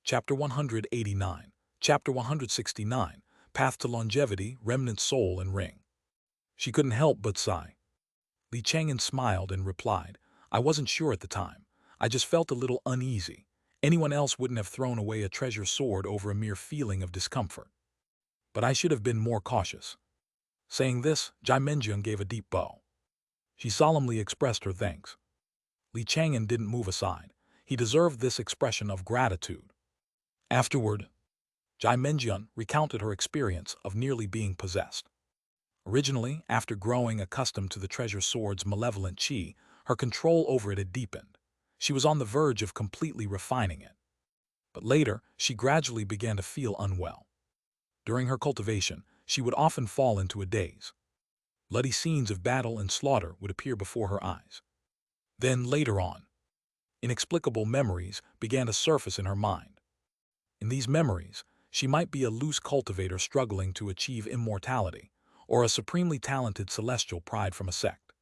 Chapter 189, Chapter 169, Path to Longevity, Remnant Soul and Ring. She couldn't help but sigh. Chang'an smiled and replied, I wasn't sure at the time. I just felt a little uneasy. Anyone else wouldn't have thrown away a treasure sword over a mere feeling of discomfort. But I should have been more cautious. Saying this, Chang'an gave a deep bow. She solemnly expressed her thanks. Chang'an didn't move aside. He deserved this expression of gratitude. Afterward, Chang'an recounted her experience of nearly being possessed. Originally, after growing accustomed to the treasure sword's malevolent chi, her control over it had deepened. She was on the verge of completely refining it. But later, she gradually began to feel unwell. During her cultivation, she would often fall into a daze. Bloody scenes of battle and slaughter would appear before her eyes. Then, later on, inexplicable memories began to surface in her mind. In these memories, she might be a loose cultivator struggling to achieve immortality, or a supremely talented celestial pride from a sect.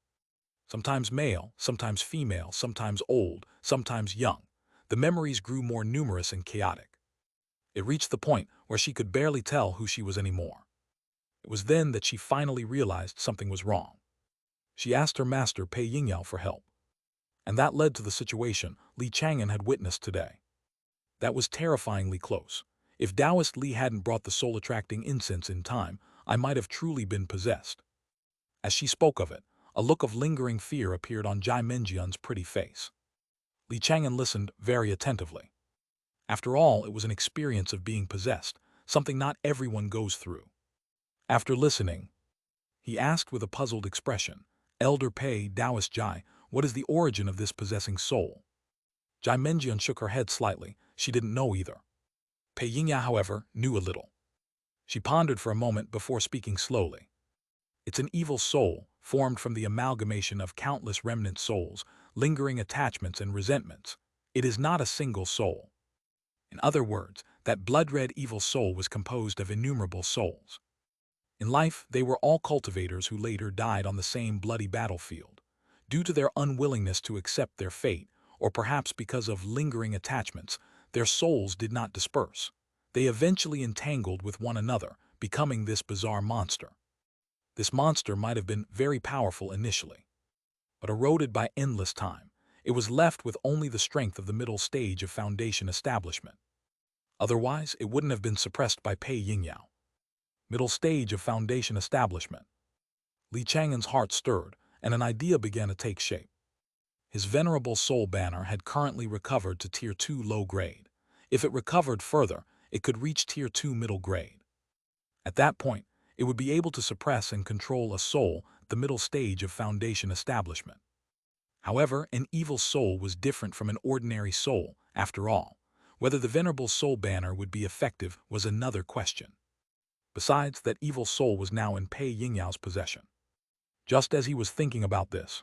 Sometimes male, sometimes female, sometimes old, sometimes young, the memories grew more numerous and chaotic. It reached the point where she could barely tell who she was anymore. It was then that she finally realized something was wrong. She asked her master Pei Yingyao for help. And that led to the situation Chang'an had witnessed today. That was terrifyingly close. If Taoist Li hadn't brought the soul-attracting incense in time, I might have truly been possessed. As she spoke of it, a look of lingering fear appeared on Chang'an's pretty face. Chang'an listened very attentively. After all, it was an experience of being possessed, something not everyone goes through. After listening, he asked with a puzzled expression, Elder Pei Taoist Jai, what is the origin of this possessing soul? Chang'an shook her head slightly. She didn't know either. Pei Yingyao, however, knew a little. She pondered for a moment before speaking slowly. It's an evil soul, formed from the amalgamation of countless remnant souls, lingering attachments and resentments. It is not a single soul. In other words, that blood-red evil soul was composed of innumerable souls. In life, they were all cultivators who later died on the same bloody battlefield. Due to their unwillingness to accept their fate, or perhaps because of lingering attachments, their souls did not disperse. They eventually entangled with one another, becoming this bizarre monster. This monster might have been very powerful initially, but eroded by endless time, it was left with only the strength of the middle stage of foundation establishment. Otherwise, it wouldn't have been suppressed by Pei Yingyao. Middle stage of foundation establishment. Chang'an's heart stirred, and an idea began to take shape. His venerable soul banner had currently recovered to Tier 2 low grade. If it recovered further, it could reach Tier 2 middle grade. At that point, it would be able to suppress and control a soul, the middle stage of foundation establishment. However, an evil soul was different from an ordinary soul, after all. Whether the venerable soul banner would be effective was another question. Besides, that evil soul was now in Pei Yingyao's possession. Just as he was thinking about this,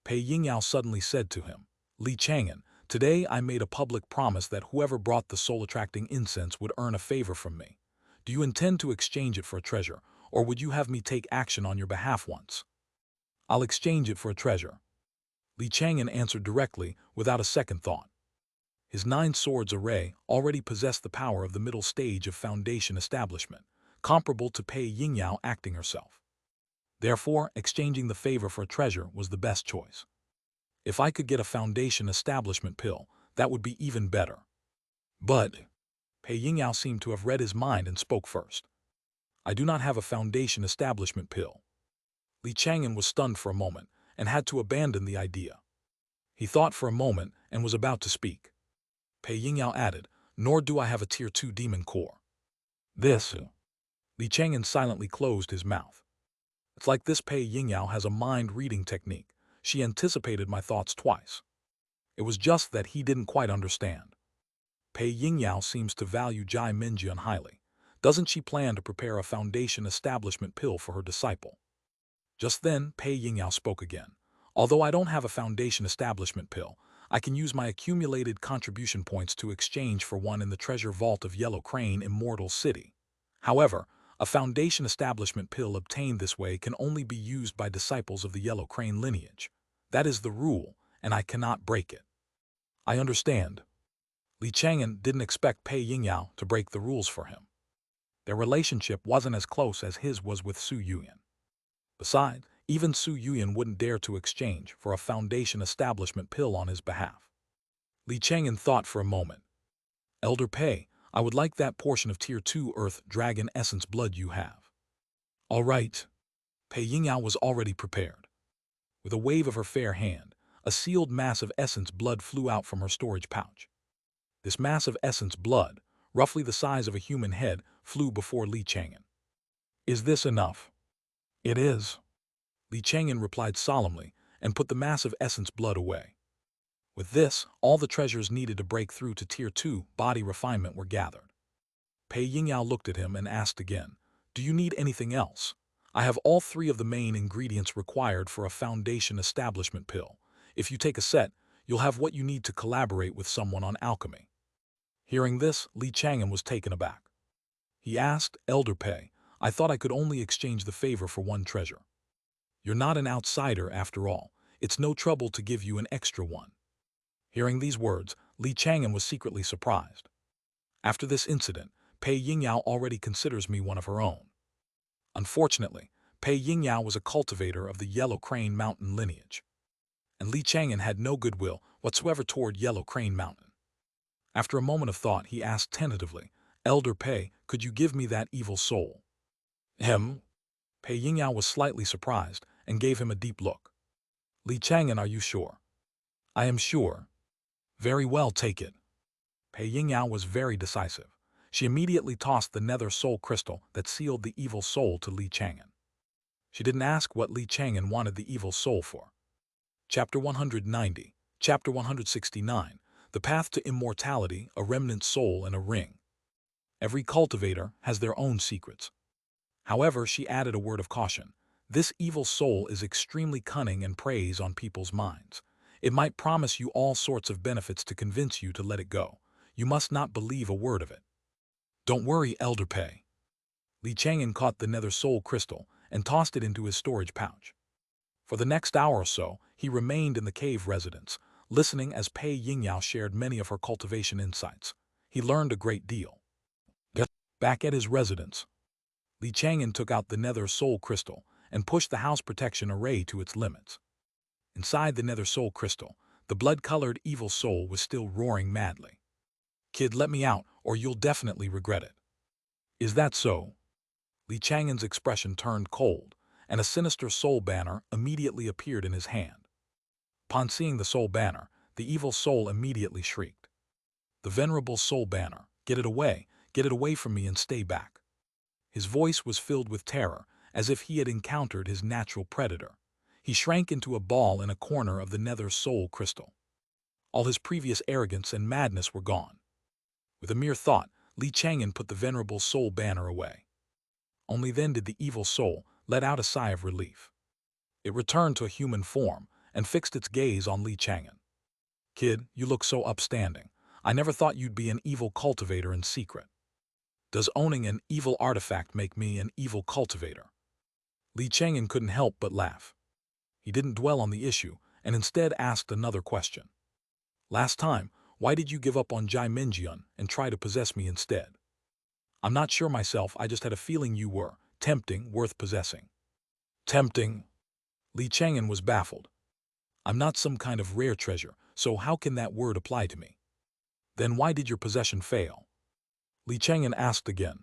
Pei Yingyao suddenly said to him, Chang'an, today I made a public promise that whoever brought the soul-attracting incense would earn a favor from me. Do you intend to exchange it for a treasure, or would you have me take action on your behalf once? I'll exchange it for a treasure. Chang'an answered directly, without a second thought. His 9 swords array already possessed the power of the middle stage of foundation establishment, comparable to Pei Yingyao acting herself. Therefore, exchanging the favor for a treasure was the best choice. If I could get a foundation establishment pill, that would be even better. But Pei Yingyao seemed to have read his mind and spoke first. I do not have a foundation establishment pill. Chang'an was stunned for a moment and had to abandon the idea. He thought for a moment and was about to speak. Pei Yingyao added, nor do I have a Tier 2 demon core. This. Chang'an silently closed his mouth. It's like this Pei Yingyao has a mind-reading technique. She anticipated my thoughts twice. It was just that he didn't quite understand. Pei Yingyao seems to value Chang'an highly. Doesn't she plan to prepare a foundation establishment pill for her disciple? Just then, Pei Yingyao spoke again. Although I don't have a foundation establishment pill, I can use my accumulated contribution points to exchange for one in the treasure vault of Yellow Crane Immortal City. However, a foundation establishment pill obtained this way can only be used by disciples of the Yellow Crane lineage. That is the rule, and I cannot break it. I understand. Li Chang'an didn't expect Pei Yingyao to break the rules for him. Their relationship wasn't as close as his was with Su Yuyan. Besides, even Su Yuyan wouldn't dare to exchange for a Foundation establishment pill on his behalf. Li Chang'an thought for a moment. Elder Pei, I would like that portion of Tier 2 Earth Dragon Essence blood you have. All right. Pei Yingyao was already prepared. With a wave of her fair hand, a sealed mass of essence blood flew out from her storage pouch. This mass of essence blood, roughly the size of a human head, flew before Li Chang'an. Is this enough? It is. Li Chang'an replied solemnly and put the mass of essence blood away. With this, all the treasures needed to break through to Tier 2 body refinement were gathered. Pei Yingyao looked at him and asked again, do you need anything else? I have all 3 of the main ingredients required for a Foundation establishment pill. If you take a set, you'll have what you need to collaborate with someone on alchemy. Hearing this, Li Chang'an was taken aback. He asked, Elder Pei, I thought I could only exchange the favor for 1 treasure. You're not an outsider after all. It's no trouble to give you an extra one. Hearing these words, Li Chang'an was secretly surprised. After this incident, Pei Yingyao already considers me one of her own. Unfortunately, Pei Yingyao was a cultivator of the Yellow Crane Mountain lineage, and Li Chang'an had no goodwill whatsoever toward Yellow Crane Mountain. After a moment of thought, he asked tentatively, Elder Pei, could you give me that evil soul? Him? Pei Yingyao was slightly surprised and gave him a deep look. Li Chang'an, are you sure? I am sure. Very well, take it. Pei Yingyao was very decisive. She immediately tossed the nether soul crystal that sealed the evil soul to Li Chang'an. She didn't ask what Li Chang'an wanted the evil soul for. Chapter 190, Chapter 169, The Path to Immortality, a Remnant Soul and a Ring. Every cultivator has their own secrets. However, she added a word of caution. This evil soul is extremely cunning and preys on people's minds. It might promise you all sorts of benefits to convince you to let it go. You must not believe a word of it. Don't worry, Elder Pei. Li Chang'an caught the nether soul crystal and tossed it into his storage pouch. For the next hour or so, he remained in the cave residence, listening as Pei Yingyao shared many of her cultivation insights. He learned a great deal. Back at his residence, Li Chang'an took out the nether soul crystal and pushed the house protection array to its limits. Inside the nether soul crystal, the blood-colored evil soul was still roaring madly. Kid, let me out, or you'll definitely regret it. Is that so? Li Chang'an's expression turned cold, and a sinister soul banner immediately appeared in his hand. Upon seeing the soul banner, the evil soul immediately shrieked. The venerable soul banner, get it away from me and stay back. His voice was filled with terror, as if he had encountered his natural predator. He shrank into a ball in a corner of the nether soul crystal. All his previous arrogance and madness were gone. With a mere thought, Li Chang'an put the venerable soul banner away. Only then did the evil soul let out a sigh of relief. It returned to a human form and fixed its gaze on Li Chang'an. Kid, you look so upstanding. I never thought you'd be an evil cultivator in secret. Does owning an evil artifact make me an evil cultivator? Li Chang'an couldn't help but laugh. He didn't dwell on the issue and instead asked another question. Last time, why did you give up on Jai Minjian and try to possess me instead? I'm not sure myself, I just had a feeling you were tempting, worth possessing. Tempting? Li Chang'an was baffled. I'm not some kind of rare treasure, so how can that word apply to me? Then why did your possession fail? Li Chang'an asked again.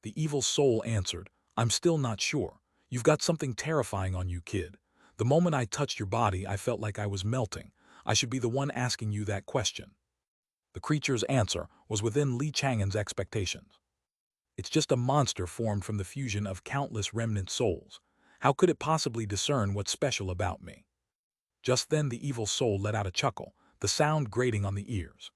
The evil soul answered, I'm still not sure. You've got something terrifying on you, kid. The moment I touched your body, I felt like I was melting. I should be the one asking you that question. The creature's answer was within Li Chang'an's expectations. It's just a monster formed from the fusion of countless remnant souls. How could it possibly discern what's special about me? Just then the evil soul let out a chuckle, the sound grating on the ears.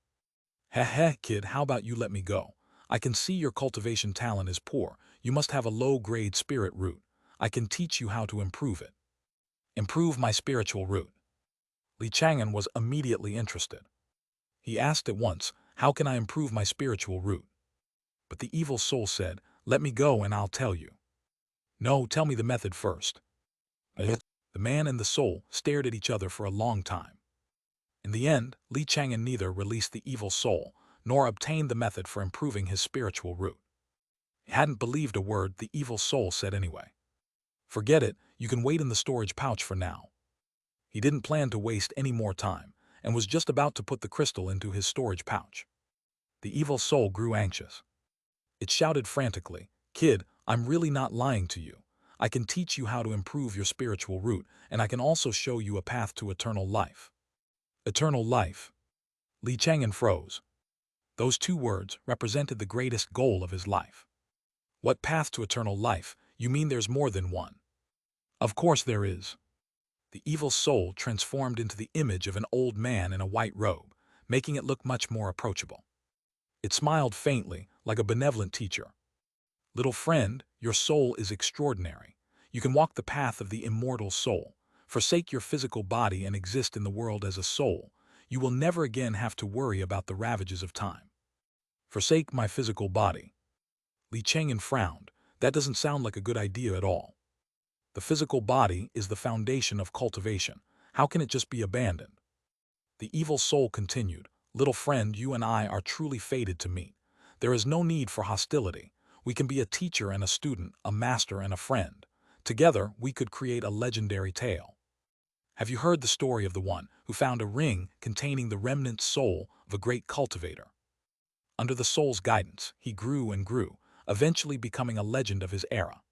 Heh, kid, how about you let me go? I can see your cultivation talent is poor. You must have a low-grade spirit root. I can teach you how to improve it. Improve my spiritual root. Li Chang'an was immediately interested. He asked at once, how can I improve my spiritual root? But the evil soul said, let me go and I'll tell you. No, tell me the method first. The man and the soul stared at each other for a long time. In the end, Li Chang'an neither released the evil soul, nor obtained the method for improving his spiritual root. He hadn't believed a word the evil soul said anyway. Forget it, you can wait in the storage pouch for now. He didn't plan to waste any more time, and was just about to put the crystal into his storage pouch. The evil soul grew anxious. It shouted frantically, "Kid, I'm really not lying to you. I can teach you how to improve your spiritual root, and I can also show you a path to eternal life." Eternal life. Li Chang'an froze. Those two words represented the greatest goal of his life. What path to eternal life? You mean there's more than one? Of course there is. The evil soul transformed into the image of an old man in a white robe, making it look much more approachable. It smiled faintly, like a benevolent teacher. "Little friend, your soul is extraordinary. You can walk the path of the immortal soul. Forsake your physical body and exist in the world as a soul. You will never again have to worry about the ravages of time." Forsake my physical body. Li Chang'an frowned. That doesn't sound like a good idea at all. The physical body is the foundation of cultivation. How can it just be abandoned? The evil soul continued, "Little friend, you and I are truly fated to meet. There is no need for hostility. We can be a teacher and a student, a master and a friend. Together, we could create a legendary tale. Have you heard the story of the one who found a ring containing the remnant soul of a great cultivator? Under the soul's guidance, he grew and grew, eventually becoming a legend of his era."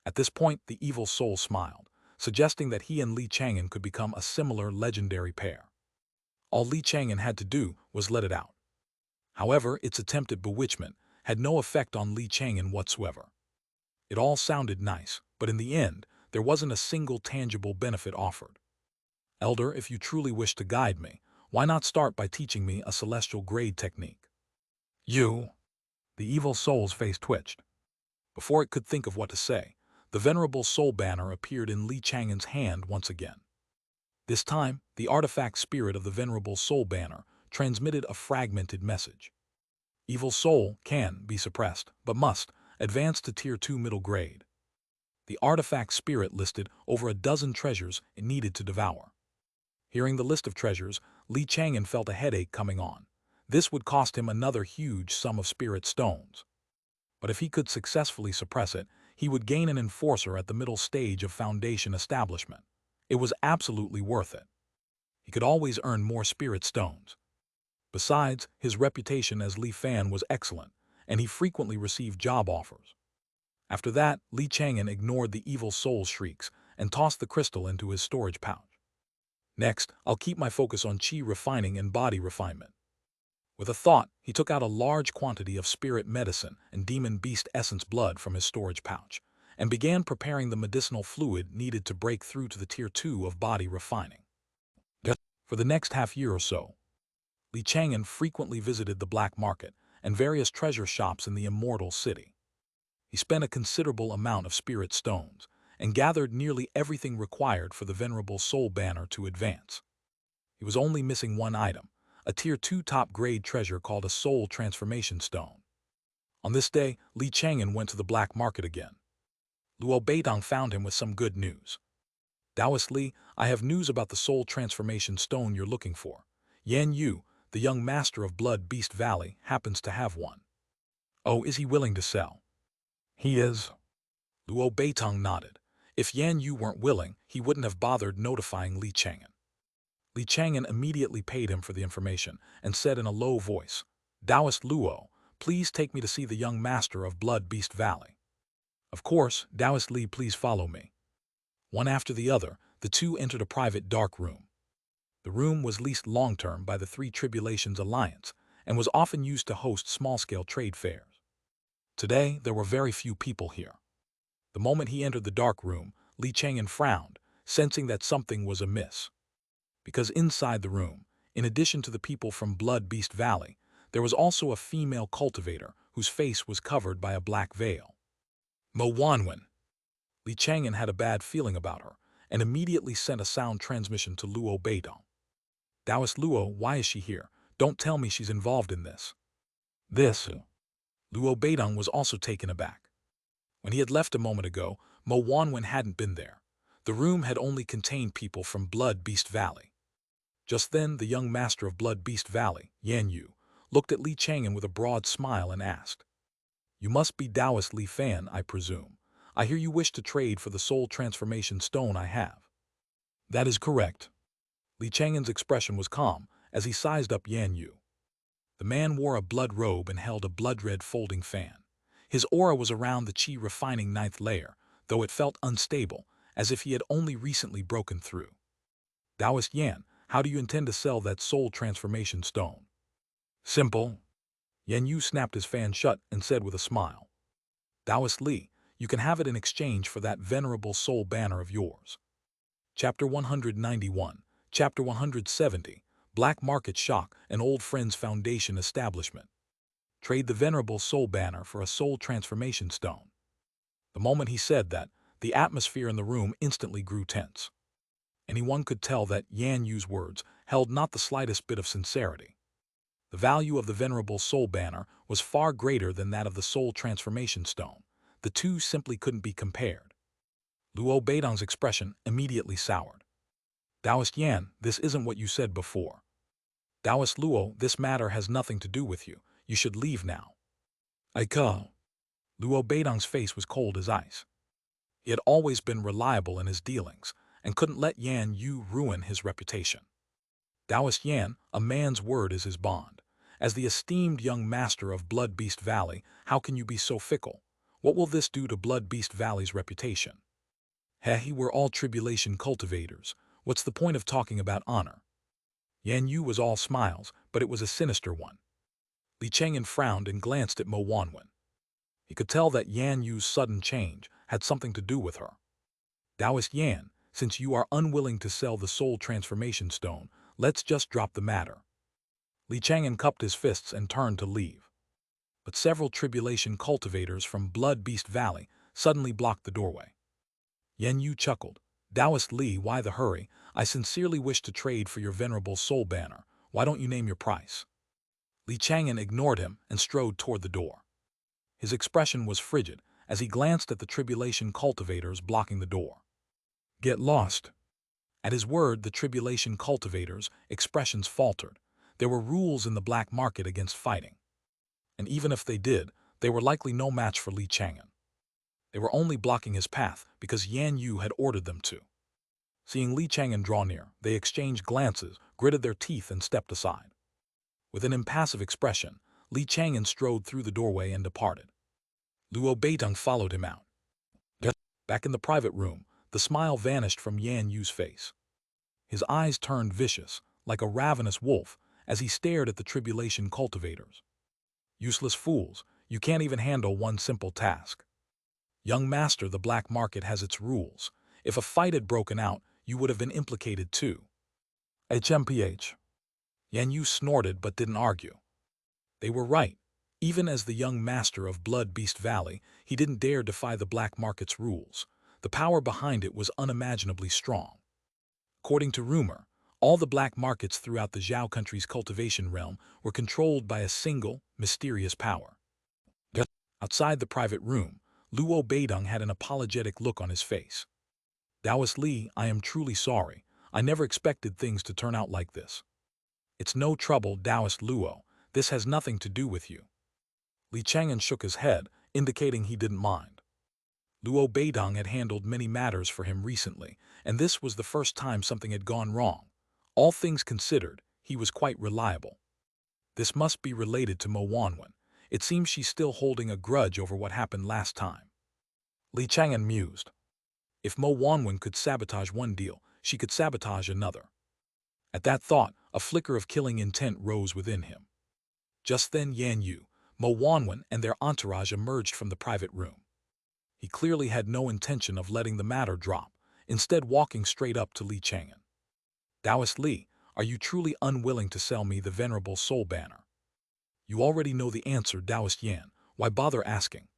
At this point, the evil soul smiled, suggesting that he and Li Chang'an could become a similar legendary pair. All Li Chang'an had to do was let it out. However, its attempted bewitchment had no effect on Li Chang'an whatsoever. It all sounded nice, but in the end, there wasn't a single tangible benefit offered. "Elder, if you truly wish to guide me, why not start by teaching me a celestial grade technique?" "You?" The evil soul's face twitched. Before it could think of what to say, the venerable soul banner appeared in Li Chang'an's hand once again. This time, the artifact spirit of the venerable soul banner transmitted a fragmented message. "Evil soul can be suppressed, but must advance to Tier 2 middle grade." The artifact spirit listed over a dozen treasures it needed to devour. Hearing the list of treasures, Li Chang'an felt a headache coming on. This would cost him another huge sum of spirit stones. But if he could successfully suppress it, he would gain an enforcer at the middle stage of foundation establishment. It was absolutely worth it. He could always earn more spirit stones. Besides, his reputation as Li Fan was excellent, and he frequently received job offers. After that, Li Chang'an ignored the evil soul's shrieks and tossed the crystal into his storage pouch. "Next, I'll keep my focus on chi refining and body refinement." With a thought, he took out a large quantity of spirit medicine and demon beast essence blood from his storage pouch, and began preparing the medicinal fluid needed to break through to the Tier 2 of body refining. For the next half-year or so, Li Chang'an frequently visited the black market and various treasure shops in the immortal city. He spent a considerable amount of spirit stones and gathered nearly everything required for the venerable soul banner to advance. He was only missing one item, a Tier 2 top-grade treasure called a soul transformation stone. On this day, Li Chang'an went to the black market again. Luo Beidong found him with some good news. "Taoist Li, I have news about the soul transformation stone you're looking for. Yan Yu, the young master of Blood Beast Valley, happens to have one." "Oh, is he willing to sell?" "He is." Luo Beidong nodded. If Yan Yu weren't willing, he wouldn't have bothered notifying Li Chang'an. Li Chang'an immediately paid him for the information and said in a low voice, "Taoist Luo, please take me to see the young master of Blood Beast Valley." "Of course, Taoist Li, please follow me." One after the other, the two entered a private dark room. The room was leased long-term by the Three Tribulations Alliance and was often used to host small-scale trade fairs. Today, there were very few people here. The moment he entered the dark room, Li Chang'an frowned, sensing that something was amiss. Because inside the room, in addition to the people from Blood Beast Valley, there was also a female cultivator whose face was covered by a black veil. Mo Wanwen. Li Chang'an had a bad feeling about her and immediately sent a sound transmission to Luo Beidong. "Taoist Luo, why is she here? Don't tell me she's involved in this." Luo Beidong was also taken aback. When he had left a moment ago, Mo Wanwen hadn't been there. The room had only contained people from Blood Beast Valley. Just then, the young master of Blood Beast Valley, Yan Yu, looked at Li Chang'an with a broad smile and asked, "You must be Taoist Li Fan, I presume. I hear you wish to trade for the soul transformation stone I have." "That is correct." Li Chang'an's expression was calm as he sized up Yan Yu. The man wore a blood robe and held a blood-red folding fan. His aura was around the chi refining ninth layer, though it felt unstable, as if he had only recently broken through. "Taoist Yan, how do you intend to sell that soul transformation stone?" "Simple." Yan Yu snapped his fan shut and said with a smile, "Taoist Li, you can have it in exchange for that venerable soul banner of yours." Chapter 191, Chapter 170, Black Market Shock, an Old Friends Foundation Establishment. Trade the venerable soul banner for a soul transformation stone. The moment he said that, the atmosphere in the room instantly grew tense. Anyone could tell that Yan Yu's words held not the slightest bit of sincerity. The value of the venerable soul banner was far greater than that of the soul transformation stone. The two simply couldn't be compared. Luo Beidong's expression immediately soured. "Taoist Yan, this isn't what you said before." "Taoist Luo, this matter has nothing to do with you. You should leave now." "I call." Luo Beidong's face was cold as ice. He had always been reliable in his dealings and couldn't let Yan Yu ruin his reputation. "Taoist Yan, a man's word is his bond. As the esteemed young master of Blood Beast Valley, how can you be so fickle? What will this do to Blood Beast Valley's reputation?" "Heh, we're all tribulation cultivators. What's the point of talking about honor?" Yan Yu was all smiles, but it was a sinister one. Li Chang'an frowned and glanced at Mo Wanwen. He could tell that Yan Yu's sudden change had something to do with her. "Taoist Yan, since you are unwilling to sell the soul transformation stone, let's just drop the matter." Li Chang'an cupped his fists and turned to leave. But several tribulation cultivators from Blood Beast Valley suddenly blocked the doorway. Yan Yu chuckled. "Taoist Li, why the hurry? I sincerely wish to trade for your venerable soul banner. Why don't you name your price?" Li Chang'an ignored him and strode toward the door. His expression was frigid as he glanced at the tribulation cultivators blocking the door. "Get lost." At his word, the tribulation cultivators' expressions faltered. There were rules in the black market against fighting. And even if they did, they were likely no match for Li Chang'an. They were only blocking his path because Yan Yu had ordered them to. Seeing Li Chang'an draw near, they exchanged glances, gritted their teeth, and stepped aside. With an impassive expression, Li Chang'an strode through the doorway and departed. Luo Beidong followed him out. Back in the private room, the smile vanished from Yan Yu's face. His eyes turned vicious, like a ravenous wolf, as he stared at the tribulation cultivators. "Useless fools, you can't even handle one simple task." "Young master, the black market has its rules. If a fight had broken out, you would have been implicated too." "HMPH." Yan Yu snorted but didn't argue. They were right. Even as the young master of Blood Beast Valley, he didn't dare defy the black market's rules. The power behind it was unimaginably strong. According to rumor, all the black markets throughout the Zhao country's cultivation realm were controlled by a single, mysterious power. Outside the private room, Luo Beidong had an apologetic look on his face. "Taoist Li, I am truly sorry. I never expected things to turn out like this." "It's no trouble, Taoist Luo. This has nothing to do with you." Li Chang'an shook his head, indicating he didn't mind. Luo Beidong had handled many matters for him recently, and this was the first time something had gone wrong. All things considered, he was quite reliable. This must be related to Mo Wanwen. It seems she's still holding a grudge over what happened last time. Li Chang'an mused. If Mo Wanwen could sabotage one deal, she could sabotage another. At that thought, a flicker of killing intent rose within him. Just then Yan Yu, Mo Wanwen, and their entourage emerged from the private room. He clearly had no intention of letting the matter drop, instead walking straight up to Li Chang'an. "Taoist Li, are you truly unwilling to sell me the venerable soul banner?" "You already know the answer, Taoist Yan. Why bother asking?"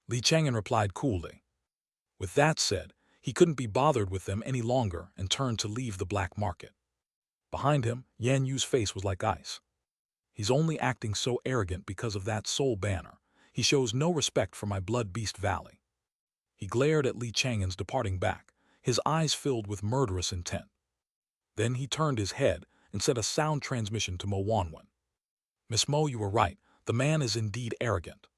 Li Chang'an replied coolly. With that said, he couldn't be bothered with them any longer and turned to leave the black market. Behind him, Yan Yu's face was like ice. "He's only acting so arrogant because of that soul banner. He shows no respect for my Blood Beast Valley." He glared at Li Chang'an's departing back, his eyes filled with murderous intent. Then he turned his head and sent a sound transmission to Mo Wanwen. Miss Mo, you were right. The man is indeed arrogant.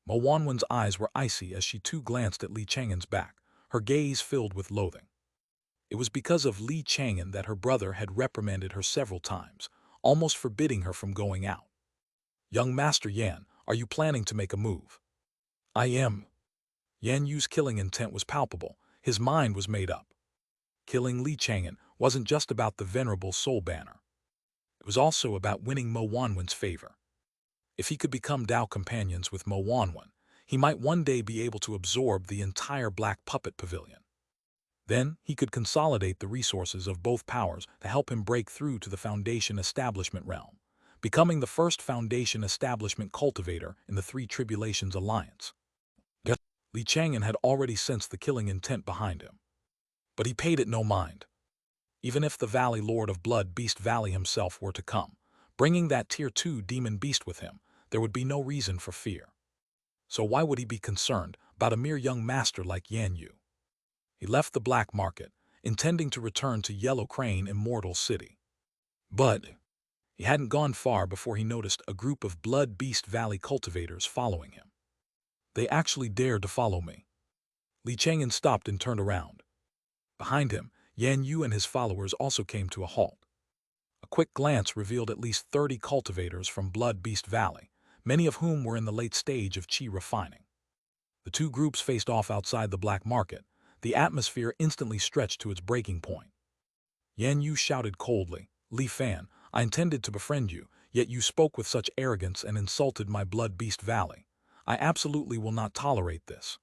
Mo Wanwen's eyes were icy as she too glanced at Li Chang'an's back, her gaze filled with loathing. It was because of Li Chang'an that her brother had reprimanded her several times, almost forbidding her from going out. Young Master Yan, are you planning to make a move? I am. Yan Yu's killing intent was palpable. His mind was made up. Killing Li Chang'an wasn't just about the venerable soul banner. It was also about winning Mo Wanwen's favor. If he could become Dao companions with Mo Wanwen, he might one day be able to absorb the entire Black Puppet Pavilion. Then he could consolidate the resources of both powers to help him break through to the Foundation Establishment realm, becoming the first Foundation Establishment cultivator in the Three Tribulations Alliance. Li Chang'an had already sensed the killing intent behind him, but he paid it no mind. Even if the Valley Lord of Blood Beast Valley himself were to come, bringing that Tier 2 demon beast with him, there would be no reason for fear. So why would he be concerned about a mere young master like Yan Yu? He left the black market, intending to return to Yellow Crane Immortal City. But he hadn't gone far before he noticed a group of Blood Beast Valley cultivators following him. They actually dared to follow me. Li Chang'an stopped and turned around. Behind him, Yan Yu and his followers also came to a halt. A quick glance revealed at least 30 cultivators from Blood Beast Valley, many of whom were in the late stage of chi refining. The two groups faced off outside the black market. The atmosphere instantly stretched to its breaking point. Yan Yu shouted coldly, Li Fan, I intended to befriend you, yet you spoke with such arrogance and insulted my Blood Beast Valley. I absolutely will not tolerate this.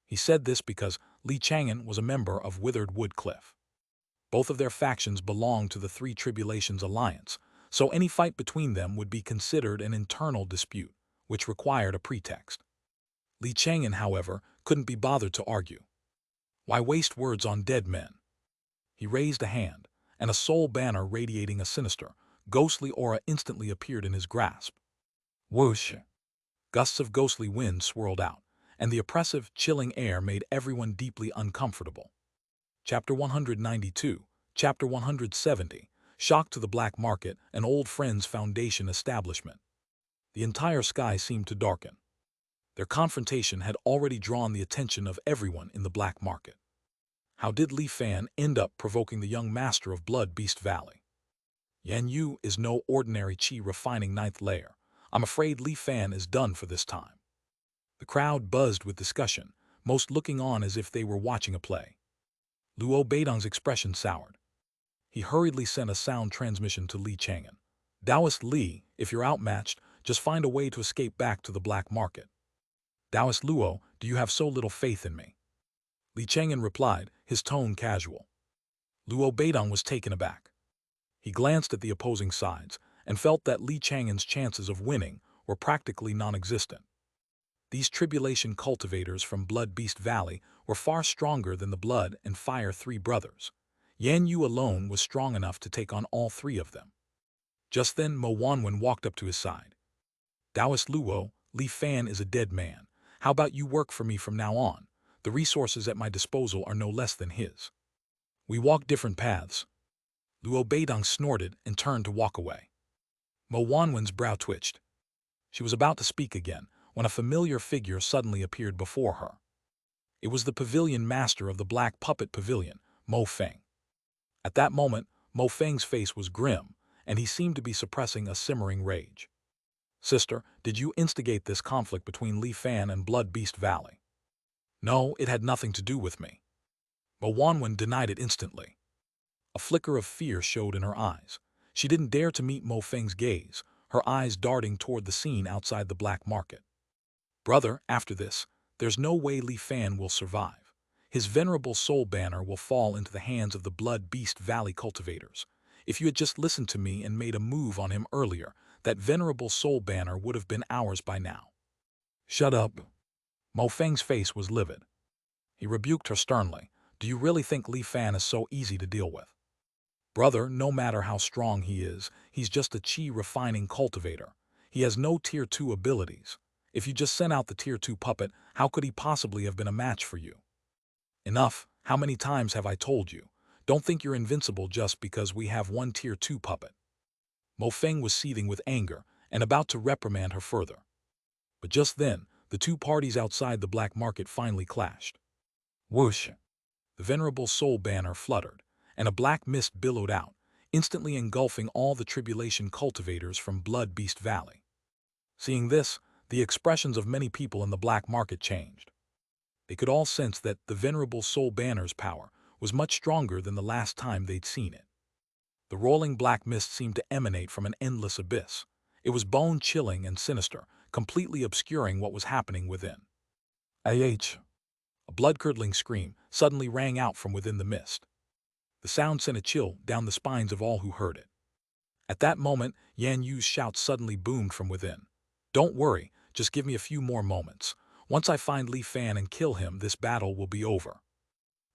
He said this because Li Chang'an was a member of Withered Wood Cliff. Both of their factions belonged to the Three Tribulations Alliance, so any fight between them would be considered an internal dispute, which required a pretext. Li Chang'an, however, couldn't be bothered to argue. Why waste words on dead men? He raised a hand, and a soul banner radiating a sinister, ghostly aura instantly appeared in his grasp. Whoosh! Gusts of ghostly wind swirled out, and the oppressive, chilling air made everyone deeply uncomfortable. Chapter 192, Chapter 170, Shock to the Black Market, an Old Friends Foundation Establishment. The entire sky seemed to darken. Their confrontation had already drawn the attention of everyone in the black market. How did Li Fan end up provoking the young master of Blood Beast Valley? Yan Yu is no ordinary chi refining ninth layer. I'm afraid Li Fan is done for this time. The crowd buzzed with discussion, most looking on as if they were watching a play. Luo Beidong's expression soured. He hurriedly sent a sound transmission to Li Chang'an. Taoist Li, if you're outmatched, just find a way to escape back to the black market. Taoist Luo, do you have so little faith in me? Li Chang'an replied, his tone casual. Luo Beidong was taken aback. He glanced at the opposing sides and felt that Li Chang'an's chances of winning were practically non-existent. These tribulation cultivators from Blood Beast Valley were far stronger than the Blood and Fire Three Brothers. Yan Yu alone was strong enough to take on all three of them. Just then Mo Wanwen walked up to his side. Taoist Luo, Li Fan is a dead man. How about you work for me from now on? The resources at my disposal are no less than his. We walk different paths. Luo Beidong snorted and turned to walk away. Mo Wanwen's brow twitched. She was about to speak again when a familiar figure suddenly appeared before her. It was the pavilion master of the Black Puppet Pavilion, Mo Feng. At that moment, Mo Feng's face was grim, and he seemed to be suppressing a simmering rage. Sister, did you instigate this conflict between Li Fan and Blood Beast Valley? No, it had nothing to do with me. Mo Wanwen denied it instantly. A flicker of fear showed in her eyes. She didn't dare to meet Mo Feng's gaze, her eyes darting toward the scene outside the black market. Brother, after this, there's no way Li Fan will survive. His venerable soul banner will fall into the hands of the Blood Beast Valley cultivators. If you had just listened to me and made a move on him earlier, that venerable soul banner would have been ours by now. Shut up. Mo Feng's face was livid. He rebuked her sternly. Do you really think Li Fan is so easy to deal with? Brother, no matter how strong he is, he's just a chi refining cultivator. He has no Tier 2 abilities. If you just sent out the Tier 2 puppet, how could he possibly have been a match for you? Enough, how many times have I told you? Don't think you're invincible just because we have one Tier 2 puppet. Mo Feng was seething with anger and about to reprimand her further. But just then, the two parties outside the black market finally clashed. Whoosh! The venerable soul banner fluttered, and a black mist billowed out, instantly engulfing all the tribulation cultivators from Blood Beast Valley. Seeing this, the expressions of many people in the black market changed. They could all sense that the venerable soul banner's power was much stronger than the last time they'd seen it. The rolling black mist seemed to emanate from an endless abyss. It was bone-chilling and sinister, completely obscuring what was happening within. Ah! A blood-curdling scream suddenly rang out from within the mist. The sound sent a chill down the spines of all who heard it. At that moment, Yan Yu's shout suddenly boomed from within. "Don't worry, just give me a few more moments. Once I find Li Fan and kill him, this battle will be over."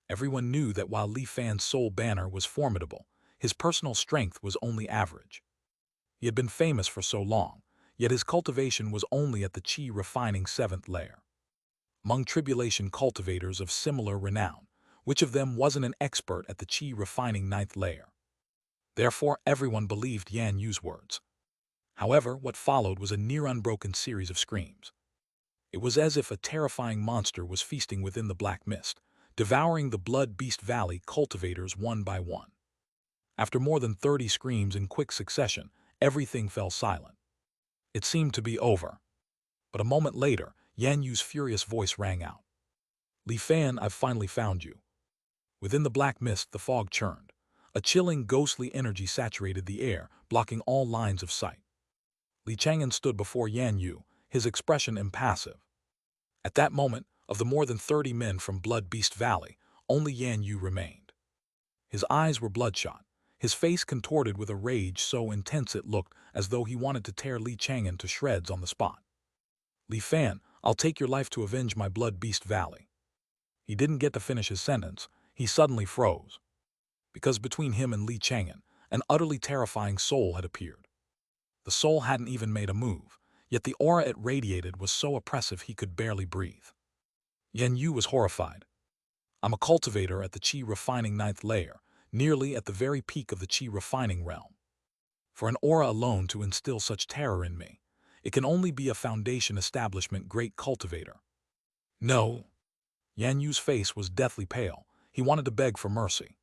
Everyone knew that while Li Fan's soul banner was formidable, his personal strength was only average. He had been famous for so long, yet his cultivation was only at the Qi refining 7th layer. Among tribulation cultivators of similar renown, which of them wasn't an expert at the Qi refining 9th layer? Therefore, everyone believed Yan Yu's words. However, what followed was a near-unbroken series of screams. It was as if a terrifying monster was feasting within the black mist, devouring the Blood Beast Valley cultivators one by one. After more than 30 screams in quick succession, everything fell silent. It seemed to be over. But a moment later, Yan Yu's furious voice rang out. "Li Fan, I've finally found you." Within the black mist, the fog churned. A chilling, ghostly energy saturated the air, blocking all lines of sight. Li Chang'an stood before Yan Yu, his expression impassive. At that moment, of the more than 30 men from Blood Beast Valley, only Yan Yu remained. His eyes were bloodshot, his face contorted with a rage so intense it looked as though he wanted to tear Li Chang'an to shreds on the spot. "Li Fan, I'll take your life to avenge my Blood Beast Valley." He didn't get to finish his sentence. He suddenly froze. Because between him and Li Chang'an, an utterly terrifying soul had appeared. The soul hadn't even made a move, yet the aura it radiated was so oppressive he could barely breathe. Yan Yu was horrified. "I'm a cultivator at the Qi refining 9th layer, nearly at the very peak of the Qi refining realm. For an aura alone to instill such terror in me, it can only be a foundation establishment great cultivator." "No." Yan Yu's face was deathly pale. He wanted to beg for mercy.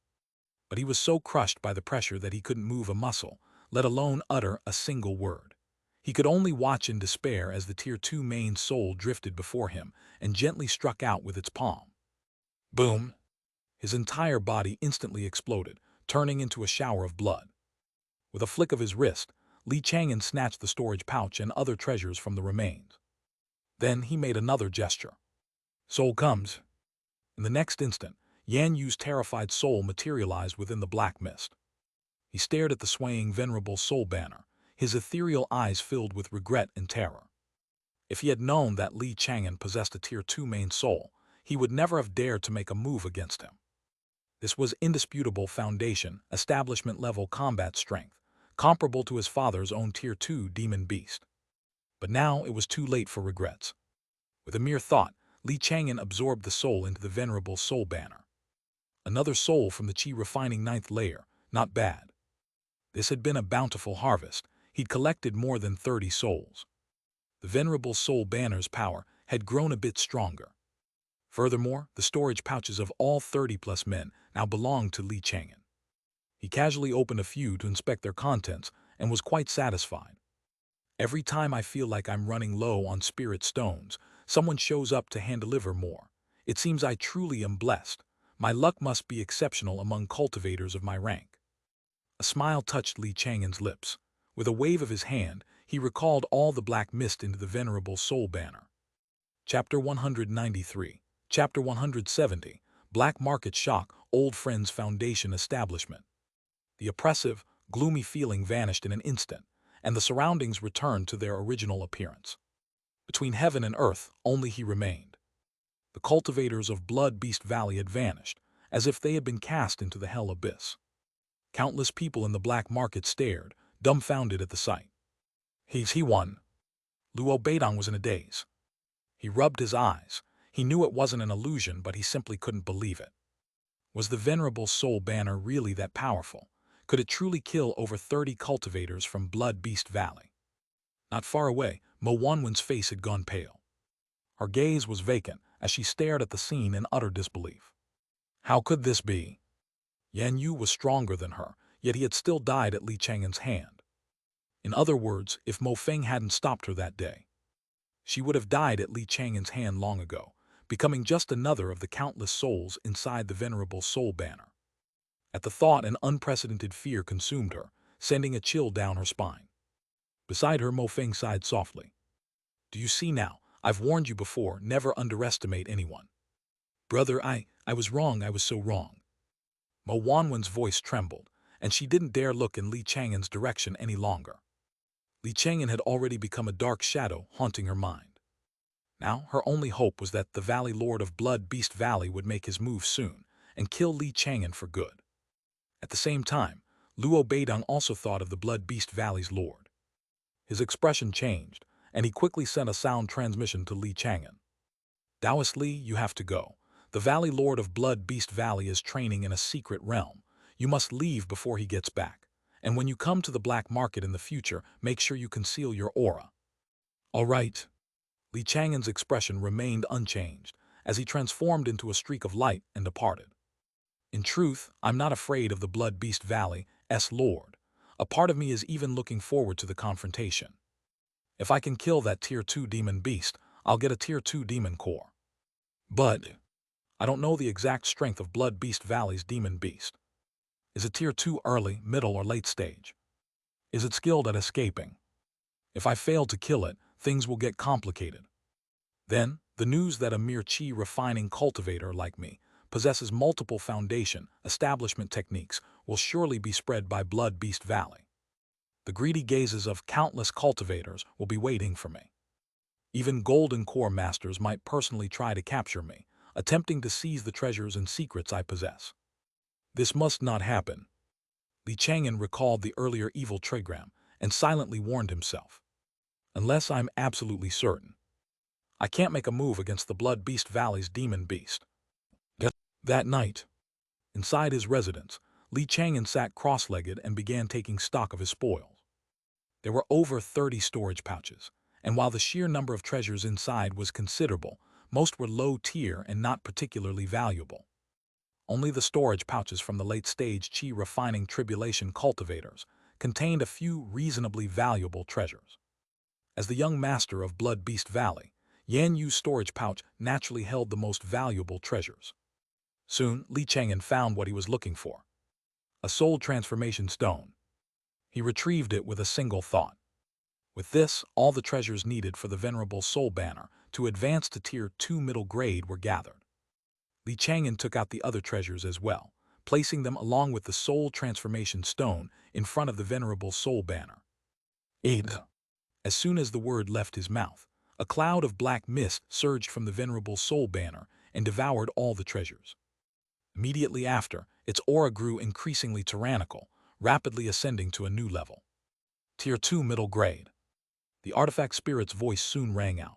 But he was so crushed by the pressure that he couldn't move a muscle, let alone utter a single word. He could only watch in despair as the Tier 2 main soul drifted before him and gently struck out with its palm. Boom! His entire body instantly exploded, turning into a shower of blood. With a flick of his wrist, Li Chang'an snatched the storage pouch and other treasures from the remains. Then he made another gesture. "Soul comes." In the next instant, Yan Yu's terrified soul materialized within the black mist. He stared at the swaying venerable soul banner, his ethereal eyes filled with regret and terror. If he had known that Li Chang'an possessed a Tier 2 main soul, he would never have dared to make a move against him. This was indisputable foundation, establishment-level combat strength, comparable to his father's own Tier 2 demon beast. But now it was too late for regrets. With a mere thought, Li Chang'an absorbed the soul into the venerable soul banner. Another soul from the Qi refining 9th layer, not bad. This had been a bountiful harvest. He'd collected more than 30 souls. The venerable soul banner's power had grown a bit stronger. Furthermore, the storage pouches of all 30-plus men now belonged to Li Chang'an. He casually opened a few to inspect their contents and was quite satisfied. "Every time I feel like I'm running low on spirit stones, someone shows up to hand-deliver more. It seems I truly am blessed. My luck must be exceptional among cultivators of my rank." A smile touched Li Chang'an's lips. With a wave of his hand, he recalled all the black mist into the venerable soul banner. Chapter 193. Chapter 170. Black Market Shock, Old Friends Foundation Establishment. The oppressive, gloomy feeling vanished in an instant, and the surroundings returned to their original appearance. Between heaven and earth, only he remained. The cultivators of Blood Beast Valley had vanished, as if they had been cast into the hell abyss. Countless people in the black market stared, dumbfounded at the sight. He won. Luo Beidong was in a daze. He rubbed his eyes. He knew it wasn't an illusion, but he simply couldn't believe it. Was the venerable soul banner really that powerful? Could it truly kill over 30 cultivators from Blood Beast Valley? Not far away, Mo Wanwen's face had gone pale. Her gaze was vacant as she stared at the scene in utter disbelief. How could this be? Yan Yu was stronger than her, yet he had still died at Li Chang'an's hand. In other words, if Mo Feng hadn't stopped her that day, she would have died at Li Chang'an's hand long ago, becoming just another of the countless souls inside the venerable soul banner. At the thought, an unprecedented fear consumed her, sending a chill down her spine. Beside her, Mo Feng sighed softly. Do you see now? I've warned you before, never underestimate anyone. Brother, I was wrong, I was so wrong. Mo Wanwen's voice trembled, and she didn't dare look in Li Chang'an's direction any longer. Li Chang'an had already become a dark shadow haunting her mind. Now, her only hope was that the Valley Lord of Blood Beast Valley would make his move soon and kill Li Chang'an for good. At the same time, Luo Beidong also thought of the Blood Beast Valley's lord. His expression changed, and he quickly sent a sound transmission to Li Chang'an. Taoist Li, you have to go. The Valley Lord of Blood Beast Valley is training in a secret realm. You must leave before he gets back. And when you come to the black market in the future, make sure you conceal your aura. All right. Li Chang'an's expression remained unchanged as he transformed into a streak of light and departed. In truth, I'm not afraid of the Blood Beast Valley's Lord. A part of me is even looking forward to the confrontation. If I can kill that Tier 2 demon beast, I'll get a Tier 2 demon core. But I don't know the exact strength of Blood Beast Valley's demon beast. Is it Tier 2 early, middle, or late stage? Is it skilled at escaping? If I fail to kill it, things will get complicated. Then, the news that a mere chi refining cultivator like me possesses multiple foundation establishment techniques will surely be spread by Blood Beast Valley. The greedy gazes of countless cultivators will be waiting for me. Even golden core masters might personally try to capture me, attempting to seize the treasures and secrets I possess. This must not happen. Li Chang'an recalled the earlier evil trigram and silently warned himself. Unless I'm absolutely certain, I can't make a move against the Blood Beast Valley's demon beast. That night, inside his residence, Li Chang'an sat cross-legged and began taking stock of his spoils. There were over 30 storage pouches, and while the sheer number of treasures inside was considerable, most were low-tier and not particularly valuable. Only the storage pouches from the late-stage chi refining tribulation cultivators contained a few reasonably valuable treasures. As the young master of Blood Beast Valley, Yan Yu's storage pouch naturally held the most valuable treasures. Soon, Li Chang'an found what he was looking for. A soul transformation stone. He retrieved it with a single thought. With this, all the treasures needed for the venerable soul banner to advance to Tier 2 middle grade were gathered. Li Chang'an took out the other treasures as well, placing them along with the soul transformation stone in front of the venerable soul banner. Aid. As soon as the word left his mouth, a cloud of black mist surged from the venerable soul banner and devoured all the treasures. Immediately after, its aura grew increasingly tyrannical, rapidly ascending to a new level. Tier 2 middle grade. The artifact spirit's voice soon rang out.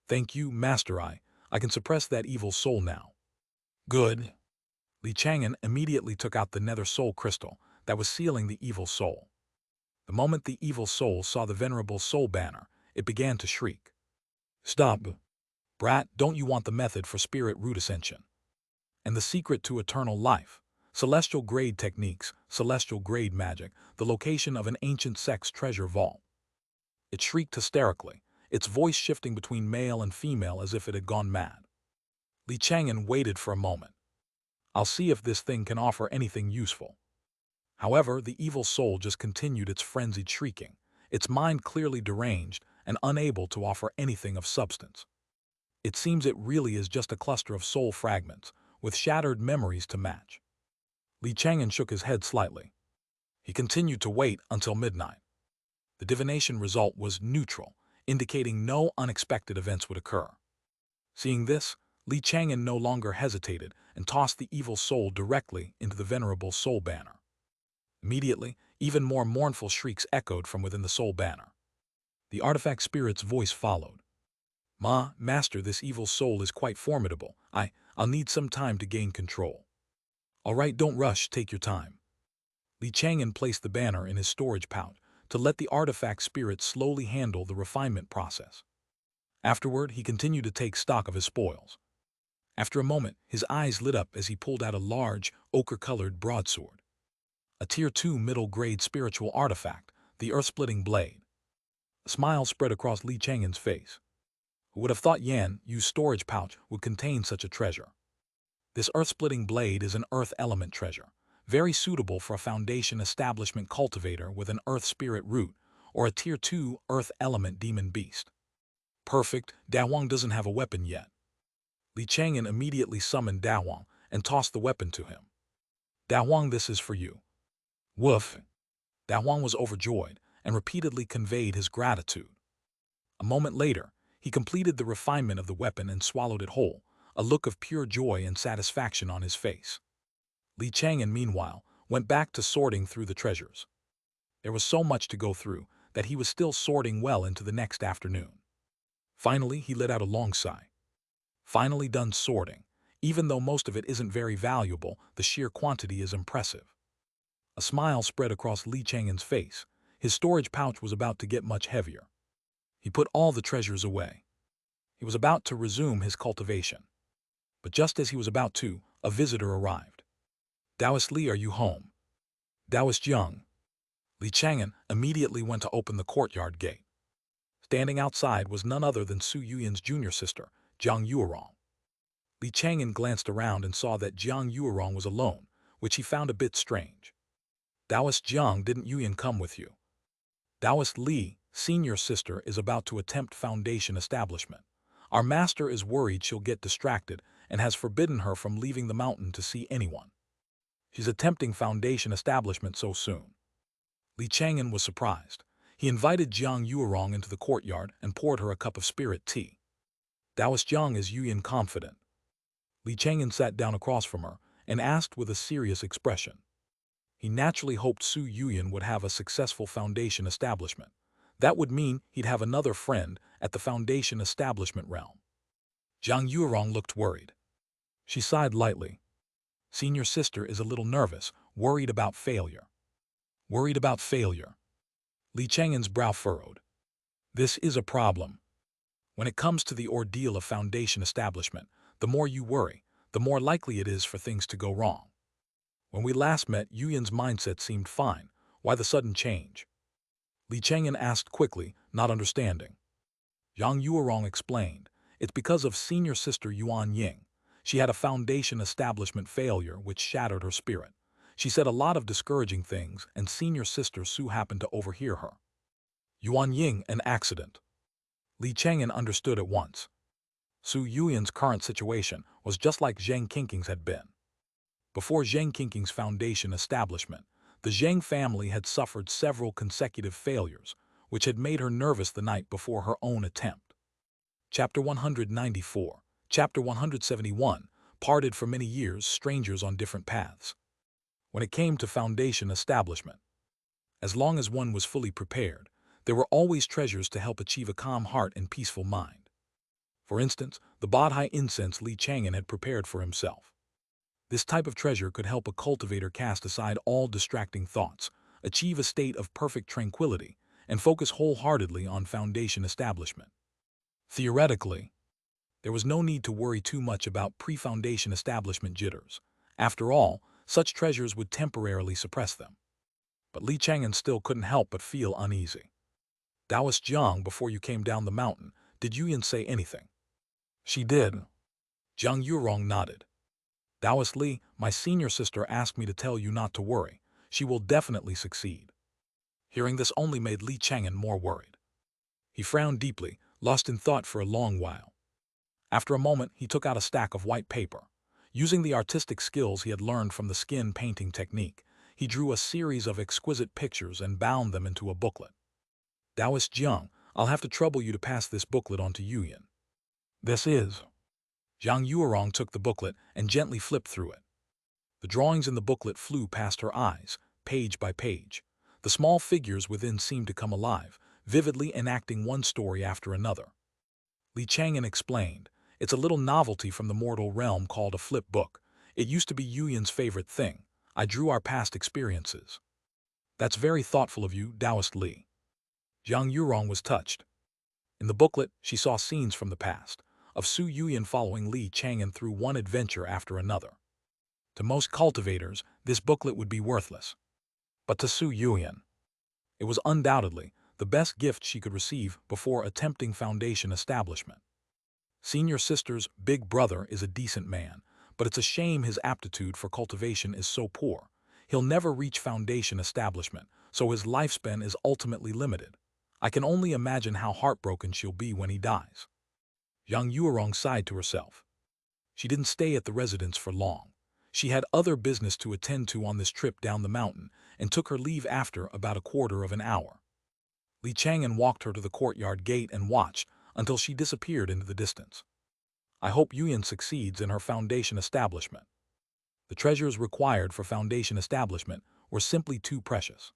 Thank you, Master I can suppress that evil soul now. Good. Li Chang'an immediately took out the nether soul crystal that was sealing the evil soul. The moment the evil soul saw the venerable soul banner, it began to shriek. Stop. Brat, don't you want the method for spirit root ascension? And the secret to eternal life? Celestial grade techniques, celestial grade magic, the location of an ancient sect's treasure vault. It shrieked hysterically, its voice shifting between male and female as if it had gone mad. Li Chang'an waited for a moment. I'll see if this thing can offer anything useful. However, the evil soul just continued its frenzied shrieking, its mind clearly deranged and unable to offer anything of substance. It seems it really is just a cluster of soul fragments, with shattered memories to match. Li Chang'an shook his head slightly. He continued to wait until midnight. The divination result was neutral, indicating no unexpected events would occur. Seeing this, Li Chang'an no longer hesitated and tossed the evil soul directly into the venerable soul banner. Immediately, even more mournful shrieks echoed from within the soul banner. The artifact spirit's voice followed. Master, this evil soul is quite formidable. I'll need some time to gain control. All right, don't rush, take your time. Li Chang'an placed the banner in his storage pouch to let the artifact spirit slowly handle the refinement process. Afterward, he continued to take stock of his spoils. After a moment, his eyes lit up as he pulled out a large, ochre-colored broadsword. A Tier 2 middle-grade spiritual artifact, the earth-splitting blade. A smile spread across Li Chang'an's face. Who would have thought Yan Yu's storage pouch would contain such a treasure? This earth-splitting blade is an earth element treasure, very suitable for a foundation establishment cultivator with an earth spirit root or a Tier 2 earth element demon beast. Perfect, Dahuang doesn't have a weapon yet. Li Chang'an immediately summoned Dahuang and tossed the weapon to him. Dahuang, this is for you. Woof! Dahuang was overjoyed and repeatedly conveyed his gratitude. A moment later, he completed the refinement of the weapon and swallowed it whole, a look of pure joy and satisfaction on his face. Li Chang'an, meanwhile, went back to sorting through the treasures. There was so much to go through that he was still sorting well into the next afternoon. Finally, he let out a long sigh. Finally done sorting. Even though most of it isn't very valuable, the sheer quantity is impressive. A smile spread across Li Chang'an's face. His storage pouch was about to get much heavier. He put all the treasures away. He was about to resume his cultivation. But just as he was about to, a visitor arrived. Taoist Li, are you home? Taoist Young. Li Chang'an immediately went to open the courtyard gate. Standing outside was none other than Su Yuyan's junior sister, Jiang Yuerong. Li Chang'an glanced around and saw that Jiang Yuerong was alone, which he found a bit strange. Taoist Jiang, didn't Yuyan come with you? Taoist Li, senior sister, is about to attempt foundation establishment. Our master is worried she'll get distracted and has forbidden her from leaving the mountain to see anyone. She's attempting foundation establishment so soon. Li Chang'an was surprised. He invited Jiang Yuerong into the courtyard and poured her a cup of spirit tea. Taoist Jiang, is Yuyan confident? Li Chang'an sat down across from her and asked with a serious expression. He naturally hoped Su Yuyan would have a successful foundation establishment. That would mean he'd have another friend at the foundation establishment realm. Jiang Yuerong looked worried. She sighed lightly. Senior sister is a little nervous, worried about failure. Worried about failure. Li Chang'an's brow furrowed. This is a problem. When it comes to the ordeal of foundation establishment, the more you worry, the more likely it is for things to go wrong. When we last met, Yuyan's mindset seemed fine. Why the sudden change? Li Chang'an asked quickly, not understanding. Jiang Yuerong explained. It's because of senior sister Yuan Ying. She had a foundation establishment failure which shattered her spirit. She said a lot of discouraging things, and senior sister Su happened to overhear her. Yuan Ying, an accident. Li Chang'an understood at once. Su Yuyan's current situation was just like Zheng Qingqing's had been. Before Zheng Qingqing's foundation establishment, the Zheng family had suffered several consecutive failures, which had made her nervous the night before her own attempt. Chapter 194, Chapter 171, parted for many years, strangers on different paths. When it came to foundation establishment, as long as one was fully prepared, there were always treasures to help achieve a calm heart and peaceful mind. For instance, the Bodhi incense Li Chang'an had prepared for himself. This type of treasure could help a cultivator cast aside all distracting thoughts, achieve a state of perfect tranquility, and focus wholeheartedly on foundation establishment. Theoretically, there was no need to worry too much about pre-foundation establishment jitters. After all, such treasures would temporarily suppress them. But Li Chang'an still couldn't help but feel uneasy. Taoist Jiang, before you came down the mountain, did Yuyan say anything? She did. Jiang Yuerong nodded. Taoist Li, my senior sister asked me to tell you not to worry. She will definitely succeed. Hearing this only made Li Chang'an more worried. He frowned deeply, lost in thought for a long while. After a moment, he took out a stack of white paper. Using the artistic skills he had learned from the skin painting technique, he drew a series of exquisite pictures and bound them into a booklet. Taoist Jiang, I'll have to trouble you to pass this booklet on to Yuyan. This is. Jiang Yuerong took the booklet and gently flipped through it. The drawings in the booklet flew past her eyes, page by page. The small figures within seemed to come alive, vividly enacting one story after another. Li Chang'an explained, it's a little novelty from the mortal realm called a flip book. It used to be Yuyan's favorite thing. I drew our past experiences. That's very thoughtful of you, Taoist Li. Zhang Yurong was touched. In the booklet, she saw scenes from the past, of Su Yuyan following Li Chang'an through one adventure after another. To most cultivators, this booklet would be worthless. But to Su Yuyan, it was undoubtedly the best gift she could receive before attempting foundation establishment. Senior sister's big brother is a decent man, but it's a shame his aptitude for cultivation is so poor. He'll never reach foundation establishment, so his lifespan is ultimately limited. I can only imagine how heartbroken she'll be when he dies. Yang Yuerong sighed to herself. She didn't stay at the residence for long. She had other business to attend to on this trip down the mountain and took her leave after about a quarter of an hour. Li Chang'an walked her to the courtyard gate and watched until she disappeared into the distance. I hope Yuyan succeeds in her foundation establishment. The treasures required for foundation establishment were simply too precious.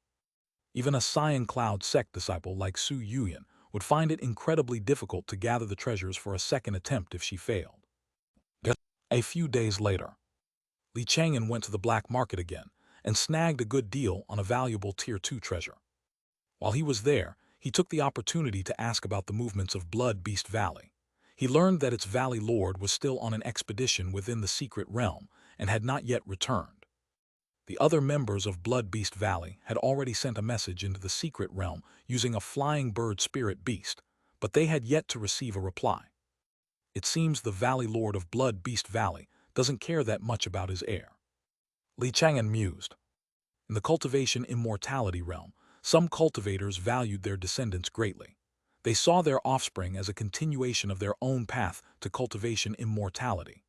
Even a Xianxia sect disciple like Su Yuyan would find it incredibly difficult to gather the treasures for a second attempt if she failed. A few days later, Li Chang'an went to the black market again and snagged a good deal on a valuable Tier 2 treasure. While he was there, he took the opportunity to ask about the movements of Blood Beast Valley. He learned that its valley lord was still on an expedition within the secret realm and had not yet returned. The other members of Blood Beast Valley had already sent a message into the secret realm using a flying bird spirit beast, but they had yet to receive a reply. It seems the Valley Lord of Blood Beast Valley doesn't care that much about his heir. Li Chang'an mused. In the cultivation immortality realm, some cultivators valued their descendants greatly. They saw their offspring as a continuation of their own path to cultivation immortality.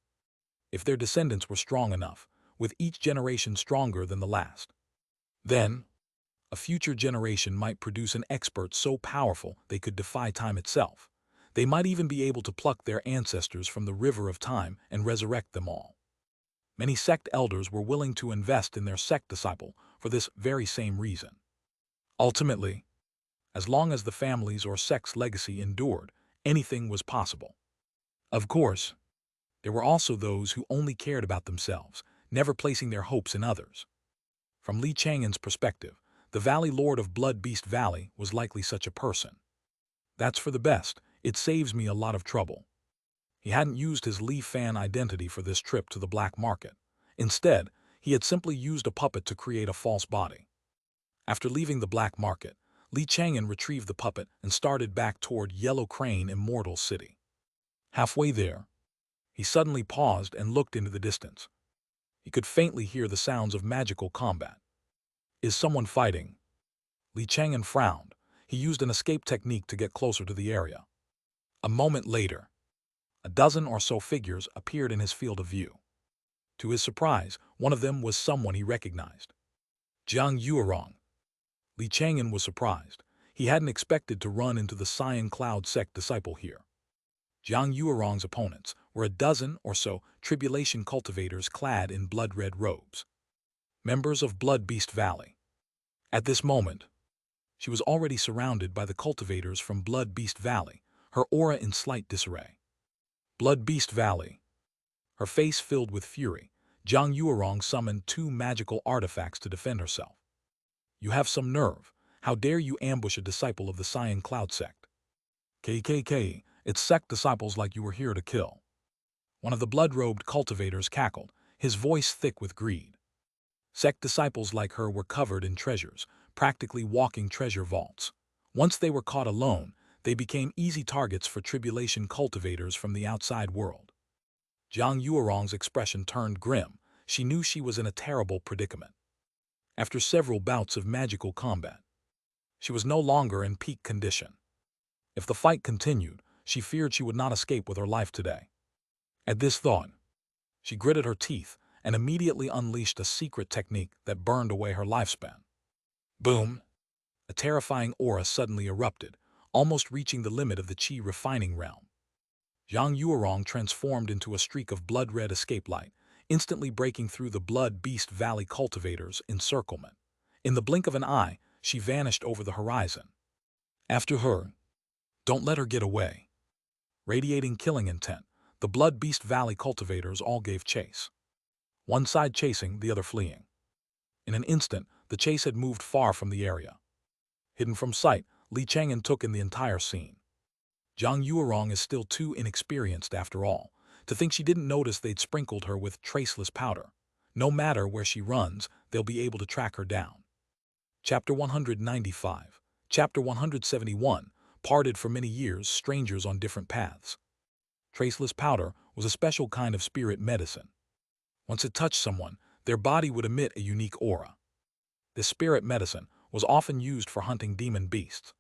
If their descendants were strong enough, with each generation stronger than the last, then a future generation might produce an expert so powerful they could defy time itself. They might even be able to pluck their ancestors from the river of time and resurrect them all. Many sect elders were willing to invest in their sect disciple for this very same reason. Ultimately, as long as the family's or sect's legacy endured, anything was possible. Of course, there were also those who only cared about themselves, never placing their hopes in others. From Li Chang'an's perspective, the Valley Lord of Blood Beast Valley was likely such a person. That's for the best. It saves me a lot of trouble. He hadn't used his Li Fan identity for this trip to the black market. Instead, he had simply used a puppet to create a false body. After leaving the black market, Li Chang'an retrieved the puppet and started back toward Yellow Crane Immortal City. Halfway there, he suddenly paused and looked into the distance. He could faintly hear the sounds of magical combat. Is someone fighting? Li Chang'an frowned. He used an escape technique to get closer to the area. A moment later, a dozen or so figures appeared in his field of view. To his surprise, one of them was someone he recognized. Zhang Yuerong. Li Chang'an was surprised. He hadn't expected to run into the Xianxia sect disciple here. Zhang Yuerong's opponents were a dozen or so tribulation cultivators clad in blood-red robes. Members of Blood Beast Valley. At this moment, she was already surrounded by the cultivators from Blood Beast Valley, her aura in slight disarray. Blood Beast Valley. Her face filled with fury, Zhang Yuerong summoned 2 magical artifacts to defend herself. You have some nerve. How dare you ambush a disciple of the Xianxia sect? KKK, it's sect disciples like you were here to kill. One of the blood-robed cultivators cackled, his voice thick with greed. Sect disciples like her were covered in treasures, practically walking treasure vaults. Once they were caught alone, they became easy targets for tribulation cultivators from the outside world. Zhang Yuerong's expression turned grim. She knew she was in a terrible predicament. After several bouts of magical combat, she was no longer in peak condition. If the fight continued, she feared she would not escape with her life today. At this thought, she gritted her teeth and immediately unleashed a secret technique that burned away her lifespan. Boom! A terrifying aura suddenly erupted, almost reaching the limit of the Qi refining realm. Zhang Yuerong transformed into a streak of blood-red escape light, instantly breaking through the Blood Beast Valley cultivators' encirclement. In the blink of an eye, she vanished over the horizon. After her, don't let her get away. Radiating killing intent, the Blood Beast Valley cultivators all gave chase. one side chasing, the other fleeing. In an instant, the chase had moved far from the area. Hidden from sight, Li Chang'an took in the entire scene. Zhang Yuerong is still too inexperienced after all to think she didn't notice they'd sprinkled her with traceless powder. No matter where she runs, they'll be able to track her down. Chapter 195. Chapter 171. Parted for many years, strangers on different paths. Traceless powder was a special kind of spirit medicine. Once it touched someone, their body would emit a unique aura. This spirit medicine was often used for hunting demon beasts.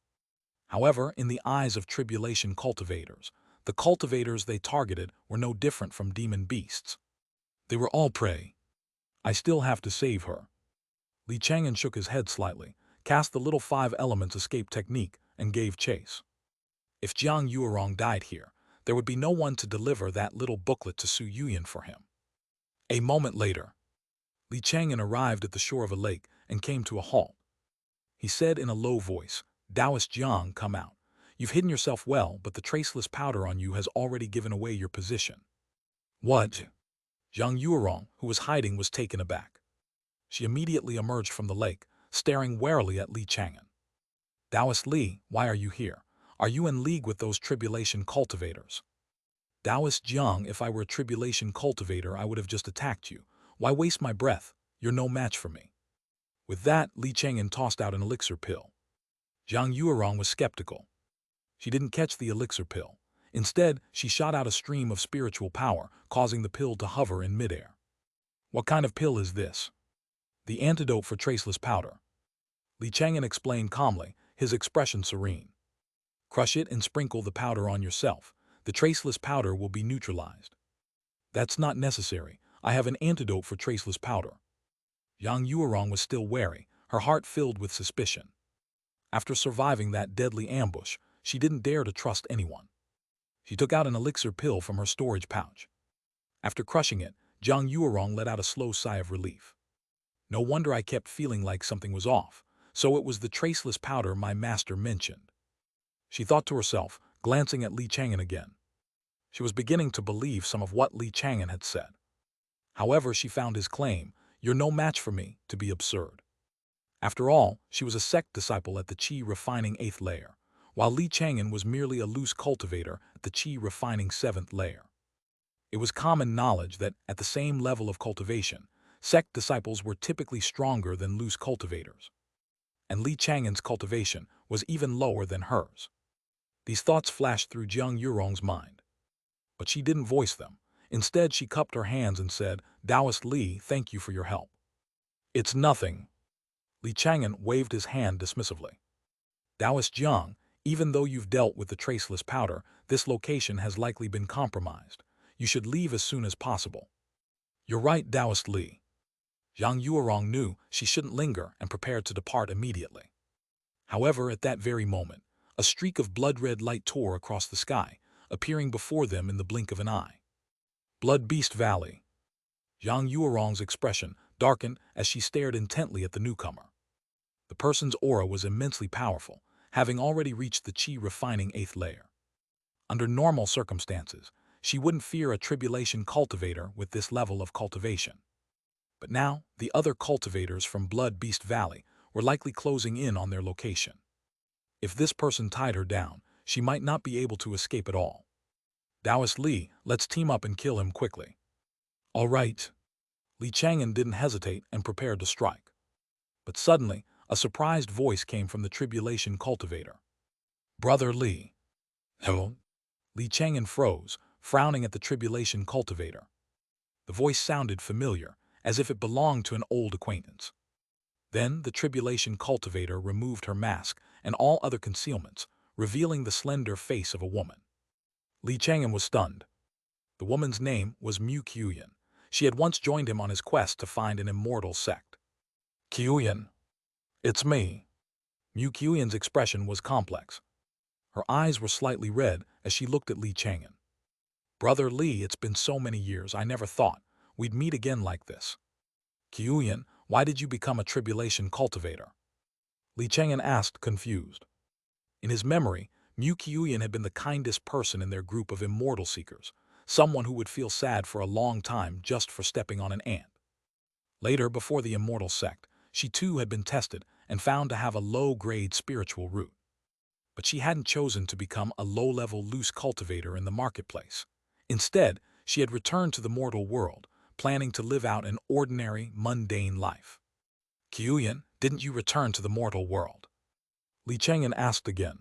However, in the eyes of tribulation cultivators, the cultivators they targeted were no different from demon beasts. They were all prey. I still have to save her. Li Chang'an shook his head slightly, cast the little 5 elements escape technique, and gave chase. If Zhang Yuerong died here, there would be no one to deliver that little booklet to Su Yuyan for him. A moment later, Li Chang'an arrived at the shore of a lake and came to a halt. He said in a low voice, "Taoist Jiang, come out. You've hidden yourself well, but the traceless powder on you has already given away your position." What? Zhang Yuerong, who was hiding, was taken aback. She immediately emerged from the lake, staring warily at Li Chang'an. "Taoist Li, why are you here? Are you in league with those tribulation cultivators?" "Taoist Jiang, if I were a tribulation cultivator, I would have just attacked you. Why waste my breath? You're no match for me." With that, Li Chang'an tossed out an elixir pill. Zhang Yuerong was skeptical. She didn't catch the elixir pill. Instead, she shot out a stream of spiritual power, causing the pill to hover in midair. "What kind of pill is this?" "The antidote for traceless powder." Li Chang'an explained calmly, his expression serene. "Crush it and sprinkle the powder on yourself. The traceless powder will be neutralized." "That's not necessary. I have an antidote for traceless powder." Zhang Yuerong was still wary, her heart filled with suspicion. After surviving that deadly ambush, she didn't dare to trust anyone. She took out an elixir pill from her storage pouch. After crushing it, Zhang Yuerong let out a slow sigh of relief. "No wonder I kept feeling like something was off. So it was the traceless powder my master mentioned," she thought to herself, glancing at Li Chang'an again. She was beginning to believe some of what Li Chang'an had said. However, she found his claim, "You're no match for me," to be absurd. After all, she was a sect disciple at the Qi refining 8th layer, while Li Chang'an was merely a loose cultivator at the Qi refining 7th layer. It was common knowledge that, at the same level of cultivation, sect disciples were typically stronger than loose cultivators. And Li Chang'an's cultivation was even lower than hers. These thoughts flashed through Zhang Yuerong's mind. But she didn't voice them. Instead, she cupped her hands and said, "Taoist Li, thank you for your help." "It's nothing." Li Chang'an waved his hand dismissively. "Taoist Jiang, even though you've dealt with the traceless powder, this location has likely been compromised. You should leave as soon as possible." "You're right, Taoist Li." Zhang Yuerong knew she shouldn't linger and prepared to depart immediately. However, at that very moment, a streak of blood-red light tore across the sky, appearing before them in the blink of an eye. Blood Beast Valley. Zhang Yuerong's expression darkened as she stared intently at the newcomer. The person's aura was immensely powerful, having already reached the Qi refining 8th layer. Under normal circumstances, she wouldn't fear a tribulation cultivator with this level of cultivation. But now, the other cultivators from Blood Beast Valley were likely closing in on their location. If this person tied her down, she might not be able to escape at all. "Taoist Li, let's team up and kill him quickly." "All right." Li Chang'an didn't hesitate and prepared to strike. But suddenly, a surprised voice came from the tribulation cultivator. "Brother Li." "Hello?" Li Chang'an froze, frowning at the tribulation cultivator. The voice sounded familiar, as if it belonged to an old acquaintance. Then the tribulation cultivator removed her mask and all other concealments, revealing the slender face of a woman. Li Chang'an was stunned. The woman's name was Mu Qiuyan. She had once joined him on his quest to find an immortal sect. "Qiuyan, it's me." Mu Qiuyan's expression was complex. Her eyes were slightly red as she looked at Li Chang'an. "Brother Li, it's been so many years, I never thought we'd meet again like this." "Qiuyan, why did you become a tribulation cultivator?" Li Chang'an asked, confused. In his memory, Mu Qiuyan had been the kindest person in their group of immortal seekers, someone who would feel sad for a long time just for stepping on an ant. Later, before the immortal sect, she too had been tested and found to have a low-grade spiritual root. But she hadn't chosen to become a low-level loose cultivator in the marketplace. Instead, she had returned to the mortal world, planning to live out an ordinary, mundane life. Qiuyan, didn't you return to the mortal world? Li Chang'an asked again.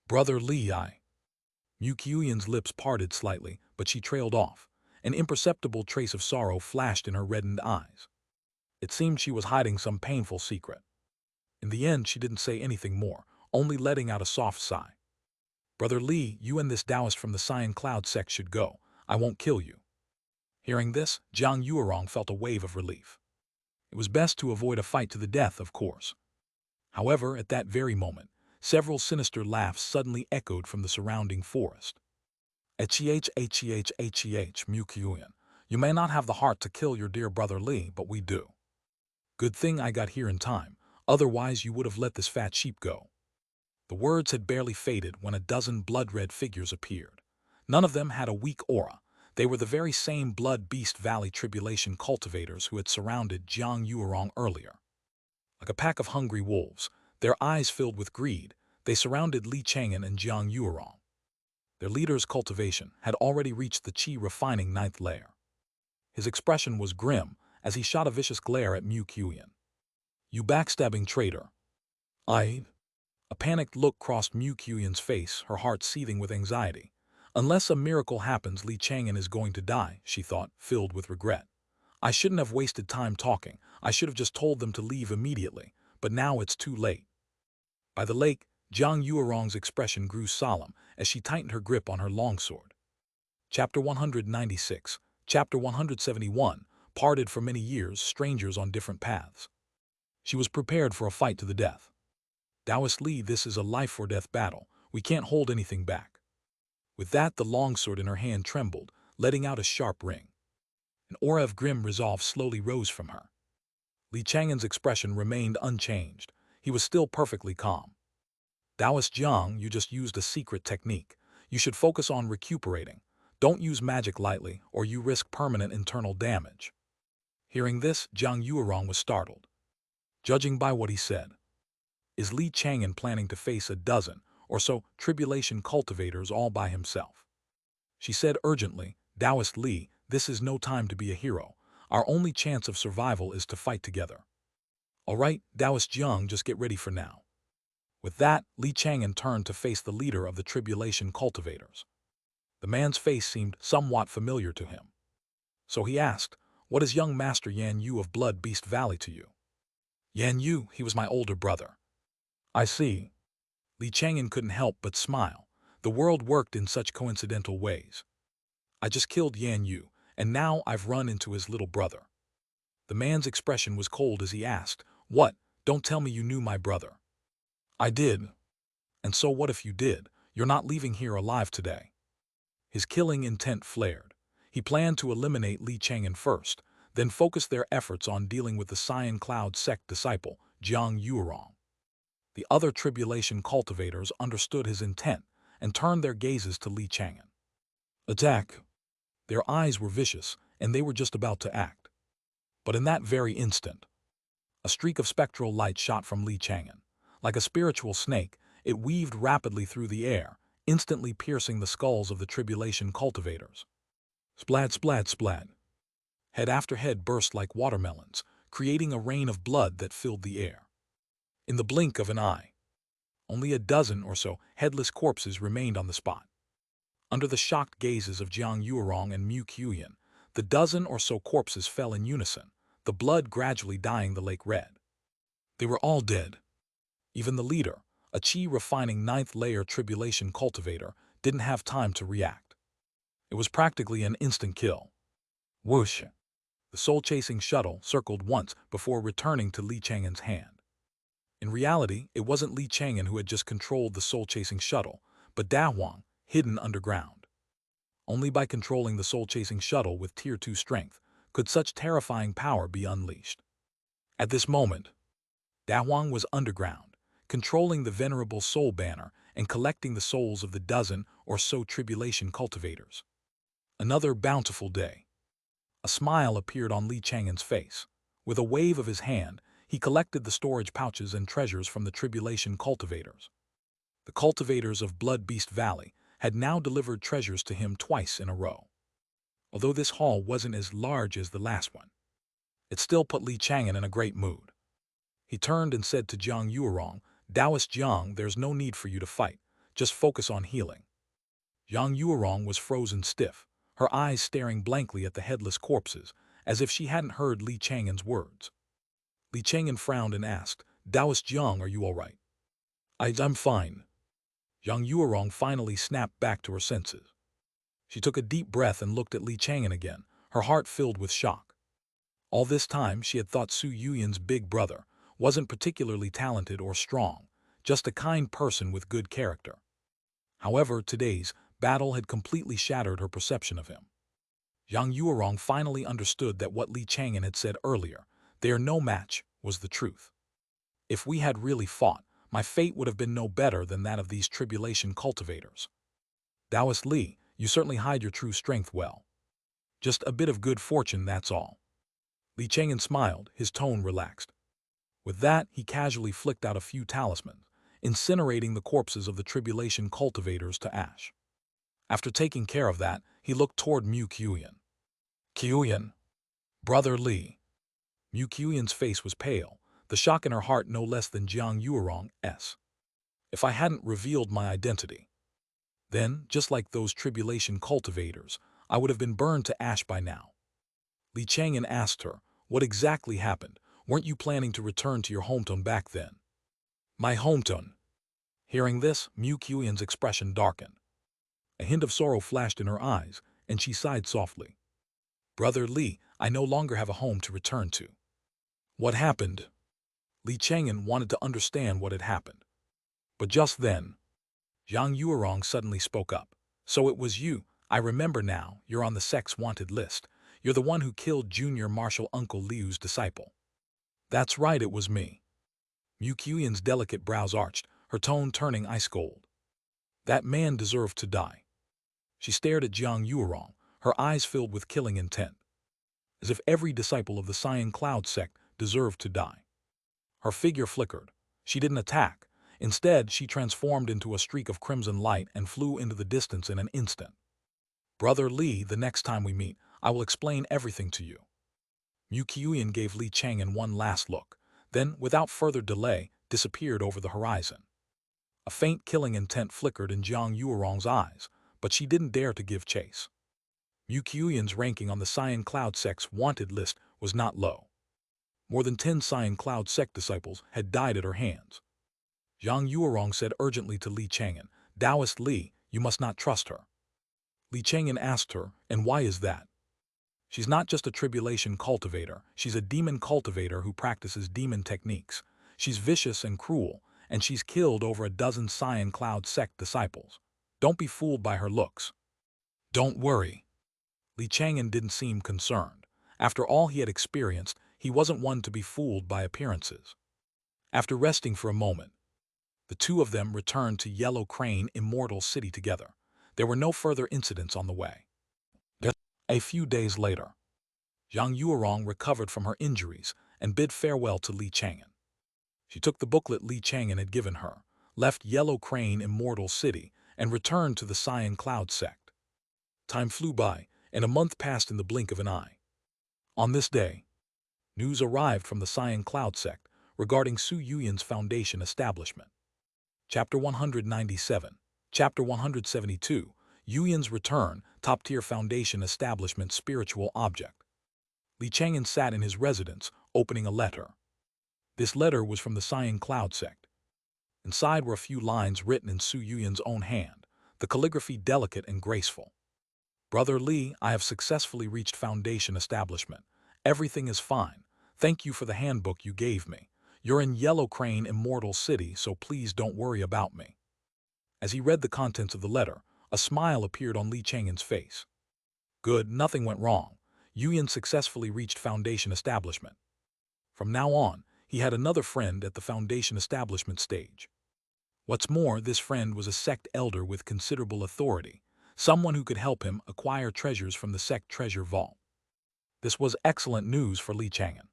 Brother Li, Mu Qiuyan's lips parted slightly, but she trailed off. An imperceptible trace of sorrow flashed in her reddened eyes. It seemed she was hiding some painful secret. In the end, she didn't say anything more, only letting out a soft sigh. Brother Li, you and this Taoist from the Cyan Cloud sect should go. I won't kill you. Hearing this, Zhang Yuerong felt a wave of relief. It was best to avoid a fight to the death, of course. However, at that very moment, several sinister laughs suddenly echoed from the surrounding forest. Mu Qiuyan, you may not have the heart to kill your dear brother Li, but we do. Good thing I got here in time, otherwise you would have let this fat sheep go. The words had barely faded when a dozen blood-red figures appeared. None of them had a weak aura. They were the very same Blood Beast Valley tribulation cultivators who had surrounded Zhang Yuerong earlier. Like a pack of hungry wolves, their eyes filled with greed, they surrounded Li Chang'an and Zhang Yuerong. Their leader's cultivation had already reached the chi-refining 9th layer. His expression was grim as he shot a vicious glare at Mu Qiuyan. You backstabbing traitor. A panicked look crossed Mu Qiuyan's face, her heart seething with anxiety. Unless a miracle happens, Li Chang'an is going to die, she thought, filled with regret. I shouldn't have wasted time talking. I should have just told them to leave immediately, but now it's too late. By the lake, Zhang Yuerong's expression grew solemn as she tightened her grip on her longsword. Chapter 196, Chapter 171, parted for many years, strangers on different paths. She was prepared for a fight to the death. Taoist Li, this is a life-or-death battle. We can't hold anything back. With that, the longsword in her hand trembled, letting out a sharp ring. An aura of grim resolve slowly rose from her. Li Chang'an's expression remained unchanged. He was still perfectly calm. Taoist Zhang, you just used a secret technique. You should focus on recuperating. Don't use magic lightly, or you risk permanent internal damage. Hearing this, Zhang Yuerong was startled. Judging by what he said, is Li Chang'an planning to face a dozen or so tribulation cultivators all by himself? She said urgently, Taoist Li, this is no time to be a hero. Our only chance of survival is to fight together. All right, Taoist Zhang, just get ready for now. With that, Li Chang'an turned to face the leader of the tribulation cultivators. The man's face seemed somewhat familiar to him. So he asked, what is young Master Yan Yu of Blood Beast Valley to you? Yan Yu, he was my older brother. I see. Li Chang'an couldn't help but smile. The world worked in such coincidental ways. I just killed Yan Yu, and now I've run into his little brother. The man's expression was cold as he asked, what? Don't tell me you knew my brother. I did. And so what if you did? You're not leaving here alive today. His killing intent flared. He planned to eliminate Li Chang'an first, then focus their efforts on dealing with the Cyan Cloud sect disciple, Zhang Yuerong. The other tribulation cultivators understood his intent and turned their gazes to Li Chang'an. Attack! Their eyes were vicious, and they were just about to act. But in that very instant, a streak of spectral light shot from Li Chang'an. Like a spiritual snake, it weaved rapidly through the air, instantly piercing the skulls of the tribulation cultivators. Splat, splat, splat. Head after head burst like watermelons, creating a rain of blood that filled the air. In the blink of an eye, only a dozen or so headless corpses remained on the spot. Under the shocked gazes of Zhang Yuerong and Mu Qiuyan, the dozen or so corpses fell in unison, the blood gradually dyeing the lake red. They were all dead. Even the leader, a chi-refining 9th layer tribulation cultivator, didn't have time to react. It was practically an instant kill. Whoosh! The soul-chasing shuttle circled once before returning to Li Chang'an's hand. In reality, it wasn't Li Chang'an who had just controlled the soul-chasing shuttle, but Da Huang, hidden underground. Only by controlling the soul-chasing shuttle with Tier 2 strength could such terrifying power be unleashed. At this moment, Da Huang was underground, controlling the venerable soul banner and collecting the souls of the dozen or so tribulation cultivators. Another bountiful day. A smile appeared on Li Chang'an's face. With a wave of his hand, he collected the storage pouches and treasures from the tribulation cultivators. The cultivators of Blood Beast Valley had now delivered treasures to him twice in a row. Although this haul wasn't as large as the last one, it still put Li Chang'an in a great mood. He turned and said to Jiang Yuerong, "Taoist Jiang, there's no need for you to fight. Just focus on healing." Jiang Yuerong was frozen stiff, her eyes staring blankly at the headless corpses, as if she hadn't heard Li Chang'an's words. Li Chang'an frowned and asked, "Taoist Jiang, are you all right?" I'm fine." Jiang Yuerong finally snapped back to her senses. She took a deep breath and looked at Li Chang'an again, her heart filled with shock. All this time she had thought Su Yuyan's big brother wasn't particularly talented or strong, just a kind person with good character. However, today's battle had completely shattered her perception of him. Jiang Yuerong finally understood that what Li Chang'an had said earlier, "They are no match," was the truth. If we had really fought, my fate would have been no better than that of these tribulation cultivators. Taoist Li, you certainly hide your true strength well. Just a bit of good fortune, that's all. Li Chang'an smiled, his tone relaxed. With that, he casually flicked out a few talismans, incinerating the corpses of the tribulation cultivators to ash. After taking care of that, he looked toward Mu Qiuyan. "Qiuyan, brother Li." Mu Qiuyan's face was pale, the shock in her heart no less than Jiang Yuerong's. "If I hadn't revealed my identity, then, just like those tribulation cultivators, I would have been burned to ash by now." Li Chang'an asked her, "What exactly happened? Weren't you planning to return to your hometown back then?" "My hometown." Hearing this, Mu Qiuyan's expression darkened. A hint of sorrow flashed in her eyes, and she sighed softly. "Brother Li, I no longer have a home to return to." "What happened?" Li Chang'an wanted to understand what had happened. But just then, Jiang Yuerong suddenly spoke up. "So it was you. I remember now, you're on the sect's wanted list. You're the one who killed Junior Marshal Uncle Liu's disciple." "That's right, it was me." Mu Qiuyan's delicate brows arched, her tone turning ice cold. "That man deserved to die." She stared at Jiang Yuerong, her eyes filled with killing intent, as if every disciple of the Cyan Cloud sect deserved to die. Her figure flickered. She didn't attack. Instead, she transformed into a streak of crimson light and flew into the distance in an instant. "Brother Li, the next time we meet, I will explain everything to you." Mu Qiuyan gave Li Chang'an one last look, then, without further delay, disappeared over the horizon. A faint killing intent flickered in Jiang Yuerong's eyes, but she didn't dare to give chase. Mu Qiuyan's ranking on the Cyan Cloud sect's wanted list was not low. More than 10 Cyan Cloud sect disciples had died at her hands. Jiang Yuerong said urgently to Li Chang'an, "Taoist Li, you must not trust her." Li Chang'an asked her, "And why is that?" "She's not just a tribulation cultivator, she's a demon cultivator who practices demon techniques. She's vicious and cruel, and she's killed over a dozen Cyan Cloud sect disciples. Don't be fooled by her looks." "Don't worry." Li Chang'an didn't seem concerned. After all he had experienced, he wasn't one to be fooled by appearances. After resting for a moment, the two of them returned to Yellow Crane Immortal City together. There were no further incidents on the way. A few days later, Jiang Yuerong recovered from her injuries and bid farewell to Li Chang'an. She took the booklet Li Chang'an had given her, left Yellow Crane Immortal City, and returned to the Cyan Cloud sect. Time flew by, and a month passed in the blink of an eye. On this day, news arrived from the Cyan Cloud sect regarding Su Yuyan's foundation establishment. Chapter 197, Chapter 172, Yuyan's Return, Top-Tier Foundation Establishment Spiritual Object. Li Chang'an sat in his residence, opening a letter. This letter was from the Cyan Cloud sect. Inside were a few lines written in Su Yuyan's own hand, the calligraphy delicate and graceful. "Brother Li, I have successfully reached foundation establishment. Everything is fine. Thank you for the handbook you gave me. You're in Yellow Crane Immortal City, so please don't worry about me." As he read the contents of the letter, a smile appeared on Li Chang'an's face. Good, nothing went wrong. Yuyan successfully reached foundation establishment. From now on, he had another friend at the foundation establishment stage. What's more, this friend was a sect elder with considerable authority, someone who could help him acquire treasures from the sect treasure vault. This was excellent news for Li Chang'an.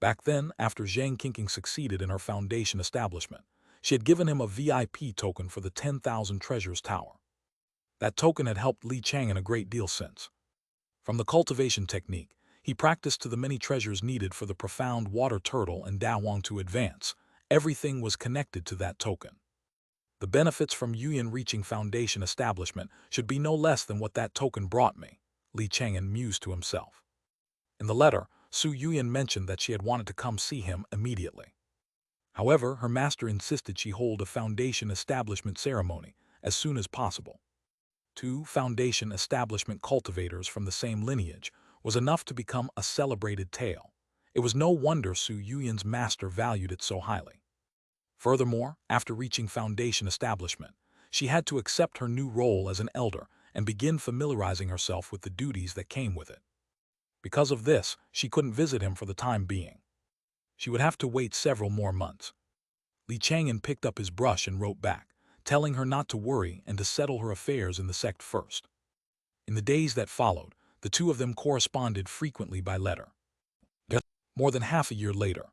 Back then, after Zhang Qingqing succeeded in her foundation establishment, she had given him a VIP token for the 10,000 Treasures Tower. That token had helped Li Chang'an a great deal since. From the cultivation technique, he practiced to the many treasures needed for the profound water turtle and Dawang to advance. Everything was connected to that token. The benefits from Yuyan reaching foundation establishment should be no less than what that token brought me, Li Chang'an mused to himself. In the letter, Su Yuyan mentioned that she had wanted to come see him immediately. However, her master insisted she hold a foundation establishment ceremony as soon as possible. 2 foundation establishment cultivators from the same lineage was enough to become a celebrated tale. It was no wonder Su Yuyan's master valued it so highly. Furthermore, after reaching foundation establishment, she had to accept her new role as an elder and begin familiarizing herself with the duties that came with it. Because of this, she couldn't visit him for the time being. She would have to wait several more months. Li Chang'an picked up his brush and wrote back, telling her not to worry and to settle her affairs in the sect first. In the days that followed, the two of them corresponded frequently by letter. More than half a year later,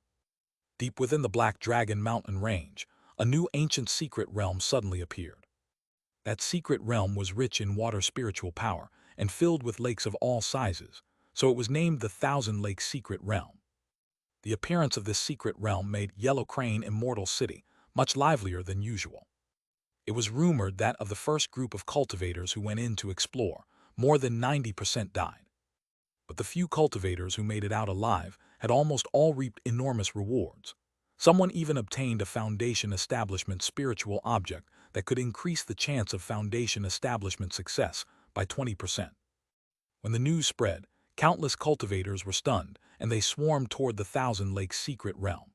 deep within the Black Dragon Mountain Range, a new ancient secret realm suddenly appeared. That secret realm was rich in water spiritual power and filled with lakes of all sizes, so it was named the Thousand Lakes Secret Realm. The appearance of this secret realm made Yellow Crane Immortal City much livelier than usual. It was rumored that of the first group of cultivators who went in to explore, more than 90% died. But the few cultivators who made it out alive had almost all reaped enormous rewards. Someone even obtained a foundation establishment spiritual object that could increase the chance of foundation establishment success by 20%. When the news spread, countless cultivators were stunned, and they swarmed toward the Thousand Lakes Secret Realm.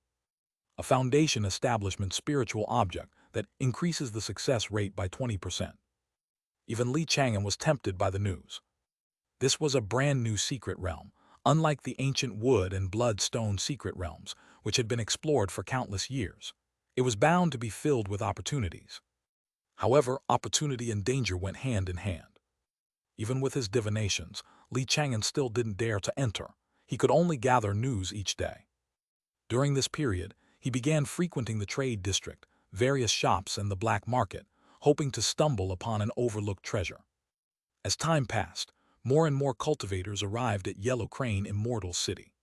A foundation establishment spiritual object that increases the success rate by 20%. Even Li Chang'an was tempted by the news. This was a brand new secret realm, unlike the ancient wood and bloodstone secret realms, which had been explored for countless years. It was bound to be filled with opportunities. However, opportunity and danger went hand in hand. Even with his divinations, Li Chang'an still didn't dare to enter. He could only gather news each day. During this period, he began frequenting the trade district, various shops, and the black market, hoping to stumble upon an overlooked treasure. As time passed, more and more cultivators arrived at Yellow Crane Immortal City.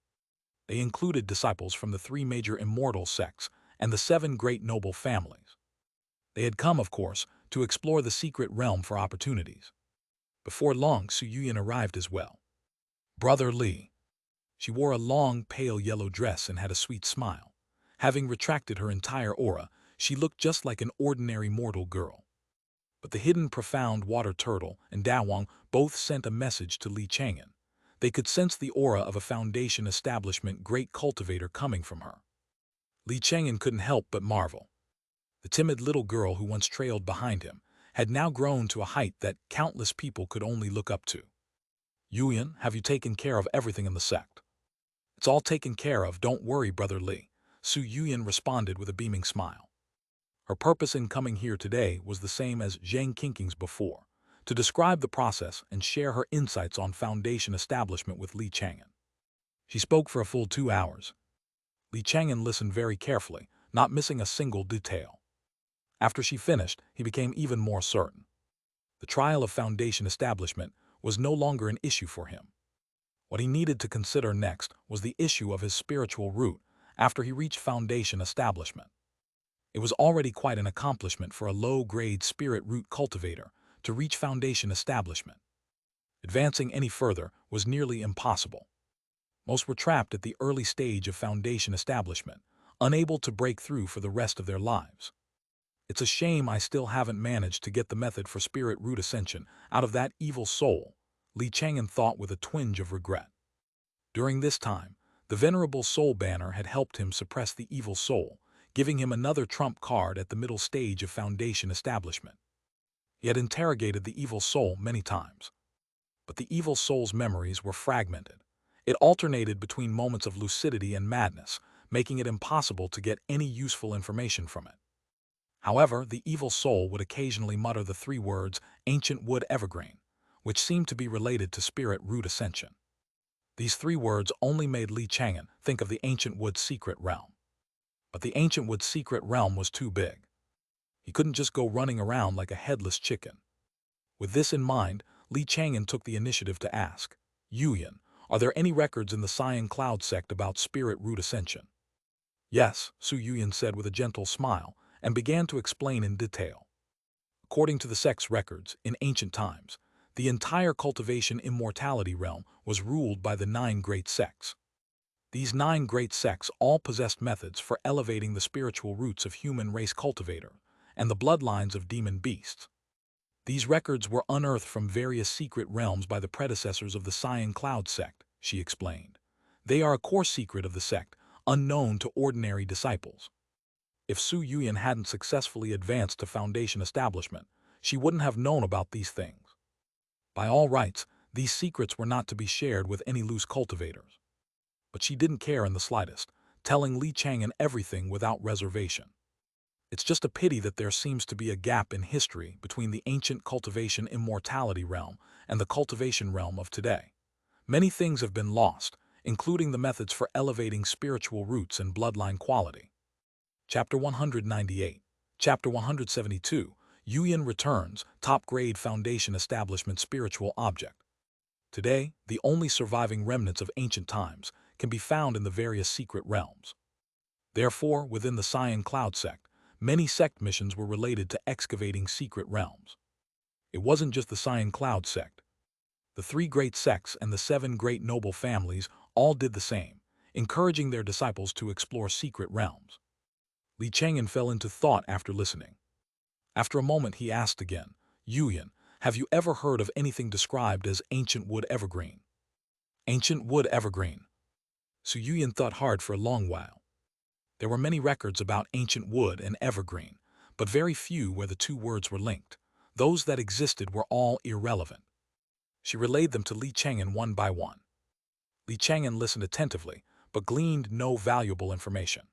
They included disciples from the 3 major immortal sects and the 7 great noble families. They had come, of course, to explore the secret realm for opportunities. Before long, Su Yuyan arrived as well. Brother Li. She wore a long, pale yellow dress and had a sweet smile. Having retracted her entire aura, she looked just like an ordinary mortal girl. But the hidden profound water turtle and Dawang both sent a message to Li Chang'an. They could sense the aura of a foundation establishment great cultivator coming from her. Li Chang'an couldn't help but marvel. The timid little girl who once trailed behind him had now grown to a height that countless people could only look up to. Yuyan, have you taken care of everything in the sect? It's all taken care of, don't worry, Brother Li, Su Yuyan responded with a beaming smile. Her purpose in coming here today was the same as Zhang Qingqing's before, to describe the process and share her insights on foundation establishment with Li Chang'an. She spoke for a full 2 hours. Li Chang'an listened very carefully, not missing a single detail. After she finished, he became even more certain. The trial of foundation establishment was no longer an issue for him. What he needed to consider next was the issue of his spiritual root after he reached foundation establishment. It was already quite an accomplishment for a low-grade spirit root cultivator to reach foundation establishment. Advancing any further was nearly impossible. Most were trapped at the early stage of foundation establishment, unable to break through for the rest of their lives. It's a shame I still haven't managed to get the method for spirit root ascension out of that evil soul, Li Chang'an thought with a twinge of regret. During this time, the venerable soul banner had helped him suppress the evil soul, giving him another trump card at the middle stage of foundation establishment. He had interrogated the evil soul many times. But the evil soul's memories were fragmented. It alternated between moments of lucidity and madness, making it impossible to get any useful information from it. However, the evil soul would occasionally mutter the 3 words, ancient wood evergreen, which seemed to be related to spirit root ascension. These 3 words only made Li Chang'an think of the ancient wood's secret realm. But the ancient wood's secret realm was too big. He couldn't just go running around like a headless chicken. With this in mind, Li Chang'an took the initiative to ask, Yuyan, are there any records in the Cyan Cloud sect about spirit root ascension? Yes, Su Yuyan said with a gentle smile, and began to explain in detail. According to the sect's records, in ancient times, the entire cultivation immortality realm was ruled by the 9 great sects. These 9 great sects all possessed methods for elevating the spiritual roots of human race cultivator and the bloodlines of demon beasts. These records were unearthed from various secret realms by the predecessors of the Cyan Cloud sect, she explained. They are a core secret of the sect, unknown to ordinary disciples. If Su Yuyan hadn't successfully advanced to foundation establishment, she wouldn't have known about these things. By all rights, these secrets were not to be shared with any loose cultivators. But she didn't care in the slightest, telling Li Chang'an everything without reservation. It's just a pity that there seems to be a gap in history between the ancient cultivation immortality realm and the cultivation realm of today. Many things have been lost, including the methods for elevating spiritual roots and bloodline quality. Chapter 198. Chapter 172. Yuyan returns, top-grade foundation establishment spiritual object. Today, the only surviving remnants of ancient times can be found in the various secret realms. Therefore, within the Cyan Cloud sect, many sect missions were related to excavating secret realms. It wasn't just the Cyan Cloud sect. The 3 great sects and the 7 great noble families all did the same, encouraging their disciples to explore secret realms. Li Chang'an fell into thought after listening. After a moment he asked again, Yuyan, have you ever heard of anything described as ancient wood evergreen? Ancient wood evergreen. Su Yuyan thought hard for a long while. There were many records about ancient wood and evergreen, but very few where the 2 words were linked. Those that existed were all irrelevant. She relayed them to Li Chang'an one by one. Li Chang'an listened attentively, but gleaned no valuable information.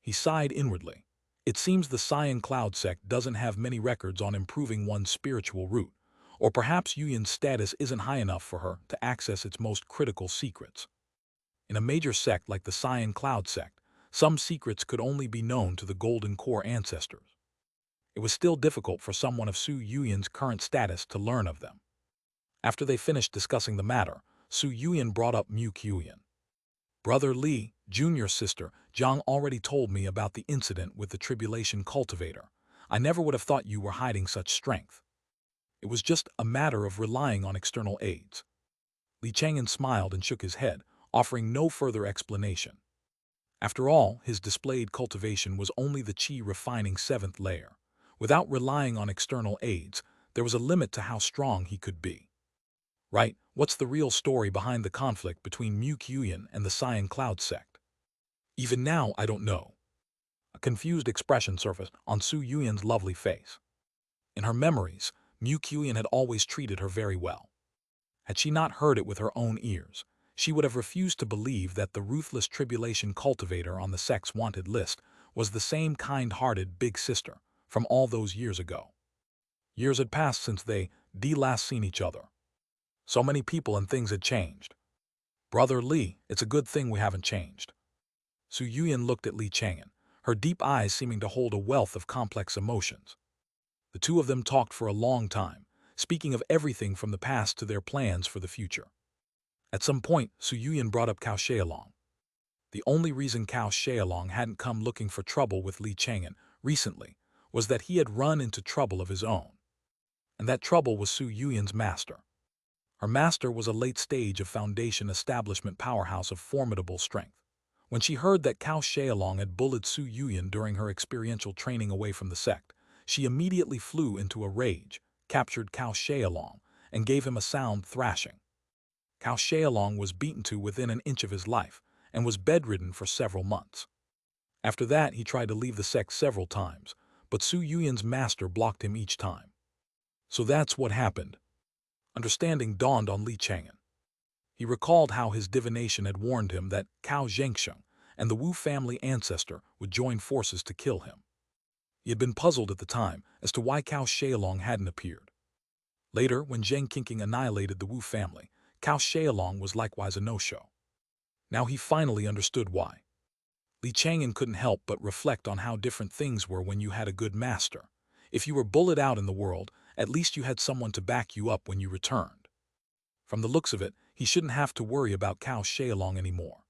He sighed inwardly. It seems the Cyan Cloud sect doesn't have many records on improving one's spiritual root, or perhaps Yuyan's status isn't high enough for her to access its most critical secrets. In a major sect like the Cyan Cloud sect, some secrets could only be known to the Golden Core ancestors. It was still difficult for someone of Su Yuyan's current status to learn of them. After they finished discussing the matter, Su Yuyan brought up Yuyan. Brother Li, junior sister, Zhang already told me about the incident with the tribulation cultivator. I never would have thought you were hiding such strength. It was just a matter of relying on external aids. Li Chang'an smiled and shook his head, offering no further explanation. After all, his displayed cultivation was only the qi refining 7th layer. Without relying on external aids, there was a limit to how strong he could be. Right, what's the real story behind the conflict between Yuyan and the Cyan Cloud sect? Even now, I don't know. A confused expression surfaced on Su Yuyan's lovely face. In her memories, Yuyan had always treated her very well. Had she not heard it with her own ears, she would have refused to believe that the ruthless tribulation cultivator on the sect's wanted list was the same kind-hearted big sister from all those years ago. Years had passed since they last seen each other. So many people and things had changed. Brother Li, it's a good thing we haven't changed. Su Yuyan looked at Li Chang'an, her deep eyes seeming to hold a wealth of complex emotions. The 2 of them talked for a long time, speaking of everything from the past to their plans for the future. At some point, Su Yuyan brought up Xianxia. The only reason Xianxia hadn't come looking for trouble with Li Chang'an recently was that he had run into trouble of his own. And that trouble was Su Yuyan's master. Her master was a late stage of foundation establishment powerhouse of formidable strength. When she heard that Xianxia had bullied Su Yuyan during her experiential training away from the sect, she immediately flew into a rage, captured Xianxia, and gave him a sound thrashing. Xianxia was beaten to within an inch of his life and was bedridden for several months. After that, he tried to leave the sect several times, but Su Yuyan's master blocked him each time. So that's what happened. Understanding dawned on Li Chang'an. He recalled how his divination had warned him that Xianxia and the Wu family ancestor would join forces to kill him. He had been puzzled at the time as to why Xianxia hadn't appeared. Later, when Zheng Qingqing annihilated the Wu family, Cao Xiaolong was likewise a no-show. Now he finally understood why. Li Chang'an couldn't help but reflect on how different things were when you had a good master. If you were bullied out in the world, at least you had someone to back you up when you returned. From the looks of it, he shouldn't have to worry about Cao Xiaolong anymore.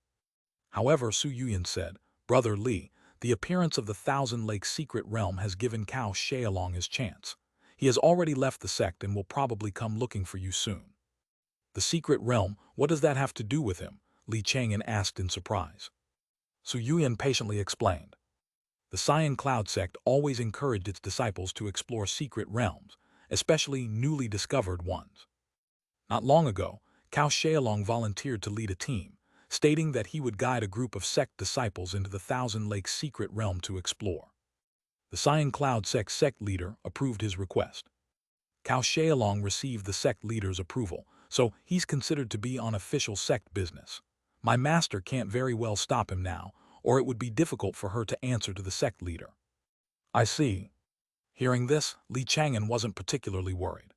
However, Su Yuyan said, "Brother Li, the appearance of the Thousand Lakes secret realm has given Cao Xiaolong his chance. He has already left the sect and will probably come looking for you soon." "The secret realm, what does that have to do with him?" Li Chang'an asked in surprise. Su Yuyan patiently explained. The Cyan Cloud sect always encouraged its disciples to explore secret realms, especially newly discovered ones. Not long ago, Cao Xiaolong volunteered to lead a team, stating that he would guide a group of sect disciples into the Thousand Lakes secret realm to explore. The Cyan Cloud sect leader approved his request. Cao Xiaolong received the sect leader's approval, so he's considered to be on official sect business. My master can't very well stop him now, or it would be difficult for her to answer to the sect leader. I see. Hearing this, Li Chang'an wasn't particularly worried.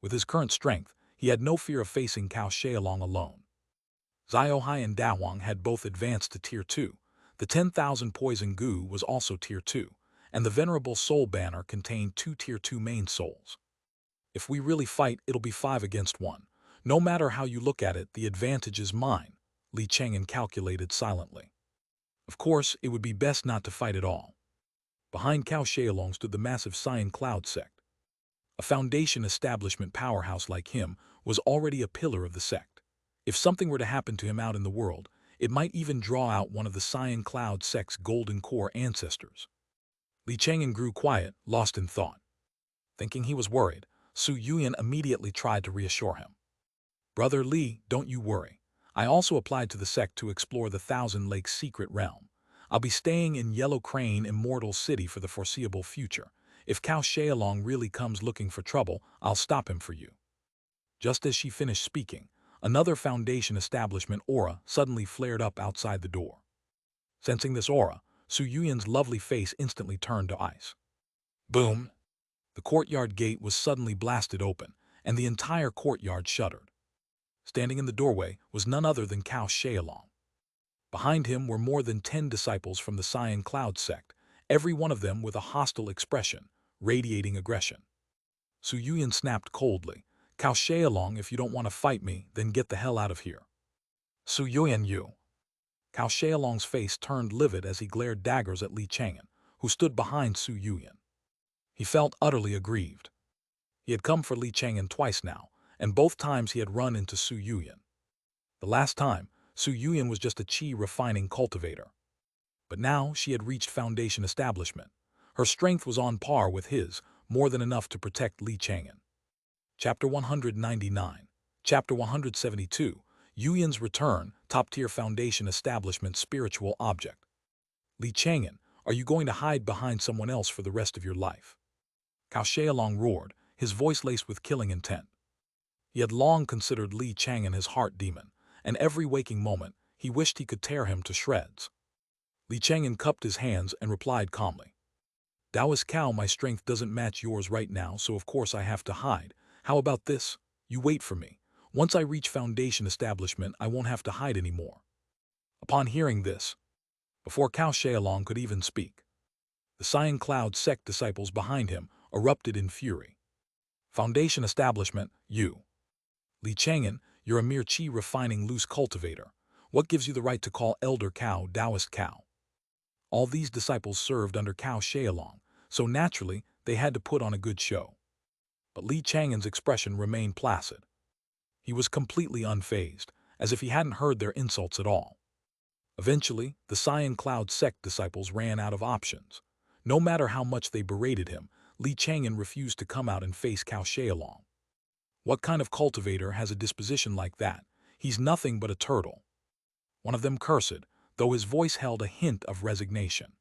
With his current strength, he had no fear of facing Cao Xiaolong alone. Ziohai and Dahuang had both advanced to Tier 2, the 10,000 poison goo was also Tier 2, and the Venerable Soul banner contained 2 Tier 2 main souls. If we really fight, it'll be 5 against 1. No matter how you look at it, the advantage is mine, Li Chang'an calculated silently. Of course, it would be best not to fight at all. Behind Cao Xiaolong stood the massive Cyan Cloud sect. A foundation establishment powerhouse like him was already a pillar of the sect. If something were to happen to him out in the world, it might even draw out one of the Cyan Cloud sect's golden core ancestors. Li Chang'an grew quiet, lost in thought. Thinking he was worried, Su Yuyan immediately tried to reassure him. Brother Li, don't you worry. I also applied to the sect to explore the Thousand Lakes secret realm. I'll be staying in Yellow Crane Immortal City for the foreseeable future. If Cao Xiaolong really comes looking for trouble, I'll stop him for you. Just as she finished speaking, another foundation establishment aura suddenly flared up outside the door. Sensing this aura, Su Yuyan's lovely face instantly turned to ice. Boom! The courtyard gate was suddenly blasted open, and the entire courtyard shuddered. Standing in the doorway was none other than Cao Xiaolong. Behind him were more than 10 disciples from the Cyan Cloud sect, every one of them with a hostile expression, radiating aggression. Su Yuyan snapped coldly, "Cao Xiaolong, if you don't want to fight me, then get the hell out of here." Su Yuyan, you. Cao Xiaolong's face turned livid as he glared daggers at Li Chang'an, who stood behind Su Yuyan. He felt utterly aggrieved. He had come for Li Chang'an twice now, and both times he had run into Su Yuyan. The last time, Su Yuyan was just a chi refining cultivator. But now she had reached foundation establishment. Her strength was on par with his, more than enough to protect Li Chang'an. Chapter 199. Chapter 172. Yuyan's Return, Top-Tier Foundation Establishment Spiritual Object. Li Chang'an, are you going to hide behind someone else for the rest of your life? Cao Xiaolong roared, his voice laced with killing intent. He had long considered Li Chang'an his heart demon, and every waking moment, he wished he could tear him to shreds. Li Chang'an cupped his hands and replied calmly. Taoist Cao, my strength doesn't match yours right now, so of course I have to hide. How about this? You wait for me. Once I reach foundation establishment, I won't have to hide anymore. Upon hearing this, before Cao Xiaolong could even speak, the Cyan Cloud sect disciples behind him erupted in fury. Foundation establishment, you. Li Chang'an, you're a mere chi refining loose cultivator. What gives you the right to call Elder Cao Taoist Cao? All these disciples served under Cao Xiaolong, so naturally they had to put on a good show. But Li Chang'an's expression remained placid. He was completely unfazed, as if he hadn't heard their insults at all. Eventually, the Cyan Cloud sect disciples ran out of options. No matter how much they berated him, Li Chang'an refused to come out and face Cao Xiaolong. What kind of cultivator has a disposition like that? He's nothing but a turtle. One of them cursed, though his voice held a hint of resignation.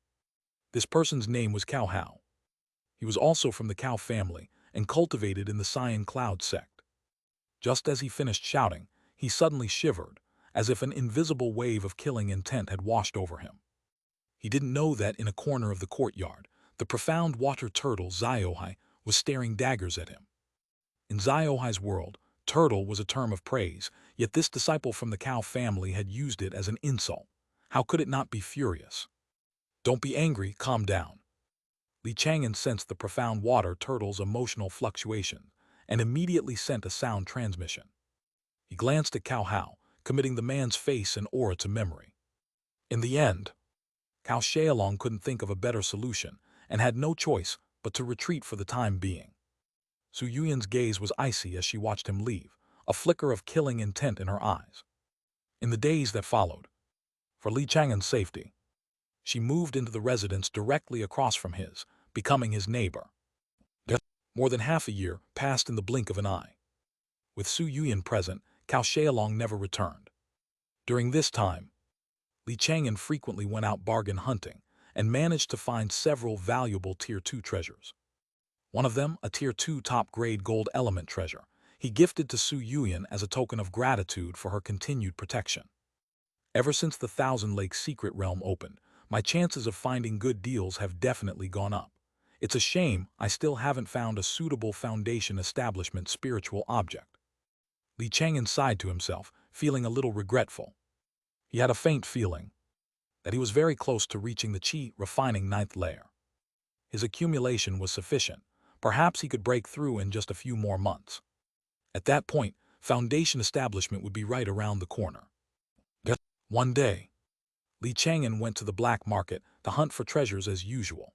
This person's name was Cao Hao. He was also from the Cao family and cultivated in the Cyan Cloud sect. Just as he finished shouting, he suddenly shivered, as if an invisible wave of killing intent had washed over him. He didn't know that in a corner of the courtyard, the profound water turtle Ziohai was staring daggers at him. In Ziohai's world, Turtle was a term of praise, yet this disciple from the cow family had used it as an insult. How could it not be furious? Don't be angry, calm down. Li Chang'an sensed the profound water turtle's emotional fluctuation and immediately sent a sound transmission. He glanced at Cao Hao, committing the man's face and aura to memory. In the end, Cao Xiaolong couldn't think of a better solution and had no choice but to retreat for the time being. Su Yuyan's gaze was icy as she watched him leave, a flicker of killing intent in her eyes. In the days that followed, for Li Chang'an's safety, she moved into the residence directly across from his, becoming his neighbor. More than half a year passed in the blink of an eye. With Su Yuyan present, Cao Xiaolong never returned. During this time, Li Chang'an frequently went out bargain hunting and managed to find several valuable Tier 2 treasures. One of them, a Tier 2 top-grade gold element treasure, he gifted to Su Yuyan as a token of gratitude for her continued protection. Ever since the Thousand Lakes secret realm opened, my chances of finding good deals have definitely gone up. It's a shame I still haven't found a suitable foundation establishment spiritual object. Li Chang'an sighed to himself, feeling a little regretful. He had a faint feeling that he was very close to reaching the Qi refining 9th layer. His accumulation was sufficient. Perhaps he could break through in just a few more months. At that point, foundation establishment would be right around the corner. One day, Li Chang'an went to the black market to hunt for treasures as usual.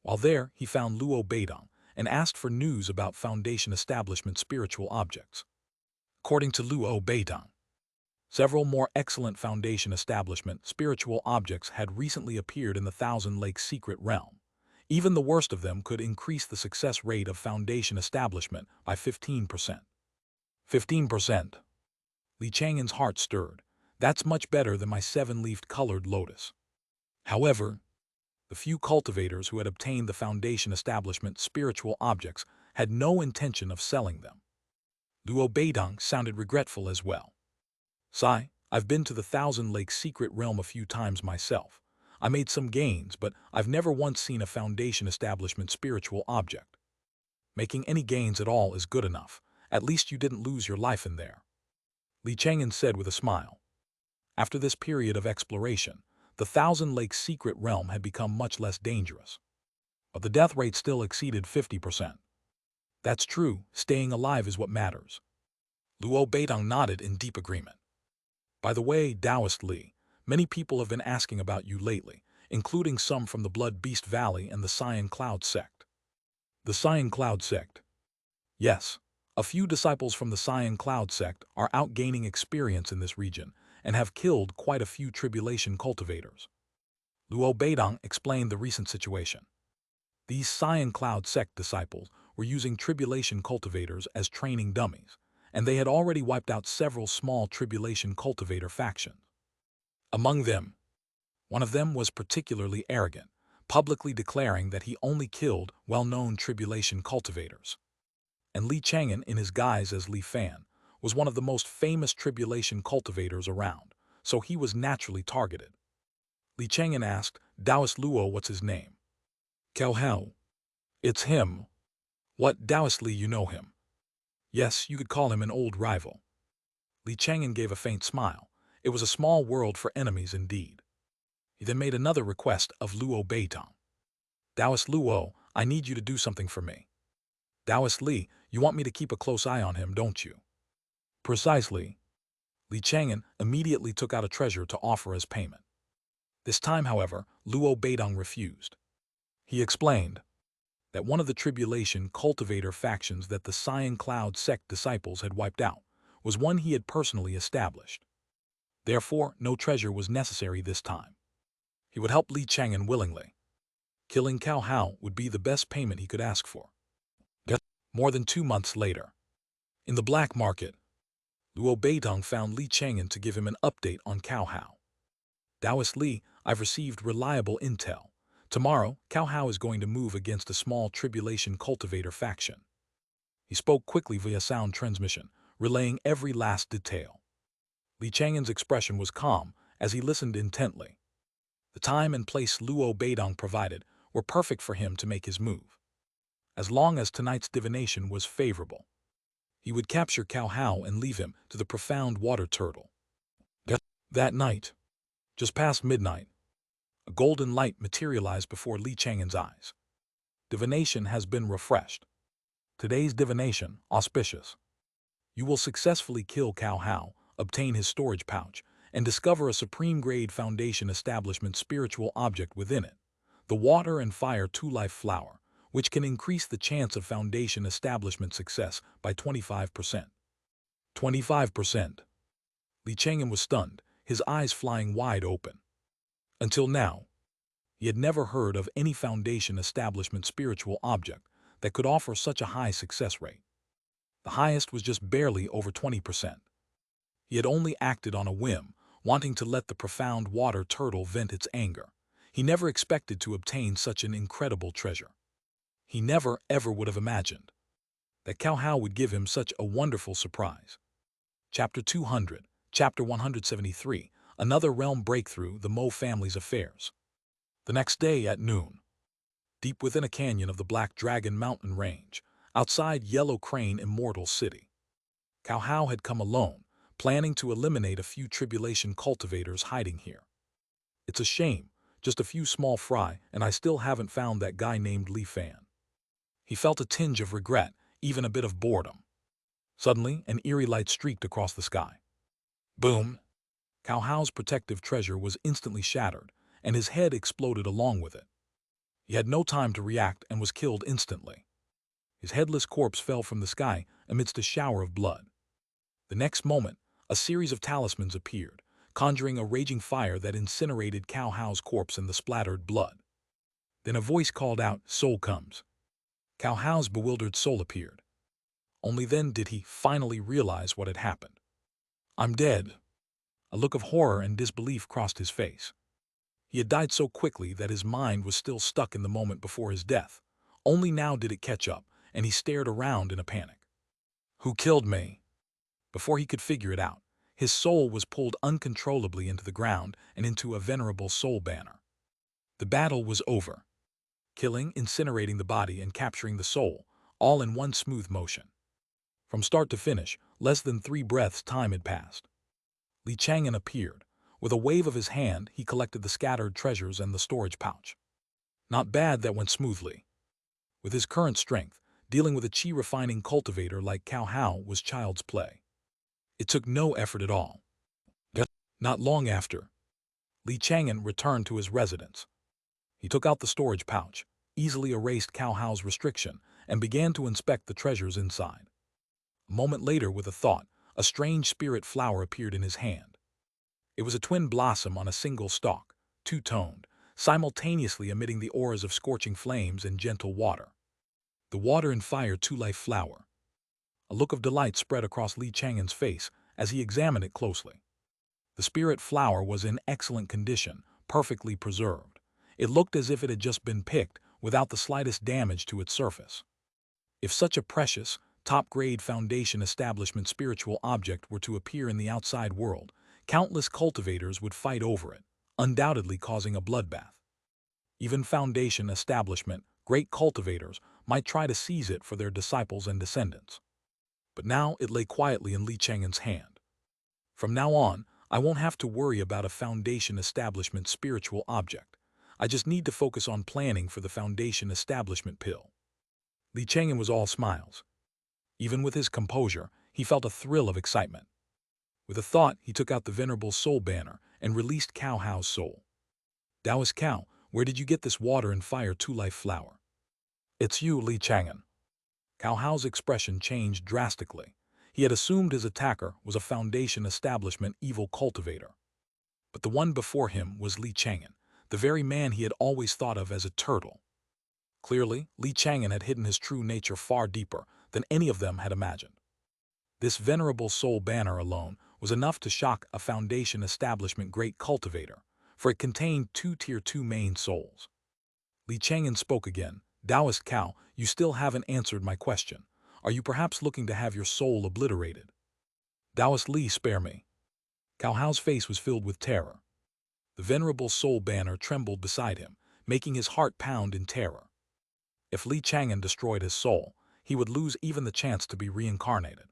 While there, he found Luo Beidong and asked for news about foundation establishment spiritual objects. According to Luo Beidong, several more excellent foundation establishment spiritual objects had recently appeared in the Thousand Lakes secret realm. Even the worst of them could increase the success rate of foundation establishment by 15%. 15%. Li Chang'an's heart stirred. That's much better than my 7-leafed colored lotus. However, the few cultivators who had obtained the foundation establishment spiritual objects had no intention of selling them. Luo Beidong sounded regretful as well. Sigh, I've been to the Thousand Lakes secret realm a few times myself. I made some gains, but I've never once seen a foundation establishment spiritual object. Making any gains at all is good enough. At least you didn't lose your life in there. Li Chang'an said with a smile. After this period of exploration, the Thousand Lakes secret realm had become much less dangerous. But the death rate still exceeded 50%. That's true, staying alive is what matters. Luo Beidong nodded in deep agreement. By the way, Taoist Li, many people have been asking about you lately, including some from the Blood Beast Valley and the Cyan Cloud sect. The Cyan Cloud sect? Yes, a few disciples from the Cyan Cloud sect are out gaining experience in this region and have killed quite a few tribulation cultivators. Luo Beidong explained the recent situation. These Cyan Cloud sect disciples were using tribulation cultivators as training dummies, and they had already wiped out several small tribulation cultivator factions. Among them, one of them was particularly arrogant, publicly declaring that he only killed well-known tribulation cultivators. And Li Chang'an, in his guise as Li Fan, was one of the most famous tribulation cultivators around, so he was naturally targeted. Li Chang'an asked, Taoist Luo, what's his name? Cao Hao. It's him. What, Taoist Li, you know him? Yes, you could call him an old rival. Li Chang'an gave a faint smile. It was a small world for enemies indeed. He then made another request of Luo Beidong. Taoist Luo, I need you to do something for me. Taoist Li, you want me to keep a close eye on him, don't you? Precisely. Li Chang'an immediately took out a treasure to offer as payment. This time, however, Luo Beidong refused. He explained that one of the tribulation cultivator factions that the Cyan Cloud sect disciples had wiped out was one he had personally established. Therefore, no treasure was necessary this time. He would help Li Chang'an willingly. Killing Cao Hao would be the best payment he could ask for. More than 2 months later, in the black market, Luo Beidong found Li Chang'an to give him an update on Cao Hao. Taoist Li, I've received reliable intel. Tomorrow, Cao Hao is going to move against a small tribulation cultivator faction. He spoke quickly via sound transmission, relaying every last detail. Li Chang'an's expression was calm as he listened intently. The time and place Luo Beidong provided were perfect for him to make his move. As long as tonight's divination was favorable, He would capture Cao Hao and leave him to the profound water turtle. That night, just past midnight, a golden light materialized before Li Chang'an's eyes. Divination has been refreshed. Today's divination, Auspicious. You will successfully kill Cao Hao, obtain his storage pouch, and discover a supreme-grade foundation establishment spiritual object within it, the water and fire two-life flower, which can increase the chance of foundation establishment success by 25%. 25%. Li Chang'an was stunned, his eyes flying wide open. Until now, he had never heard of any foundation establishment spiritual object that could offer such a high success rate. The highest was just barely over 20%. He had only acted on a whim, wanting to let the profound water turtle vent its anger. He never expected to obtain such an incredible treasure. He never, ever would have imagined that Cao Hao would give him such a wonderful surprise. Chapter 200, Chapter 173, Another Realm Breakthrough, the Mo family's affairs. The next day at noon, deep within a canyon of the Black Dragon mountain range, outside Yellow Crane Immortal City, Cao Hao had come alone, planning to eliminate a few tribulation cultivators hiding here. It's a shame, just a few small fry, and I still haven't found that guy named Li Fan. He felt a tinge of regret, even a bit of boredom. Suddenly, an eerie light streaked across the sky. Boom! Cao Hao's protective treasure was instantly shattered, and his head exploded along with it. He had no time to react and was killed instantly. His headless corpse fell from the sky amidst a shower of blood. The next moment, a series of talismans appeared, conjuring a raging fire that incinerated Cao Hao's corpse in the splattered blood. Then a voice called out, "Soul comes." Cao Hao's bewildered soul appeared. Only then did he finally realize what had happened. "I'm dead." A look of horror and disbelief crossed his face. He had died so quickly that his mind was still stuck in the moment before his death. Only now did it catch up, and he stared around in a panic. Who killed me? Before he could figure it out, his soul was pulled uncontrollably into the ground and into a venerable soul banner. The battle was over. Killing, incinerating the body, and capturing the soul, all in one smooth motion. From start to finish, less than 3 breaths time had passed. Li Chang'an appeared. With a wave of his hand, he collected the scattered treasures and the storage pouch. Not bad, that went smoothly. With his current strength, dealing with a chi-refining cultivator like Cao Hao was child's play. It took no effort at all. Not long after, Li Chang'an returned to his residence. He took out the storage pouch, easily erased Cao Hao's restriction, and began to inspect the treasures inside. A moment later, with a thought, a strange spirit flower appeared in his hand. It was a twin blossom on a single stalk, two-toned, simultaneously emitting the auras of scorching flames and gentle water. The water and fire two-life flower. A look of delight spread across Li Chang'an's face as he examined it closely. The spirit flower was in excellent condition, perfectly preserved. It looked as if it had just been picked, without the slightest damage to its surface. If such a precious, top-grade foundation establishment spiritual object were to appear in the outside world, countless cultivators would fight over it, undoubtedly causing a bloodbath. Even foundation establishment, great cultivators, might try to seize it for their disciples and descendants. But now it lay quietly in Li Chang'an's hand. From now on, I won't have to worry about a foundation establishment spiritual object. I just need to focus on planning for the foundation establishment pill. Li Chang'an was all smiles. Even with his composure, he felt a thrill of excitement. With a thought, he took out the venerable soul banner and released Cao Hao's soul. Taoist Cao, where did you get this water and fire two-life flower? It's you, Li Chang'an. Cao Hao's expression changed drastically. He had assumed his attacker was a foundation establishment evil cultivator. But the one before him was Li Chang'an, the very man he had always thought of as a turtle. Clearly, Li Chang'an had hidden his true nature far deeper than any of them had imagined. This venerable soul banner alone was enough to shock a foundation establishment great cultivator, for it contained 2 Tier 2 main souls. Li Chang'an spoke again. Taoist Cao, you still haven't answered my question. Are you perhaps looking to have your soul obliterated? Taoist Li, spare me. Cao Hao's face was filled with terror. The venerable soul banner trembled beside him, making his heart pound in terror. If Li Chang'an destroyed his soul, he would lose even the chance to be reincarnated.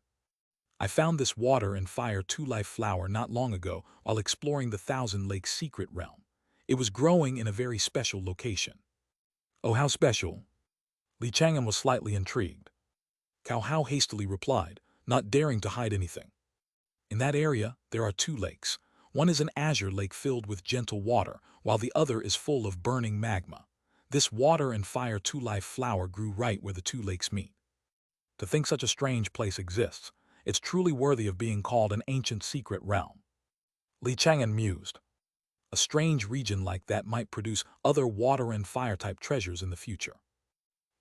I found this water and fire two-life flower not long ago while exploring the Thousand Lakes secret realm. It was growing in a very special location. Oh, how special? Li Chang'an was slightly intrigued. Cao Hao hastily replied, not daring to hide anything. In that area, there are two lakes. One is an azure lake filled with gentle water, while the other is full of burning magma. This water and fire two-life flower grew right where the two lakes meet. To think such a strange place exists, it's truly worthy of being called an ancient secret realm. Li Chang'an mused. A strange region like that might produce other water and fire-type treasures in the future.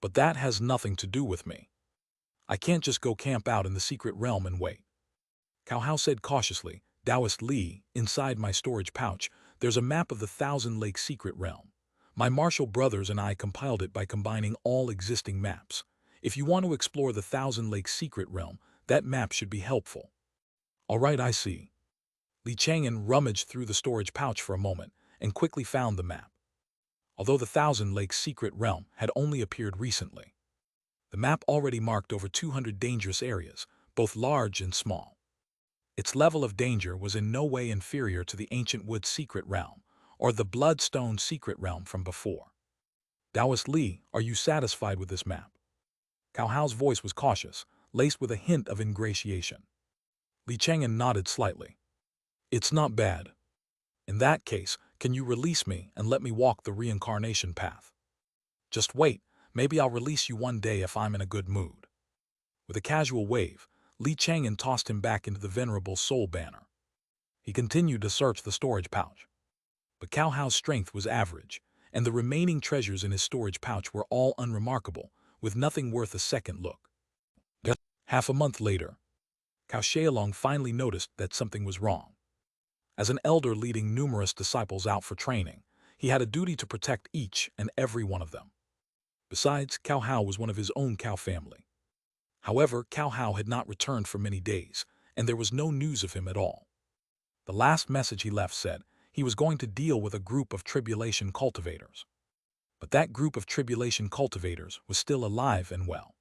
But that has nothing to do with me. I can't just go camp out in the secret realm and wait. Cao Hao said cautiously, Taoist Li, inside my storage pouch, there's a map of the Thousand Lakes secret realm. My martial brothers and I compiled it by combining all existing maps. If you want to explore the Thousand Lakes secret realm, that map should be helpful. All right, I see. Li Chang'an rummaged through the storage pouch for a moment and quickly found the map. Although the Thousand Lakes secret realm had only appeared recently, the map already marked over 200 dangerous areas, both large and small. Its level of danger was in no way inferior to the ancient wood secret realm or the bloodstone secret realm from before. Taoist Li, are you satisfied with this map? Cao Hao's voice was cautious, laced with a hint of ingratiation. Li Chang'an nodded slightly. It's not bad. In that case, can you release me and let me walk the reincarnation path? Just wait, maybe I'll release you one day if I'm in a good mood. With a casual wave, Li Chang'an tossed him back into the venerable soul banner. He continued to search the storage pouch. But Cao Hao's strength was average, and the remaining treasures in his storage pouch were all unremarkable, with nothing worth a second look. Half a month later, Cao Xiaolong finally noticed that something was wrong. As an elder leading numerous disciples out for training, he had a duty to protect each and every one of them. Besides, Cao Hao was one of his own Cao family. However, Cao Hao had not returned for many days, and there was no news of him at all. The last message he left said he was going to deal with a group of tribulation cultivators. But that group of tribulation cultivators was still alive and well.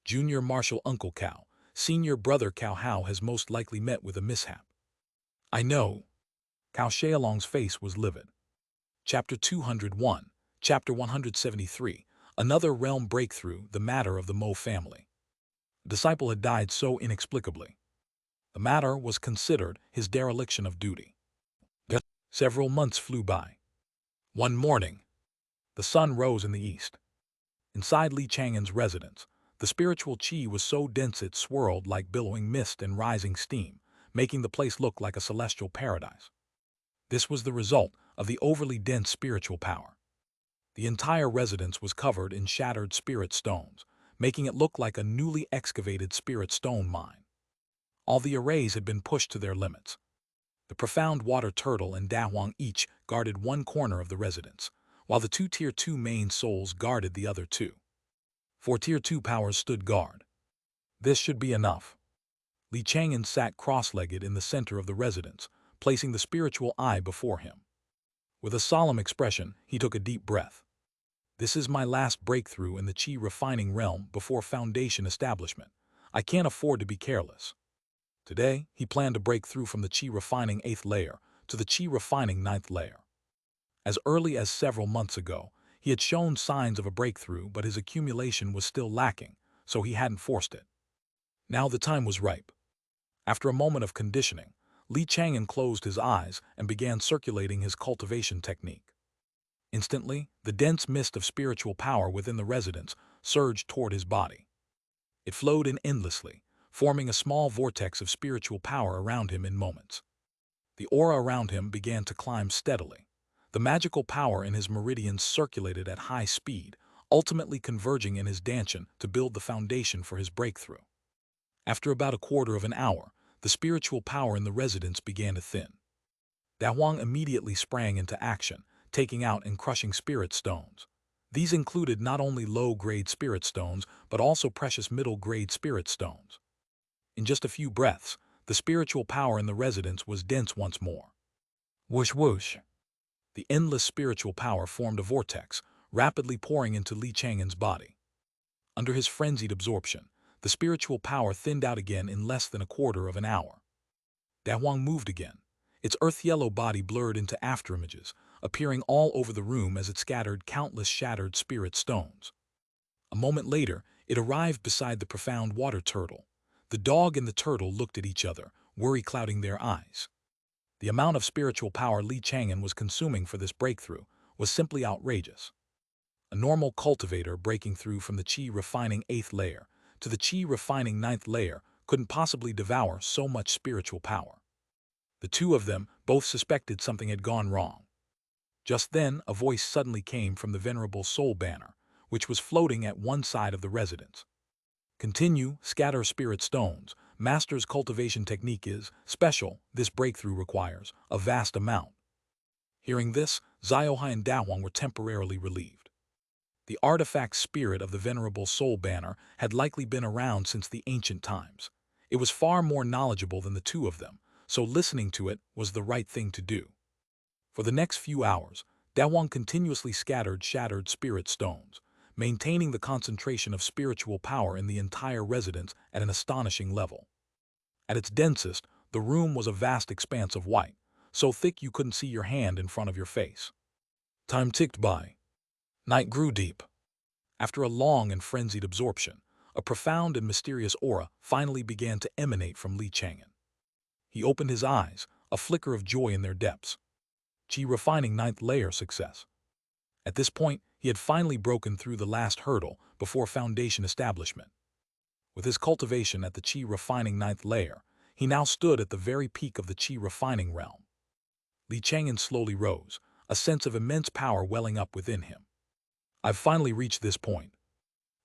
Junior Marshal Uncle Cao, Senior Brother Cao Hao has most likely met with a mishap. I know. Cao Xiaolong's face was livid. Chapter 201, Chapter 173, Another Realm Breakthrough, the matter of the Mo family. The disciple had died so inexplicably. The matter was considered his dereliction of duty. Several months flew by. One morning, the sun rose in the east. Inside Li Chang'an's residence, the spiritual qi was so dense it swirled like billowing mist and rising steam, making the place look like a celestial paradise. This was the result of the overly dense spiritual power. The entire residence was covered in shattered spirit stones, making it look like a newly excavated spirit stone mine. All the arrays had been pushed to their limits. The profound water turtle and Da Huang each guarded one corner of the residence, while the two Tier 2 main souls guarded the other two. 4 Tier 2 powers stood guard. This should be enough. Li Chang'an sat cross-legged in the center of the residence, placing the spiritual eye before him. With a solemn expression, he took a deep breath. This is my last breakthrough in the qi refining realm before foundation establishment. I can't afford to be careless. Today, he planned to break through from the qi refining 8th layer to the qi refining 9th layer. As early as several months ago, he had shown signs of a breakthrough, but his accumulation was still lacking, so he hadn't forced it. Now the time was ripe. After a moment of conditioning, Li Chang'an closed his eyes and began circulating his cultivation technique. Instantly, the dense mist of spiritual power within the residence surged toward his body. It flowed in endlessly, forming a small vortex of spiritual power around him in moments. The aura around him began to climb steadily. The magical power in his meridians circulated at high speed, ultimately converging in his dantian to build the foundation for his breakthrough. After about a quarter of an hour, the spiritual power in the residence began to thin. Da Huang immediately sprang into action, taking out and crushing spirit stones. These included not only low-grade spirit stones, but also precious middle-grade spirit stones. In just a few breaths, the spiritual power in the residence was dense once more. Whoosh whoosh. The endless spiritual power formed a vortex, rapidly pouring into Li Chang'an's body. Under his frenzied absorption, The spiritual power thinned out again in less than a quarter of an hour. Dahuang moved again. Its earth-yellow body blurred into afterimages, appearing all over the room as it scattered countless shattered spirit stones. A moment later, it arrived beside the profound water turtle. The dog and the turtle looked at each other, worry clouding their eyes. The amount of spiritual power Li Chang'an was consuming for this breakthrough was simply outrageous. A normal cultivator breaking through from the qi-refining 8th layer to the qi-refining 9th layer couldn't possibly devour so much spiritual power. The two of them both suspected something had gone wrong. Just then, a voice suddenly came from the venerable soul banner, which was floating at one side of the residence. Continue, scatter spirit stones. Master's cultivation technique is special. This breakthrough requires a vast amount. Hearing this, Xiaohai and Dahuang were temporarily relieved. The artifact spirit of the venerable soul banner had likely been around since the ancient times. It was far more knowledgeable than the two of them, so listening to it was the right thing to do. For the next few hours, Dahuang continuously scattered shattered spirit stones, maintaining the concentration of spiritual power in the entire residence at an astonishing level. At its densest, the room was a vast expanse of white, so thick you couldn't see your hand in front of your face. Time ticked by. Night grew deep. After a long and frenzied absorption, a profound and mysterious aura finally began to emanate from Li Chang'an. He opened his eyes, a flicker of joy in their depths. Qi-refining 9th layer success. At this point, he had finally broken through the last hurdle before foundation establishment. With his cultivation at the qi-refining 9th layer, he now stood at the very peak of the qi-refining realm. Li Chang'an slowly rose, a sense of immense power welling up within him. I've finally reached this point.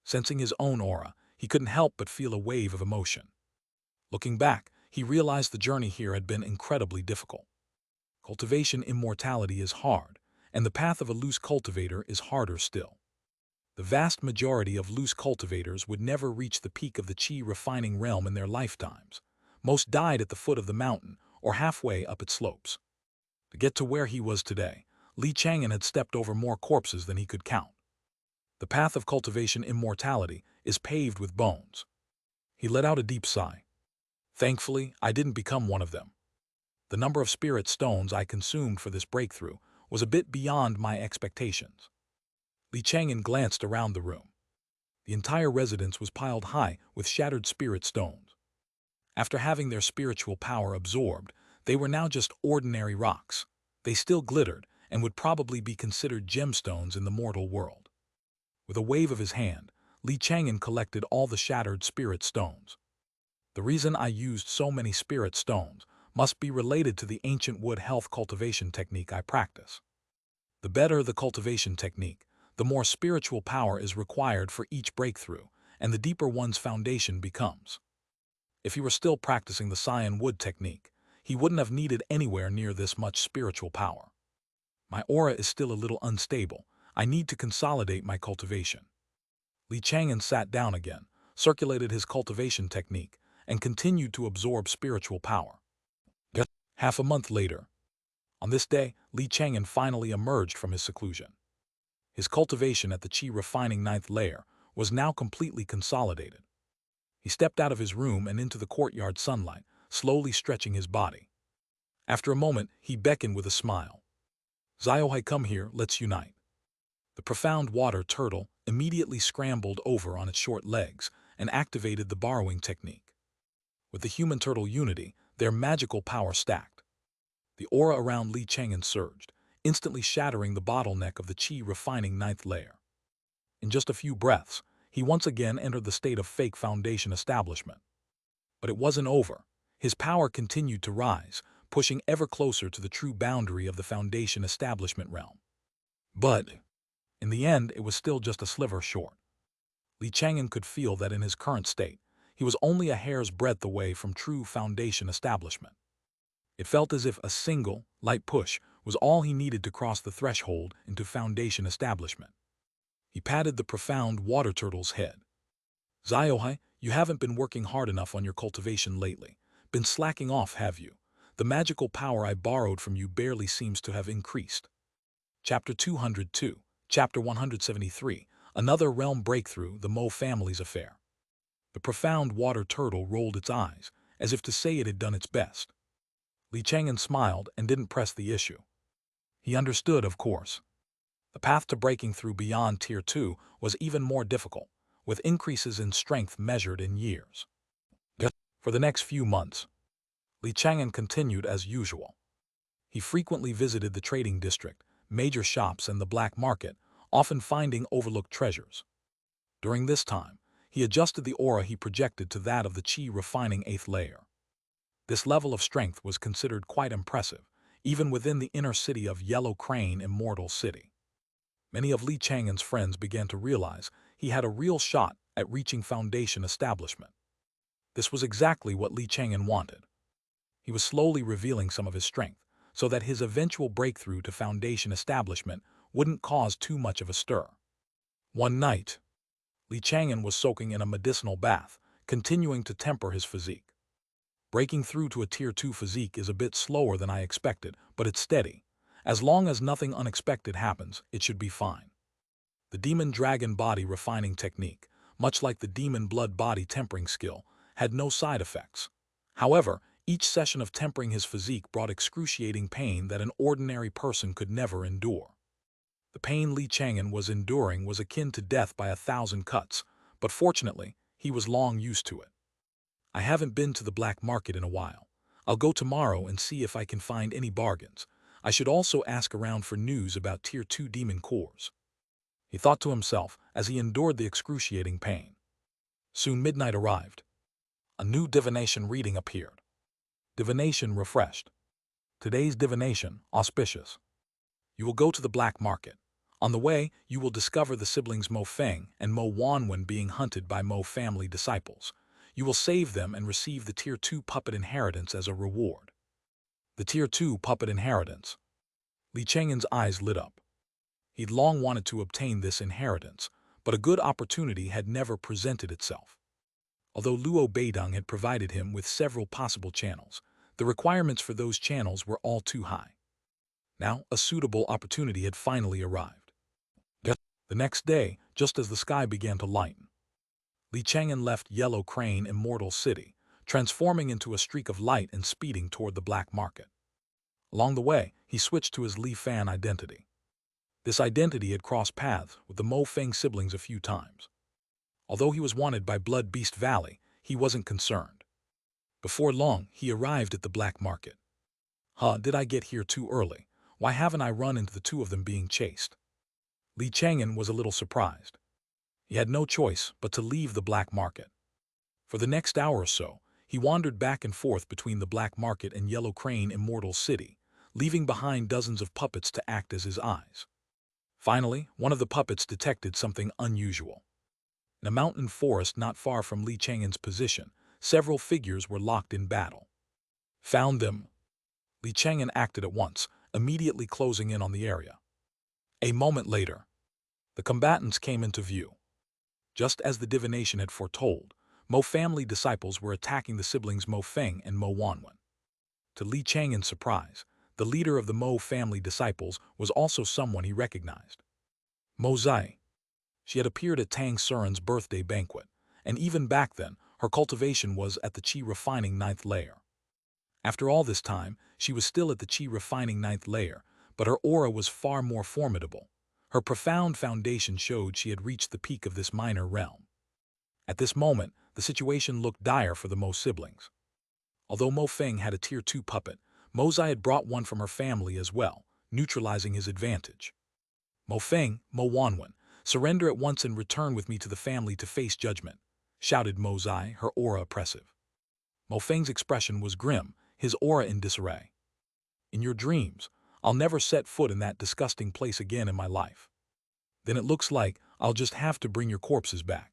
Sensing his own aura, he couldn't help but feel a wave of emotion. Looking back, he realized the journey here had been incredibly difficult. Cultivation immortality is hard, and the path of a loose cultivator is harder still. The vast majority of loose cultivators would never reach the peak of the qi-refining realm in their lifetimes. Most died at the foot of the mountain or halfway up its slopes. To get to where he was today, Li Chang'an had stepped over more corpses than he could count. The path of cultivation immortality is paved with bones. He let out a deep sigh. Thankfully, I didn't become one of them. The number of spirit stones I consumed for this breakthrough was a bit beyond my expectations. Li Chang'an glanced around the room. The entire residence was piled high with shattered spirit stones. After having their spiritual power absorbed, they were now just ordinary rocks. They still glittered and would probably be considered gemstones in the mortal world. With a wave of his hand, Li Chang'an collected all the shattered spirit stones. The reason I used so many spirit stones must be related to the ancient wood health cultivation technique I practice. The better the cultivation technique, the more spiritual power is required for each breakthrough, and the deeper one's foundation becomes. If he were still practicing the cyan wood technique, he wouldn't have needed anywhere near this much spiritual power. My aura is still a little unstable. I need to consolidate my cultivation. Li Chang'an sat down again, circulated his cultivation technique, and continued to absorb spiritual power. Half a month later, on this day, Li Chang'an finally emerged from his seclusion. His cultivation at the qi-refining 9th layer was now completely consolidated. He stepped out of his room and into the courtyard sunlight, slowly stretching his body. After a moment, he beckoned with a smile. Xiaohai, come here, let's unite. The profound water turtle immediately scrambled over on its short legs and activated the borrowing technique. With the human-turtle unity, their magical power stacked. The aura around Li Chang'an surged, instantly shattering the bottleneck of the qi-refining 9th layer. In just a few breaths, he once again entered the state of fake foundation establishment. But it wasn't over. His power continued to rise, pushing ever closer to the true boundary of the foundation establishment realm. But, in the end, it was still just a sliver short. Li Chang'an could feel that in his current state, he was only a hair's breadth away from true foundation establishment. It felt as if a single, light push was all he needed to cross the threshold into foundation establishment. He patted the profound water turtle's head. Xiaohai, you haven't been working hard enough on your cultivation lately. Been slacking off, have you? The magical power I borrowed from you barely seems to have increased. Chapter 202, Chapter 173, Another Realm Breakthrough, the Mo family's affair. The profound water turtle rolled its eyes, as if to say it had done its best. Li Chang'an smiled and didn't press the issue. He understood, of course. The path to breaking through beyond Tier 2 was even more difficult, with increases in strength measured in years. For the next few months, Li Chang'an continued as usual. He frequently visited the trading district, major shops, and the black market, often finding overlooked treasures. During this time, he adjusted the aura he projected to that of the Qi refining 8th layer. This level of strength was considered quite impressive, even within the inner city of Yellow Crane Immortal City. Many of Li Chang'an's friends began to realize he had a real shot at reaching foundation establishment. This was exactly what Li Chang'an wanted. He was slowly revealing some of his strength, so that his eventual breakthrough to foundation establishment wouldn't cause too much of a stir. One night, Li Chang'an was soaking in a medicinal bath, continuing to temper his physique. Breaking through to a Tier 2 physique is a bit slower than I expected, but it's steady. As long as nothing unexpected happens, it should be fine. The demon dragon body refining technique, much like the demon blood body tempering skill, had no side effects. However, each session of tempering his physique brought excruciating pain that an ordinary person could never endure. The pain Li Chang'an was enduring was akin to death by 1,000 cuts, but fortunately, he was long used to it. I haven't been to the black market in a while. I'll go tomorrow and see if I can find any bargains. I should also ask around for news about Tier 2 demon cores. He thought to himself as he endured the excruciating pain. Soon midnight arrived. A new divination reading appeared. Divination refreshed. Today's divination, Auspicious. You will go to the black market. On the way, you will discover the siblings Mo Feng and Mo Wanwen being hunted by Mo family disciples. You will save them and receive the Tier 2 puppet inheritance as a reward. The Tier 2 puppet inheritance. Li Chang'an's eyes lit up. He'd long wanted to obtain this inheritance, but a good opportunity had never presented itself. Although Luo Beidong had provided him with several possible channels, the requirements for those channels were all too high. Now, a suitable opportunity had finally arrived. The next day, just as the sky began to lighten, Li Chang'an left Yellow Crane Immortal City, transforming into a streak of light and speeding toward the black market. Along the way, he switched to his Li Fan identity. This identity had crossed paths with the Mo Feng siblings a few times. Although he was wanted by Blood Beast Valley, he wasn't concerned. Before long, he arrived at the black market. Did I get here too early? Why haven't I run into the two of them being chased? Li Chang'an was a little surprised. He had no choice but to leave the black market. For the next hour or so, he wandered back and forth between the black market and Yellow Crane Immortal City, leaving behind dozens of puppets to act as his eyes. Finally, one of the puppets detected something unusual. In a mountain forest not far from Li Chang'an's position, several figures were locked in battle. Found them. Li Chang'an acted at once, immediately closing in on the area. A moment later, the combatants came into view. Just as the divination had foretold, Mo family disciples were attacking the siblings Mo Feng and Mo Wanwen. To Li Chang'an's surprise, the leader of the Mo family disciples was also someone he recognized. Mo Zai. She had appeared at Tang Suren's birthday banquet, and even back then, her cultivation was at the Qi refining 9th layer. After all this time, she was still at the Qi refining 9th layer, but her aura was far more formidable. Her profound foundation showed she had reached the peak of this minor realm. At this moment, the situation looked dire for the Mo siblings. Although Mo Feng had a Tier 2 puppet, Mo Zai had brought one from her family as well, neutralizing his advantage. Mo Feng, Mo Wanwen, surrender at once and return with me to the family to face judgment, shouted Mo Zai, her aura oppressive. Mo Feng's expression was grim, his aura in disarray. In your dreams, I'll never set foot in that disgusting place again in my life. Then it looks like I'll just have to bring your corpses back.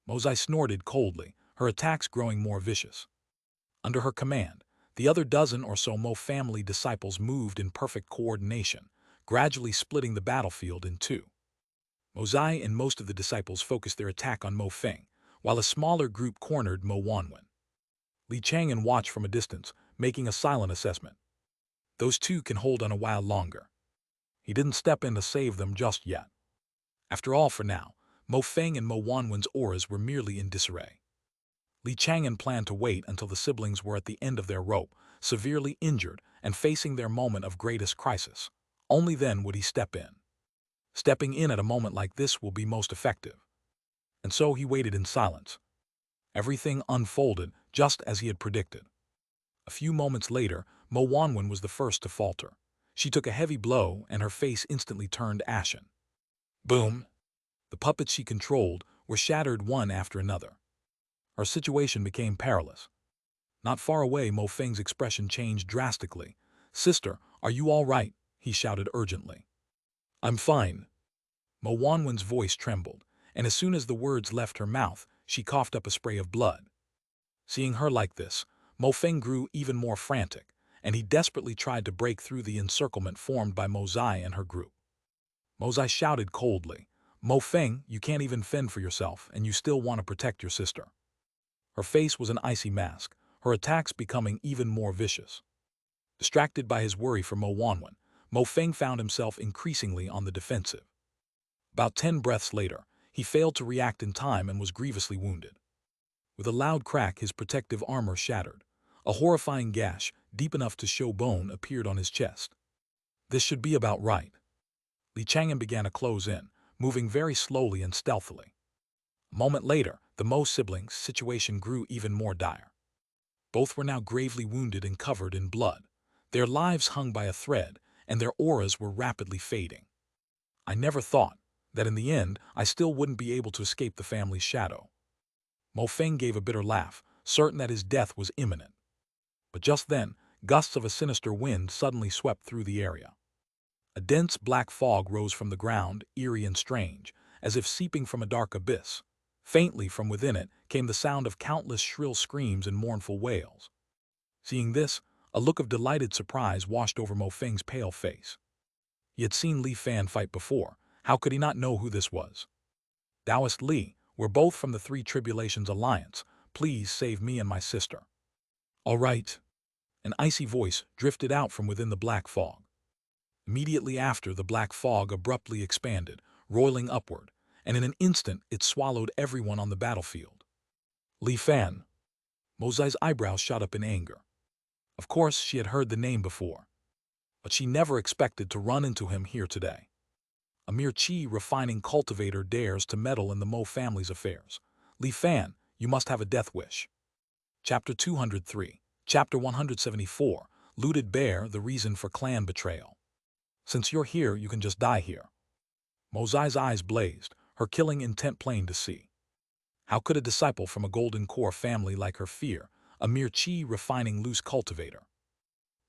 Mo Zai snorted coldly, her attacks growing more vicious. Under her command, the other dozen or so Mo family disciples moved in perfect coordination, gradually splitting the battlefield in two. Mo Zai and most of the disciples focused their attack on Mo Feng, while a smaller group cornered Mo Wanwen. Li Chang'an watched from a distance, making a silent assessment. Those two can hold on a while longer. He didn't step in to save them just yet. After all, for now, Mo Feng and Mo Wanwen's auras were merely in disarray. Li Chang'an planned to wait until the siblings were at the end of their rope, severely injured and facing their moment of greatest crisis. Only then would he step in. Stepping in at a moment like this will be most effective. And so he waited in silence. Everything unfolded just as he had predicted. A few moments later, Mo Wanwen was the first to falter. She took a heavy blow and her face instantly turned ashen. Boom! The puppets she controlled were shattered one after another. Her situation became perilous. Not far away, Mo Feng's expression changed drastically. "Sister, are you all right?" he shouted urgently. "I'm fine." Mo Wanwen's voice trembled, and as soon as the words left her mouth, she coughed up a spray of blood. Seeing her like this, Mo Feng grew even more frantic, and he desperately tried to break through the encirclement formed by Mo Zai and her group. Mo Zai shouted coldly, "Mo Feng, you can't even fend for yourself, and you still want to protect your sister." Her face was an icy mask, her attacks becoming even more vicious. Distracted by his worry for Mo Wanwen, Mo Feng found himself increasingly on the defensive. About 10 breaths later, he failed to react in time and was grievously wounded. With a loud crack, his protective armor shattered. A horrifying gash, deep enough to show bone, appeared on his chest. This should be about right. Li Chang'an began to close in, moving very slowly and stealthily. A moment later, the Mo siblings' situation grew even more dire. Both were now gravely wounded and covered in blood. Their lives hung by a thread, and their auras were rapidly fading. "I never thought that in the end I still wouldn't be able to escape the family's shadow." Mo Feng gave a bitter laugh, certain that his death was imminent. But just then, gusts of a sinister wind suddenly swept through the area. A dense black fog rose from the ground, eerie and strange, as if seeping from a dark abyss. Faintly from within it came the sound of countless shrill screams and mournful wails. Seeing this, a look of delighted surprise washed over Mo Feng's pale face. He had seen Li Fan fight before. How could he not know who this was? "Taoist Li, we're both from the Three Tribulations Alliance. Please save me and my sister." "All right." An icy voice drifted out from within the black fog. Immediately after, the black fog abruptly expanded, roiling upward, and in an instant it swallowed everyone on the battlefield. "Li Fan." Mo Zai's eyebrows shot up in anger. Of course, she had heard the name before, but she never expected to run into him here today. A mere chi-refining cultivator dares to meddle in the Mo family's affairs. "Li Fan, you must have a death wish." Chapter 203. Chapter 174. Looted Bear, the reason for clan betrayal. "Since you're here, you can just die here." Mo Zai's eyes blazed, her killing intent plain to see. How could a disciple from a golden core family like her fear a mere chi-refining loose cultivator?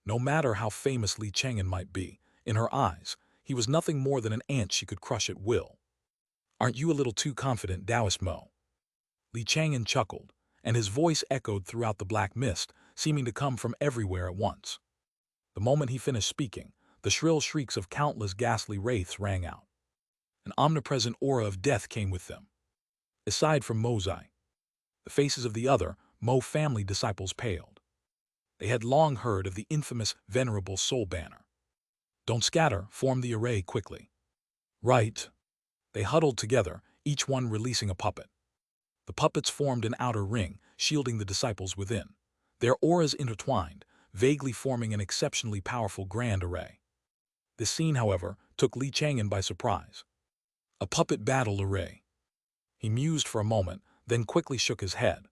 No matter how famous Li Chang'an might be, in her eyes, he was nothing more than an ant she could crush at will. "Aren't you a little too confident, Taoist Mo?" Li Chang'an chuckled, and his voice echoed throughout the black mist, seeming to come from everywhere at once. The moment he finished speaking, the shrill shrieks of countless ghastly wraiths rang out. An omnipresent aura of death came with them. Aside from Mo Zai, the faces of the other Mo family disciples paled. They had long heard of the infamous venerable soul banner. "Don't scatter, form the array quickly." "Right." They huddled together, each one releasing a puppet. The puppets formed an outer ring, shielding the disciples within. Their auras intertwined, vaguely forming an exceptionally powerful grand array. This scene, however, took Li Chang'an by surprise. A puppet battle array. He mused for a moment, then quickly shook his head.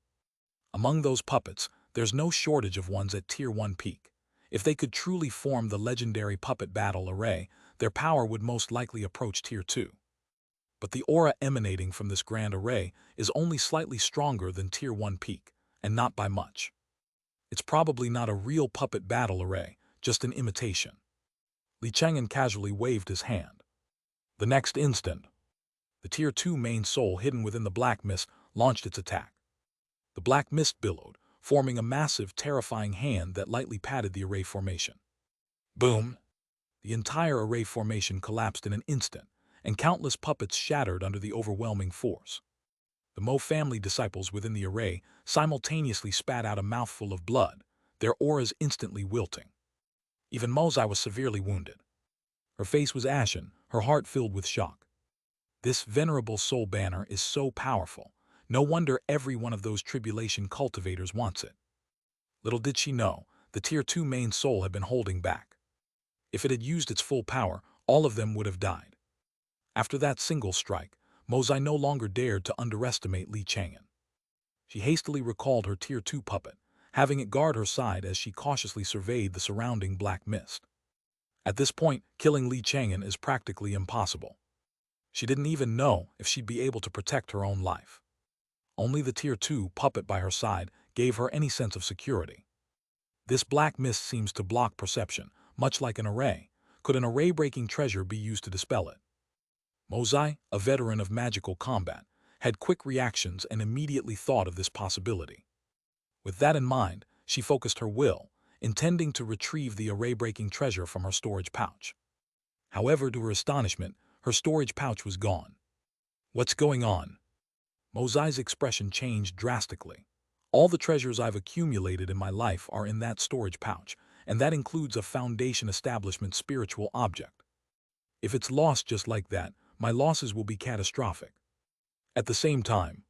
Among those puppets, there's no shortage of ones at Tier 1 peak. If they could truly form the legendary puppet battle array, their power would most likely approach Tier 2. But the aura emanating from this grand array is only slightly stronger than Tier 1 peak, and not by much. It's probably not a real puppet battle array, just an imitation. Li Chang'an casually waved his hand. The next instant, the Tier 2 main soul hidden within the black mist launched its attack. The black mist billowed, forming a massive, terrifying hand that lightly patted the array formation. Boom! The entire array formation collapsed in an instant, and countless puppets shattered under the overwhelming force. The Mo family disciples within the array simultaneously spat out a mouthful of blood, their auras instantly wilting. Even Mo Zai was severely wounded. Her face was ashen, her heart filled with shock. This venerable soul banner is so powerful. No wonder every one of those tribulation cultivators wants it. Little did she know, the Tier 2 main soul had been holding back. If it had used its full power, all of them would have died. After that single strike, Mozai no longer dared to underestimate Li Chang'an. She hastily recalled her Tier 2 puppet, having it guard her side as she cautiously surveyed the surrounding black mist. At this point, killing Li Chang'an is practically impossible. She didn't even know if she'd be able to protect her own life. Only the Tier 2 puppet by her side gave her any sense of security. This black mist seems to block perception, much like an array. Could an array-breaking treasure be used to dispel it? Mozai, a veteran of magical combat, had quick reactions and immediately thought of this possibility. With that in mind, she focused her will, intending to retrieve the array-breaking treasure from her storage pouch. However, to her astonishment, her storage pouch was gone. What's going on? Mozai's expression changed drastically. All the treasures I've accumulated in my life are in that storage pouch, and that includes a Foundation establishment spiritual object. If it's lost just like that, my losses will be catastrophic. At the same time,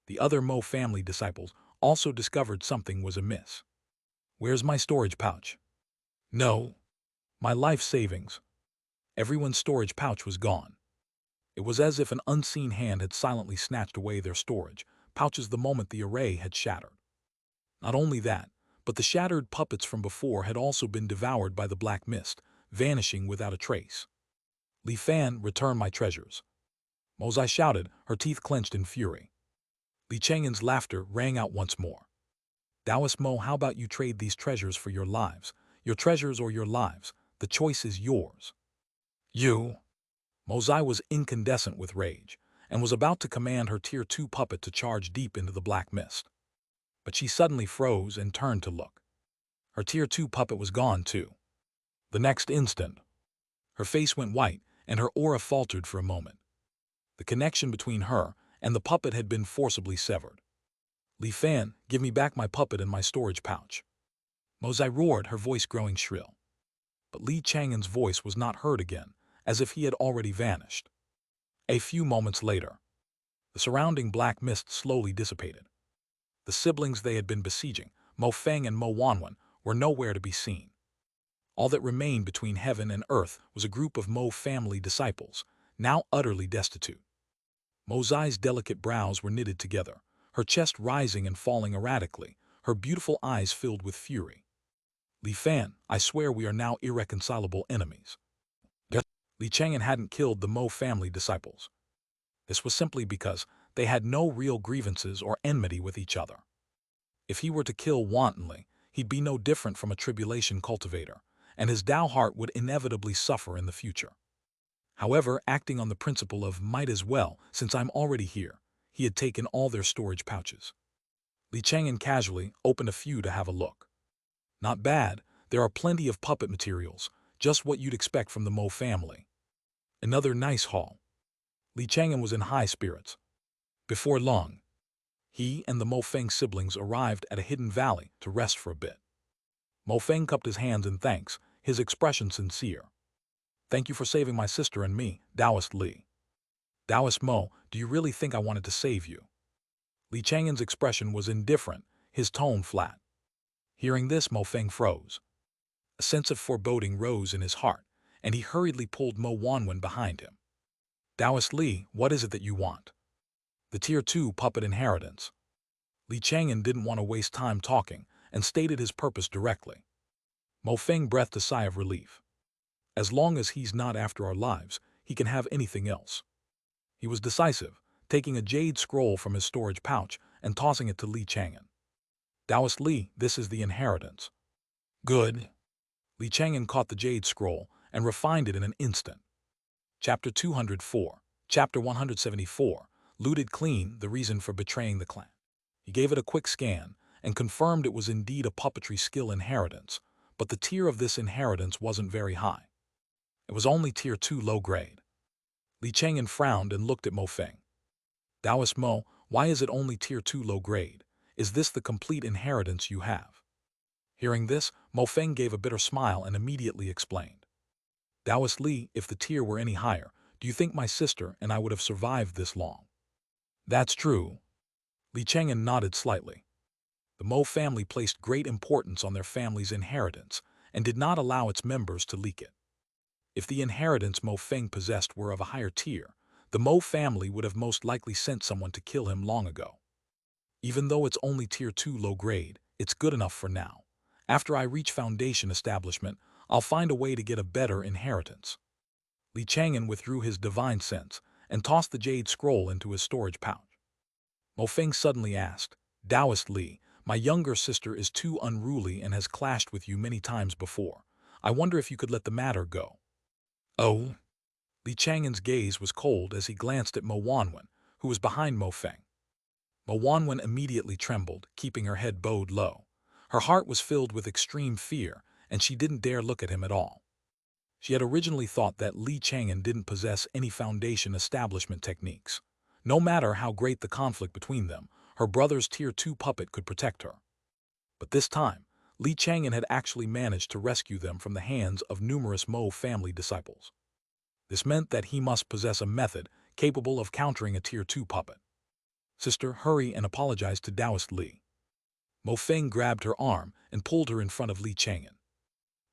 the other Mo family disciples also discovered something was amiss. Where's my storage pouch? No. My life savings. Everyone's storage pouch was gone. It was as if an unseen hand had silently snatched away their storage pouches the moment the array had shattered. Not only that, but the shattered puppets from before had also been devoured by the black mist, vanishing without a trace. Li Fan, return my treasures. Mozai shouted, her teeth clenched in fury. Li Chang'an's laughter rang out once more. Taoist Mo, how about you trade these treasures for your lives? Your treasures or your lives, the choice is yours. You! Mozai was incandescent with rage, and was about to command her Tier 2 puppet to charge deep into the black mist. But she suddenly froze and turned to look. Her Tier 2 puppet was gone too. The next instant, her face went white and her aura faltered for a moment. The connection between her and the puppet had been forcibly severed. Li Fan, give me back my puppet and my storage pouch. Mozai roared, her voice growing shrill. But Li Chang'an's voice was not heard again, as if he had already vanished. A few moments later, the surrounding black mist slowly dissipated. The siblings they had been besieging, Mo Feng and Mo Wanwen, were nowhere to be seen. All that remained between heaven and earth was a group of Mo family disciples, now utterly destitute. Mozai's delicate brows were knitted together, her chest rising and falling erratically, her beautiful eyes filled with fury. Li Fan, I swear we are now irreconcilable enemies. Li Chang'an hadn't killed the Mo family disciples. This was simply because they had no real grievances or enmity with each other. If he were to kill wantonly, he'd be no different from a tribulation cultivator, and his Tao heart would inevitably suffer in the future. However, acting on the principle of might as well, since I'm already here, he had taken all their storage pouches. Li Chang'an casually opened a few to have a look. Not bad, there are plenty of puppet materials, just what you'd expect from the Mo family. Another nice haul. Li Chang'an was in high spirits. Before long, he and the Mo Feng siblings arrived at a hidden valley to rest for a bit. Mo Feng cupped his hands in thanks, his expression sincere. Thank you for saving my sister and me, Taoist Li. Taoist Mo, do you really think I wanted to save you? Li Chang'an's expression was indifferent, his tone flat. Hearing this, Mo Feng froze. A sense of foreboding rose in his heart, and he hurriedly pulled Mo Wanwen behind him. Taoist Li, what is it that you want? The Tier 2 puppet inheritance. Li Chang'an didn't want to waste time talking, and stated his purpose directly. Mo Feng breathed a sigh of relief. As long as he's not after our lives, he can have anything else. He was decisive, taking a jade scroll from his storage pouch and tossing it to Li Chang'an. Taoist Li, this is the inheritance. Good. Li Chang'an caught the jade scroll and refined it in an instant. Chapter 204, Chapter 174, Looted Clean, the reason for betraying the clan. He gave it a quick scan and confirmed it was indeed a puppetry skill inheritance, but the tier of this inheritance wasn't very high. It was only Tier 2 low grade. Li Chang'an frowned and looked at Mo Feng. Taoist Mo, why is it only Tier 2 low grade? Is this the complete inheritance you have? Hearing this, Mo Feng gave a bitter smile and immediately explained. Taoist Li, if the tier were any higher, do you think my sister and I would have survived this long? That's true. Li Chang'an nodded slightly. The Mo family placed great importance on their family's inheritance and did not allow its members to leak it. If the inheritance Mo Feng possessed were of a higher tier, the Mo family would have most likely sent someone to kill him long ago. Even though it's only tier 2 low grade, it's good enough for now. After I reach foundation establishment, I'll find a way to get a better inheritance. Li Chang'an withdrew his divine sense and tossed the jade scroll into his storage pouch. Mo Feng suddenly asked, Taoist Li, my younger sister is too unruly and has clashed with you many times before. I wonder if you could let the matter go. Oh? Li Chang'an's gaze was cold as he glanced at Mo Wanwen, who was behind Mo Feng. Mo Wanwen immediately trembled, keeping her head bowed low. Her heart was filled with extreme fear, and she didn't dare look at him at all. She had originally thought that Li Chang'an didn't possess any foundation establishment techniques. No matter how great the conflict between them, her brother's tier 2 puppet could protect her. But this time, Li Chang'an had actually managed to rescue them from the hands of numerous Mo family disciples. This meant that he must possess a method capable of countering a tier 2 puppet. Sister, hurry and apologize to Taoist Li. Mo Feng grabbed her arm and pulled her in front of Li Chang'an.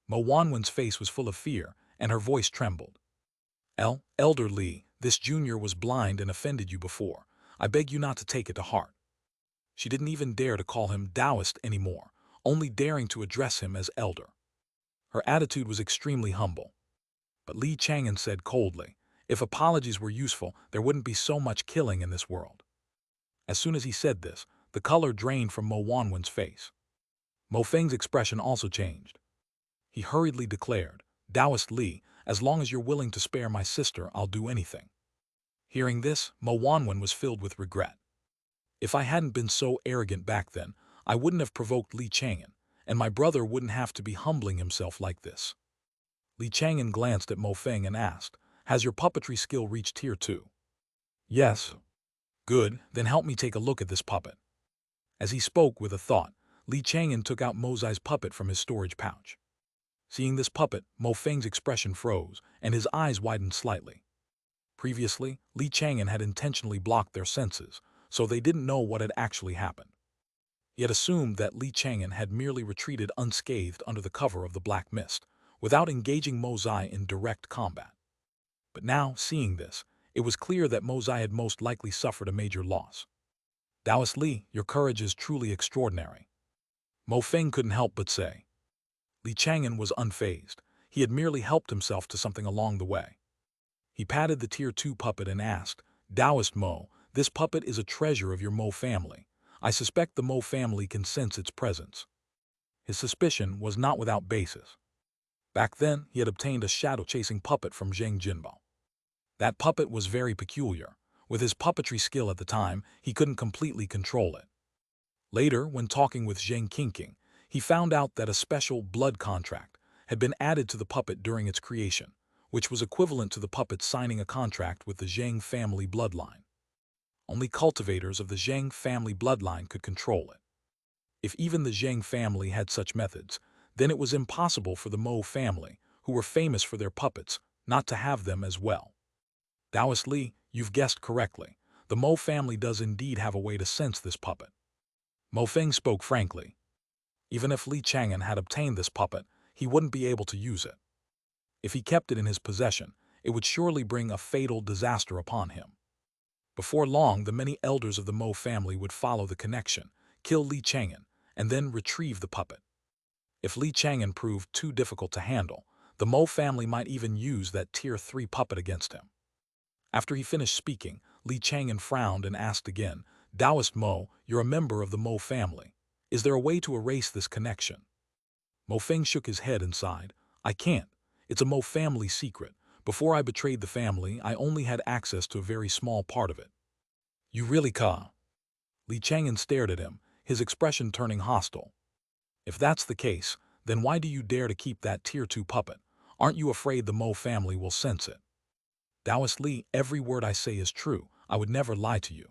Mo Wanwen's face was full of fear, and her voice trembled. Elder Li, this junior was blind and offended you before. I beg you not to take it to heart. She didn't even dare to call him Taoist anymore, only daring to address him as elder. Her attitude was extremely humble. But Li Chang'an said coldly, if apologies were useful, there wouldn't be so much killing in this world. As soon as he said this, the color drained from Mo Wanwen's face. Mo Feng's expression also changed. He hurriedly declared, Taoist Li, as long as you're willing to spare my sister, I'll do anything. Hearing this, Mo Wanwen was filled with regret. If I hadn't been so arrogant back then, I wouldn't have provoked Li Chang'an, and my brother wouldn't have to be humbling himself like this. Li Chang'an glanced at Mo Feng and asked, has your puppetry skill reached tier 2? Yes. Good, then help me take a look at this puppet. As he spoke with a thought, Li Chang'an took out Mo Zai's puppet from his storage pouch. Seeing this puppet, Mo Feng's expression froze, and his eyes widened slightly. Previously, Li Chang'an had intentionally blocked their senses, so they didn't know what had actually happened. He had assumed that Li Chang'an had merely retreated unscathed under the cover of the black mist, without engaging Mo Zai in direct combat. But now, seeing this, it was clear that Mo Zai had most likely suffered a major loss. Taoist Li, your courage is truly extraordinary. Mo Feng couldn't help but say. Li Chang'an was unfazed. He had merely helped himself to something along the way. He patted the tier 2 puppet and asked, Taoist Mo, this puppet is a treasure of your Mo family. I suspect the Mo family can sense its presence. His suspicion was not without basis. Back then, he had obtained a shadow-chasing puppet from Zheng Jinbao. That puppet was very peculiar. With his puppetry skill at the time, he couldn't completely control it. Later, when talking with Zheng Qingqing, he found out that a special blood contract had been added to the puppet during its creation, which was equivalent to the puppet signing a contract with the Zheng family bloodline. Only cultivators of the Zheng family bloodline could control it. If even the Zheng family had such methods, then it was impossible for the Mo family, who were famous for their puppets, not to have them as well. Taoist Li, you've guessed correctly. The Mo family does indeed have a way to sense this puppet. Mo Feng spoke frankly. Even if Li Chang'an had obtained this puppet, he wouldn't be able to use it. If he kept it in his possession, it would surely bring a fatal disaster upon him. Before long, the many elders of the Mo family would follow the connection, kill Li Chang'an, and then retrieve the puppet. If Li Chang'an proved too difficult to handle, the Mo family might even use that tier 3 puppet against him. After he finished speaking, Li Chang'an frowned and asked again, Taoist Mo, you're a member of the Mo family. Is there a way to erase this connection? Mo Feng shook his head and sighed. I can't. It's a Mo family secret. Before I betrayed the family, I only had access to a very small part of it. You really can't? Li Chang'an stared at him, his expression turning hostile. If that's the case, then why do you dare to keep that tier 2 puppet? Aren't you afraid the Mo family will sense it? Taoist Li, every word I say is true. I would never lie to you.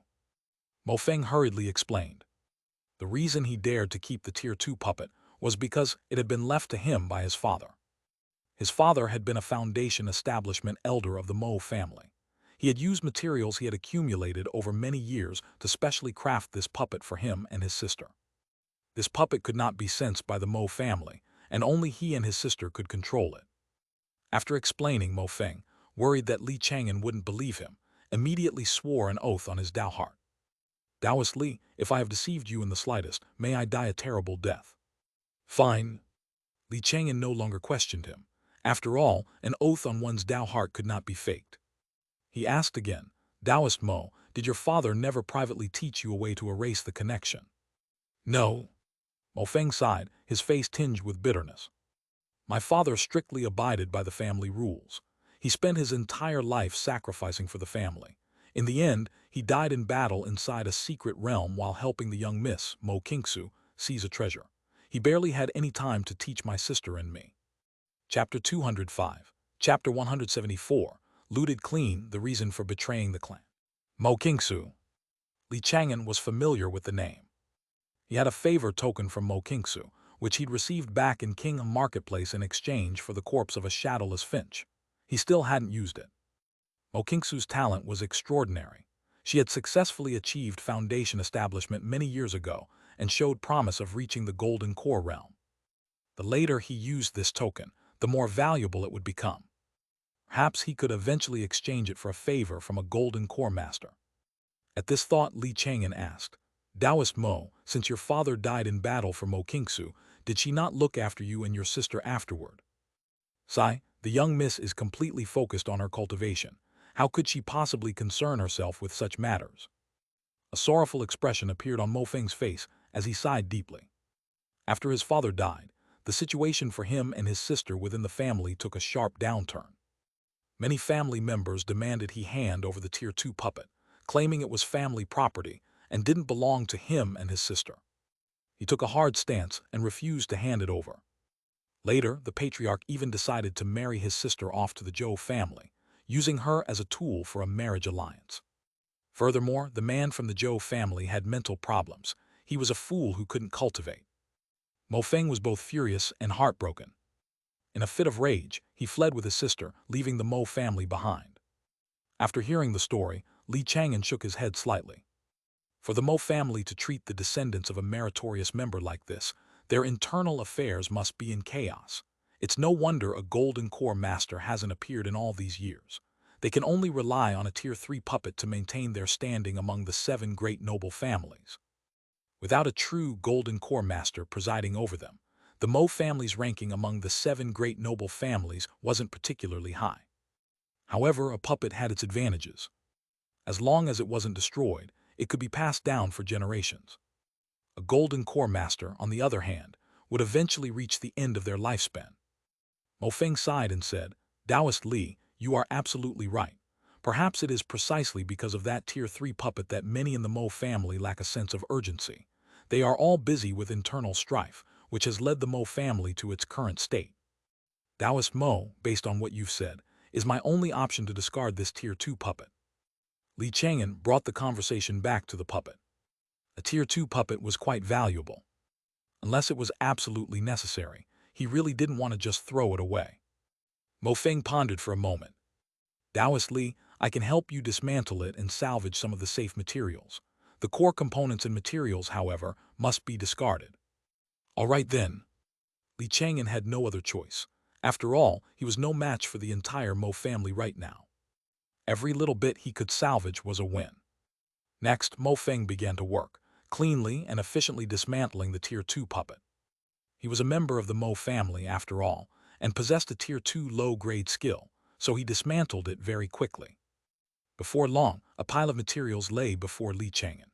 Mo Feng hurriedly explained. The reason he dared to keep the tier 2 puppet was because it had been left to him by his father. His father had been a foundation establishment elder of the Mo family. He had used materials he had accumulated over many years to specially craft this puppet for him and his sister. This puppet could not be sensed by the Mo family, and only he and his sister could control it. After explaining, Mo Feng, worried that Li Chang'an wouldn't believe him, immediately swore an oath on his Dao heart. Taoist Li, if I have deceived you in the slightest, may I die a terrible death. Fine. Li Chang'an no longer questioned him. After all, an oath on one's Dao heart could not be faked. He asked again, Taoist Mo, did your father never privately teach you a way to erase the connection? No. Mo Feng sighed, his face tinged with bitterness. My father strictly abided by the family rules. He spent his entire life sacrificing for the family. In the end, he died in battle inside a secret realm while helping the young Miss, Mo Kingsu, seize a treasure. He barely had any time to teach my sister and me. Chapter 205. Chapter 174. Looted clean, the reason for betraying the clan. Mo Kingsu. Li Chang'an was familiar with the name. He had a favor token from Mo Kingsu, which he'd received back in King Marketplace in exchange for the corpse of a shadowless finch. He still hadn't used it. Mo Kingsu's talent was extraordinary. She had successfully achieved foundation establishment many years ago and showed promise of reaching the golden core realm. The later he used this token, the more valuable it would become. Perhaps he could eventually exchange it for a favor from a golden core master. At this thought, Li Chang'an asked, Taoist Mo, since your father died in battle for Mo Kingsu, did she not look after you and your sister afterward? Sai, the young miss is completely focused on her cultivation. How could she possibly concern herself with such matters? A sorrowful expression appeared on Mo Feng's face as he sighed deeply. After his father died, the situation for him and his sister within the family took a sharp downturn. Many family members demanded he hand over the Tier 2 puppet, claiming it was family property and didn't belong to him and his sister. He took a hard stance and refused to hand it over. Later, the patriarch even decided to marry his sister off to the Zhou family, using her as a tool for a marriage alliance. Furthermore, the man from the Zhou family had mental problems. He was a fool who couldn't cultivate. Mo Feng was both furious and heartbroken. In a fit of rage, he fled with his sister, leaving the Mo family behind. After hearing the story, Li Chang'an shook his head slightly. For the Mo family to treat the descendants of a meritorious member like this, their internal affairs must be in chaos. It's no wonder a golden core master hasn't appeared in all these years. They can only rely on a Tier 3 puppet to maintain their standing among the 7 great noble families. Without a true golden core master presiding over them, the Mo family's ranking among the 7 great noble families wasn't particularly high. However, a puppet had its advantages. As long as it wasn't destroyed, it could be passed down for generations. A golden core master, on the other hand, would eventually reach the end of their lifespan. Mo Feng sighed and said, Taoist Li, you are absolutely right. Perhaps it is precisely because of that Tier 3 puppet that many in the Mo family lack a sense of urgency. They are all busy with internal strife, which has led the Mo family to its current state. Taoist Mo, based on what you've said, is my only option to discard this Tier 2 puppet. Li Chang'an brought the conversation back to the puppet. A Tier 2 puppet was quite valuable. Unless it was absolutely necessary, he really didn't want to just throw it away. Mo Feng pondered for a moment. Taoist Li, I can help you dismantle it and salvage some of the safe materials. The core components and materials, however, must be discarded. All right then. Li Chang'an had no other choice. After all, he was no match for the entire Mo family right now. Every little bit he could salvage was a win. Next, Mo Feng began to work, cleanly and efficiently dismantling the Tier 2 puppet. He was a member of the Mo family, after all, and possessed a Tier 2 low-grade skill, so he dismantled it very quickly. Before long, a pile of materials lay before Li Chang'an.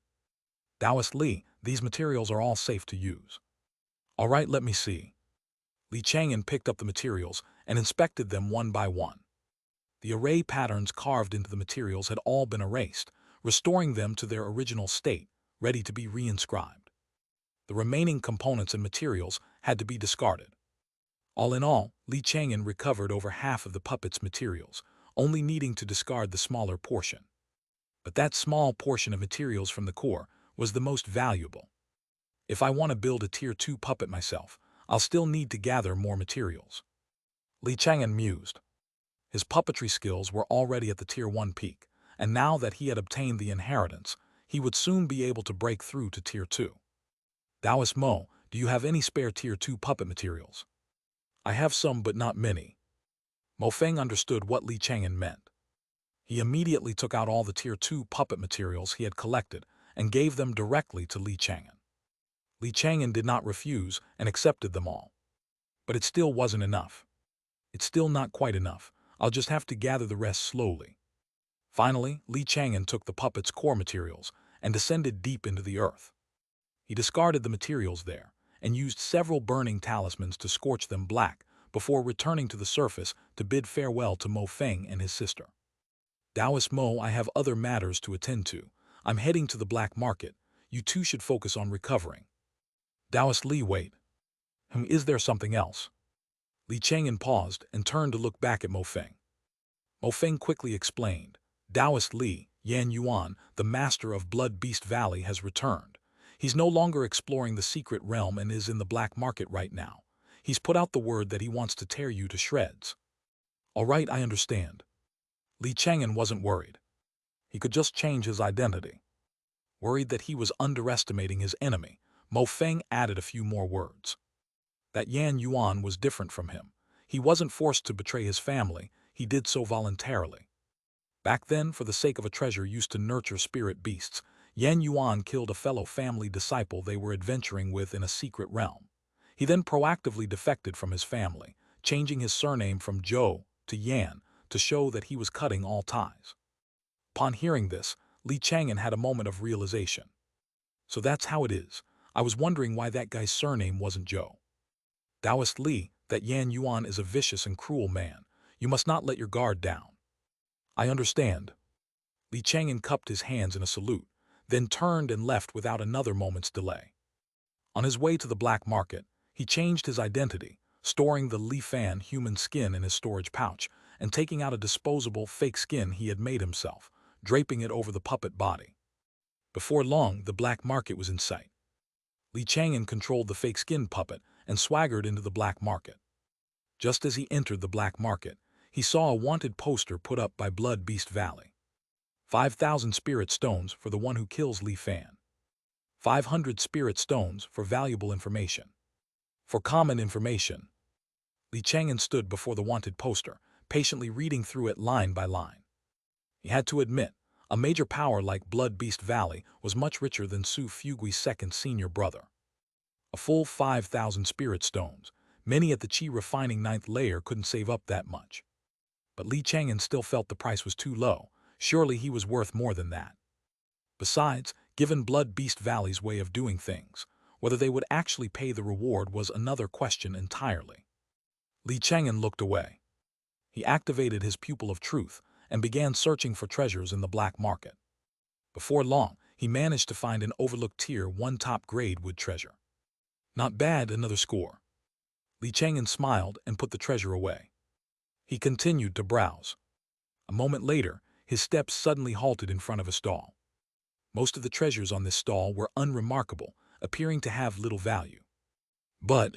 Taoist Li, these materials are all safe to use. All right, let me see. Li Chang'an picked up the materials and inspected them one by one. The array patterns carved into the materials had all been erased, restoring them to their original state, ready to be reinscribed. The remaining components and materials had to be discarded. All in all, Li Chang'an recovered over half of the puppet's materials, only needing to discard the smaller portion. But that small portion of materials from the core was the most valuable. If I want to build a Tier 2 puppet myself, I'll still need to gather more materials. Li Chang'an mused. His puppetry skills were already at the Tier 1 peak. and now that he had obtained the inheritance, he would soon be able to break through to Tier 2. Taoist Mo, do you have any spare Tier 2 puppet materials? I have some but not many. Mo Feng understood what Li Chang'an meant. He immediately took out all the Tier 2 puppet materials he had collected and gave them directly to Li Chang'an. Li Chang'an did not refuse and accepted them all. But it still wasn't enough. It's still not quite enough. I'll just have to gather the rest slowly. Finally, Li Chang'an took the puppet's core materials and descended deep into the earth. He discarded the materials there and used several burning talismans to scorch them black before returning to the surface to bid farewell to Mo Feng and his sister. Taoist Mo, I have other matters to attend to. I'm heading to the black market. You two should focus on recovering. Taoist Li, wait. Is there something else? Li Chang'an paused and turned to look back at Mo Feng. Mo Feng quickly explained. Taoist Li, Yan Yuan, the master of Blood Beast Valley, has returned. He's no longer exploring the secret realm and is in the black market right now. He's put out the word that he wants to tear you to shreds. All right, I understand. Li Chang'an wasn't worried. He could just change his identity. Worried that he was underestimating his enemy, Mo Feng added a few more words. That Yan Yuan was different from him. He wasn't forced to betray his family, he did so voluntarily. Back then, for the sake of a treasure used to nurture spirit beasts, Yan Yuan killed a fellow family disciple they were adventuring with in a secret realm. He then proactively defected from his family, changing his surname from Zhou to Yan to show that he was cutting all ties. Upon hearing this, Li Chang'an had a moment of realization. So that's how it is. I was wondering why that guy's surname wasn't Zhou. Taoist Li, that Yan Yuan is a vicious and cruel man. You must not let your guard down. I understand. Li Chang'an cupped his hands in a salute, then turned and left without another moment's delay. On his way to the black market, he changed his identity, storing the Li Fan human skin in his storage pouch and taking out a disposable fake skin he had made himself, draping it over the puppet body. Before long, the black market was in sight. Li Chang'an controlled the fake skin puppet and swaggered into the black market. Just as he entered the black market, he saw a wanted poster put up by Blood Beast Valley. 5,000 spirit stones for the one who kills Li Fan. 500 spirit stones for valuable information. For common information. Li Chang'an stood before the wanted poster, patiently reading through it line by line. He had to admit, a major power like Blood Beast Valley was much richer than Su Fugui's second senior brother. A full 5,000 spirit stones, many at the Qi refining 9th layer, couldn't save up that much. But Li Chang'an still felt the price was too low. Surely he was worth more than that. Besides, given Blood Beast Valley's way of doing things, whether they would actually pay the reward was another question entirely. Li Chang'an looked away. He activated his pupil of truth and began searching for treasures in the black market. Before long, he managed to find an overlooked Tier 1 top-grade wood treasure. Not bad, another score. Li Chang'an smiled and put the treasure away. He continued to browse. A moment later, his steps suddenly halted in front of a stall. Most of the treasures on this stall were unremarkable, appearing to have little value. But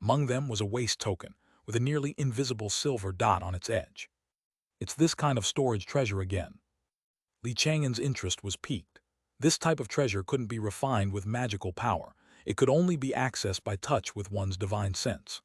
among them was a waste token with a nearly invisible silver dot on its edge. It's this kind of storage treasure again. Li Chang'an's interest was piqued. This type of treasure couldn't be refined with magical power. It could only be accessed by touch with one's divine sense.